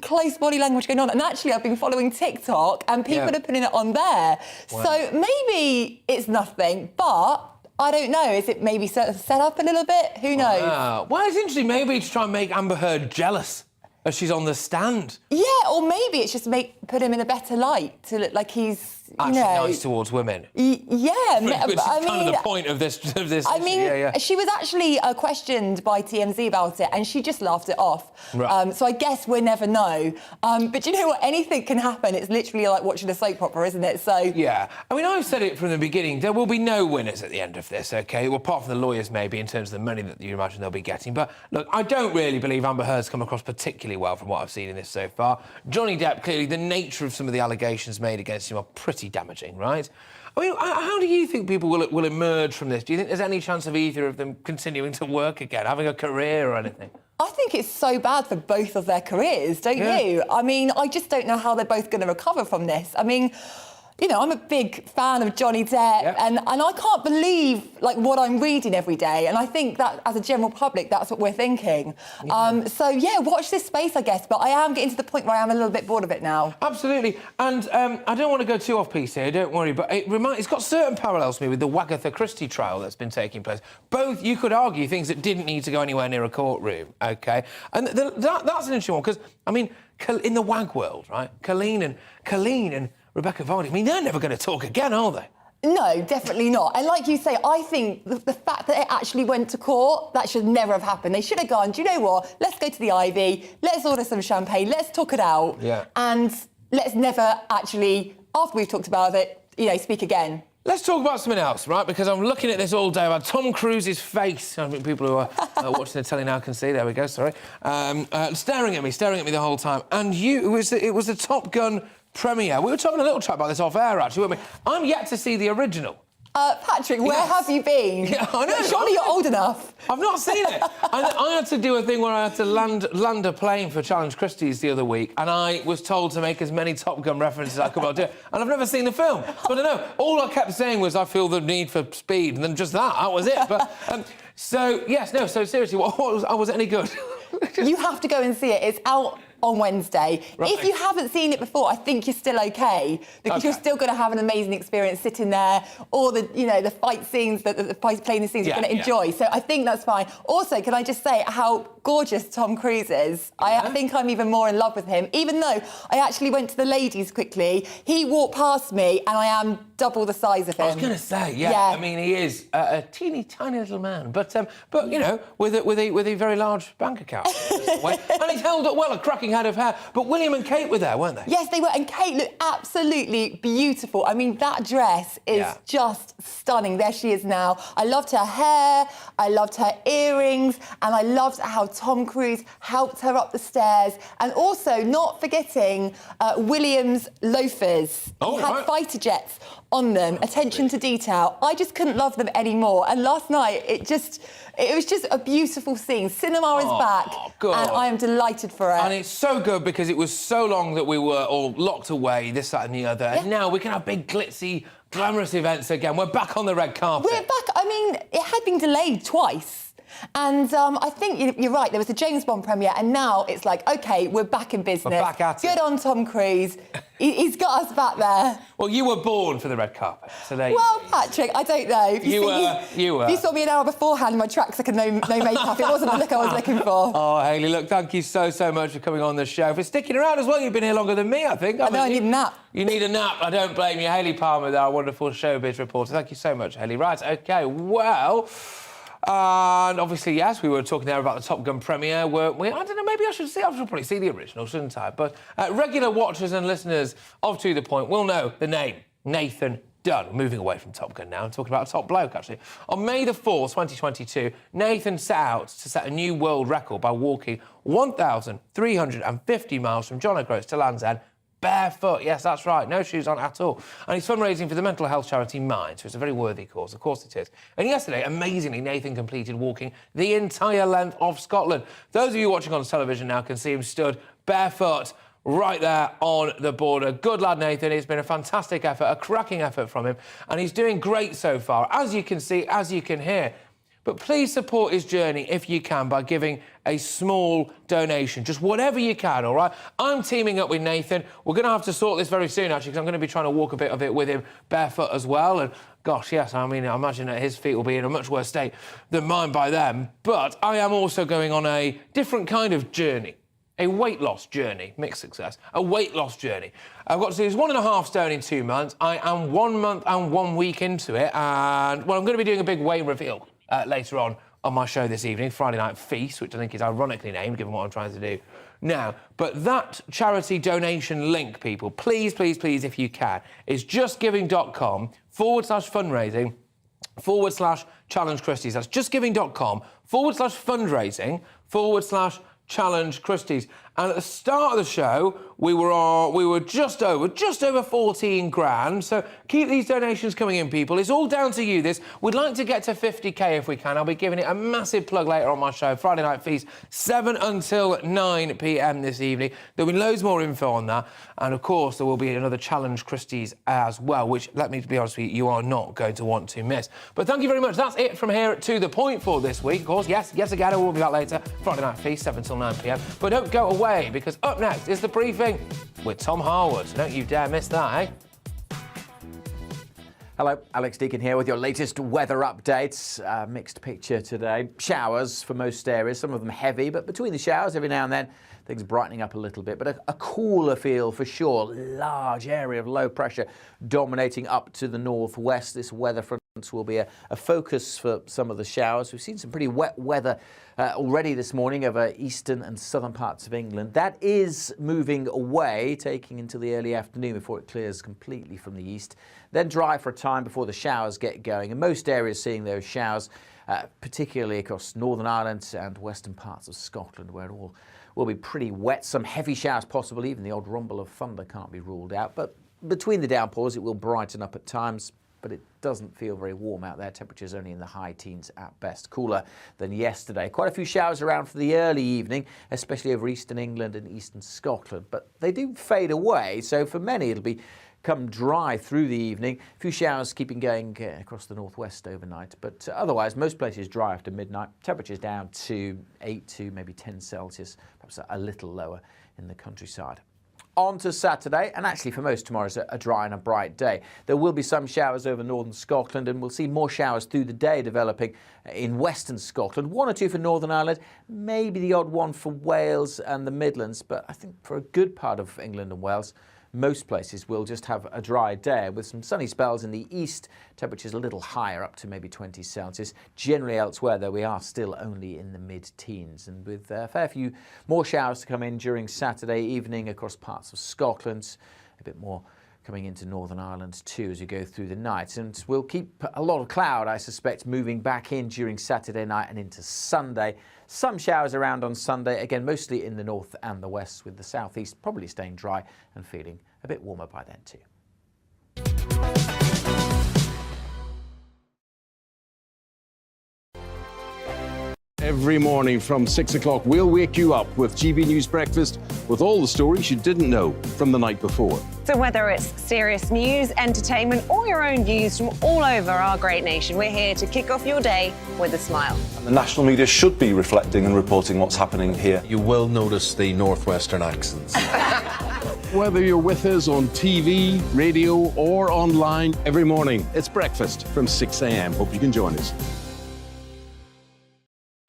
close body language going on. And actually, I've been following TikTok, and people are putting it on there. Wow. So maybe it's nothing, but I don't know. Is it maybe set up a little bit? Who knows? Well, it's interesting. Maybe to try and make Amber Heard jealous as she's on the stand. Yeah, or maybe it's just put him in a better light to look like he's actually nice towards women. Yeah, which is kind of the point of this. I mean, she was actually questioned by TMZ about it, and she just laughed it off. Right. So I guess we'll never know. But you know what? Anything can happen. It's literally like watching a soap opera, isn't it? So yeah. I mean, I've said it from the beginning. There will be no winners at the end of this. OK, well, apart from the lawyers, maybe in terms of the money that you imagine they'll be getting. But look, I don't really believe Amber Heard's come across particularly well from what I've seen in this so far. Johnny Depp, clearly, the nature of some of the allegations made against him are pretty damaging, right? I mean, how do you think people will emerge from this? Do you think there's any chance of either of them continuing to work again, having a career or anything? I think it's so bad for both of their careers, don't you? I mean, I just don't know how they're both going to recover from this. I mean, you know, I'm a big fan of Johnny Depp, and I can't believe, like, what I'm reading every day. And I think that, as a general public, that's what we're thinking. So, yeah, watch this space, I guess. But I am getting to the point where I am a little bit bored of it now. Absolutely. And I don't want to go too off-piece here, don't worry, but it's got certain parallels to me with the Wagatha Christie trial that's been taking place. Both, you could argue, things that didn't need to go anywhere near a courtroom, OK? And that's an interesting one, because, I mean, in the WAG world, right, Colleen and Rebecca Varney, I mean, they're never going to talk again, are they? No, definitely not. And like you say, I think the fact that it actually went to court, that should never have happened. They should have gone, do you know what? Let's go to the Ivy, let's order some champagne, let's talk it out. Yeah. And let's never actually, after we've talked about it, you know, speak again. Let's talk about something else, right? Because I'm looking at this all day about Tom Cruise's face. I think people who are watching the telly now can see. There we go, sorry. Staring at me the whole time. And it was the Top Gun premiere. We were talking a little chat about this off air, actually, weren't we? I'm yet to see the original. Patrick, where have you been? Yeah, I know. Surely you're old enough. I've not seen it. I had to do a thing where I had to land a plane for Challenge Christie's the other week, and I was told to make as many Top Gun references as I could about it, and I've never seen the film. But I know, all I kept saying was I feel the need for speed, and then just that was it. But so seriously, was it any good? You have to go and see it. It's out on Wednesday. Right. If you haven't seen it before, I think you're still okay, because you're still going to have an amazing experience sitting there. All the, you know, the fight scenes, the plane scenes you're going to enjoy. So I think that's fine. Also, can I just say how gorgeous Tom Cruise is? I think I'm even more in love with him, even though I actually went to the ladies quickly. He walked past me, and I am double the size of him. I was going to say, I mean, he is a teeny tiny little man, but you know, with a very large bank account, and he's held up well, a cracking head of hair. But William and Kate were there, weren't they? Yes, they were, and Kate looked absolutely beautiful. I mean, that dress is just stunning. There she is now. I loved her hair, I loved her earrings, and I loved how Tom Cruise helped her up the stairs, and also not forgetting William's loafers. He had fighter jets on them, attention to detail. I just couldn't love them anymore. And last night, it was just a beautiful scene. Cinema is back, and I am delighted for it. And it's so good because it was so long that we were all locked away, this, that and the other. And now we can have big, glitzy, glamorous events again. We're back on the red carpet. We're back. I mean, it had been delayed twice. And I think you're right, there was a James Bond premiere, and now it's like, OK, we're back in business. We're back at it. Good on Tom Cruise. He's got us back there. Well, you were born for the red carpet, so there Well, Patrick, I don't know. If you were. If you saw me an hour beforehand in my tracksuit and no makeup, it wasn't the look I was looking for. Oh, Hayley, look, thank you so much for coming on the show, for sticking around as well. You've been here longer than me, I think. I know, I need a nap. You need a nap, I don't blame you. Hayley Palmer, our wonderful Showbiz reporter. Thank you so much, Hayley. Right, OK, well... And obviously, yes, we were talking there about the Top Gun premiere, weren't we? I don't know, maybe I should probably see the original, shouldn't I? But regular watchers and listeners of To The Point will know the name, Nathan Dunn. Moving away from Top Gun now and talking about a top bloke, actually. On May the 4th, 2022, Nathan set out to set a new world record by walking 1,350 miles from John O'Groats to Land's End barefoot. Yes, that's right, no shoes on at all. And he's fundraising for the mental health charity Mind, so it's a very worthy cause, of course it is. And yesterday, amazingly, Nathan completed walking the entire length of Scotland. Those of you watching on television now can see him stood barefoot right there on the border. Good lad, Nathan. It's been a fantastic effort, a cracking effort from him, and he's doing great so far, as you can see, as you can hear. But please support his journey if you can by giving a small donation, just whatever you can, all right? I'm teaming up with Nathan. We're going to have to sort this very soon, actually, because I'm going to be trying to walk a bit of it with him barefoot as well. And gosh, yes, I mean, I imagine that his feet will be in a much worse state than mine by then. But I am also going on a different kind of journey. A weight loss journey, mixed success, a weight loss journey. I've got to lose 1.5 stone in 2 months. I am 1 month and 1 week into it, and, well, I'm going to be doing a big weight reveal later on my show this evening, Friday Night Feast, which I think is ironically named, given what I'm trying to do now. But that charity donation link, people, please, please, please, if you can, is justgiving.com/fundraising/Challenge Christie's. That's justgiving.com/fundraising/Challenge Christie's. And at the start of the show, we were just over 14 grand. So keep these donations coming in, people. It's all down to you, this. We'd like to get to 50k if we can. I'll be giving it a massive plug later on my show, Friday Night Feast, 7 until 9 p.m. this evening. There'll be loads more info on that. And, of course, there will be another Challenge Christie's as well, which, let me be honest with you are not going to want to miss. But thank you very much. That's it from here To The Point for this week, of course. Yes, again, I will be back later. Friday Night Feast, 7 till 9 p.m. But don't go away, because up next is The Briefing with Tom Harwood. Don't you dare miss that, eh? Hello, Alex Deakin here with your latest weather updates. Mixed picture today. Showers for most areas, some of them heavy, but between the showers, every now and then, things brightening up a little bit. But a cooler feel for sure. Large area of low pressure dominating up to the northwest. This weather front will be a focus for some of the showers. We've seen some pretty wet weather already this morning over eastern and southern parts of England. That is moving away, taking into the early afternoon before it clears completely from the east. Then dry for a time before the showers get going. In most areas seeing those showers, particularly across Northern Ireland and western parts of Scotland, where it all will be pretty wet. Some heavy showers possible, even the odd rumble of thunder can't be ruled out. But between the downpours, it will brighten up at times, but it doesn't feel very warm out there. Temperatures only in the high teens at best. Cooler than yesterday. Quite a few showers around for the early evening, especially over eastern England and eastern Scotland, but they do fade away, so for many it'll become dry through the evening. A few showers keeping going across the northwest overnight, but otherwise most places dry after midnight. Temperatures down to 8 to maybe 10 Celsius, perhaps a little lower in the countryside. On to Saturday, and actually for most tomorrow's a dry and a bright day. There will be some showers over northern Scotland, and we'll see more showers through the day developing in western Scotland. 1 or 2 for Northern Ireland, maybe the odd one for Wales and the Midlands, but I think for a good part of England and Wales, most places will just have a dry day with some sunny spells in the east. Temperatures a little higher, up to maybe 20 Celsius. Generally elsewhere, though, we are still only in the mid-teens. And with a fair few more showers to come in during Saturday evening across parts of Scotland, a bit more coming into Northern Ireland too as we go through the night. And we'll keep a lot of cloud, I suspect, moving back in during Saturday night and into Sunday. Some showers around on Sunday, again, mostly in the north and the west, with the southeast probably staying dry and feeling a bit warmer by then too. Every morning from 6 o'clock, we'll wake you up with GB News Breakfast with all the stories you didn't know from the night before. So whether it's serious news, entertainment, or your own views from all over our great nation, we're here to kick off your day with a smile. The national media should be reflecting and reporting what's happening here. You will notice the northwestern accents. Whether you're with us on TV, radio, or online, every morning, it's breakfast from 6 a.m. Hope you can join us.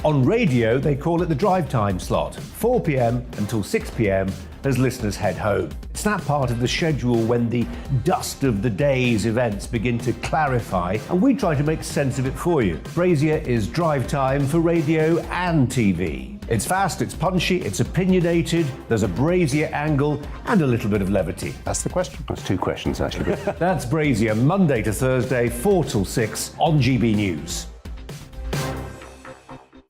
On radio, they call it the drive time slot, 4 p.m. until 6 p.m. as listeners head home. It's that part of the schedule when the dust of the day's events begin to clarify, and we try to make sense of it for you. Brazier is drive time for radio and TV. It's fast, it's punchy, it's opinionated, there's a Brazier angle, and a little bit of levity. That's the question. That's two questions, actually. That's Brazier, Monday to Thursday, 4 till 6 on GB News.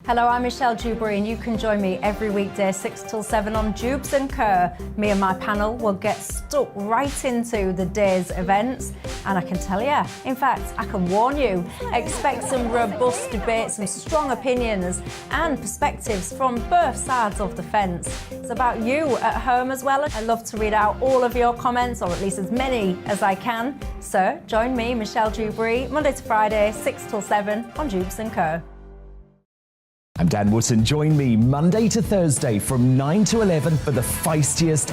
Hello, I'm Michelle Dewberry, and you can join me every weekday 6 till 7 on Jubes and Kerr. Me and my panel will get stuck right into the day's events, and I can tell you, in fact, I can warn you, expect some robust debates, some strong opinions and perspectives from both sides of the fence. It's about you at home as well. I love to read out all of your comments, or at least as many as I can. So join me, Michelle Dewberry, Monday to Friday, 6 till 7 on Jubes and Kerr. I'm Dan Wootton. Join me Monday to Thursday from 9 to 11 for the feistiest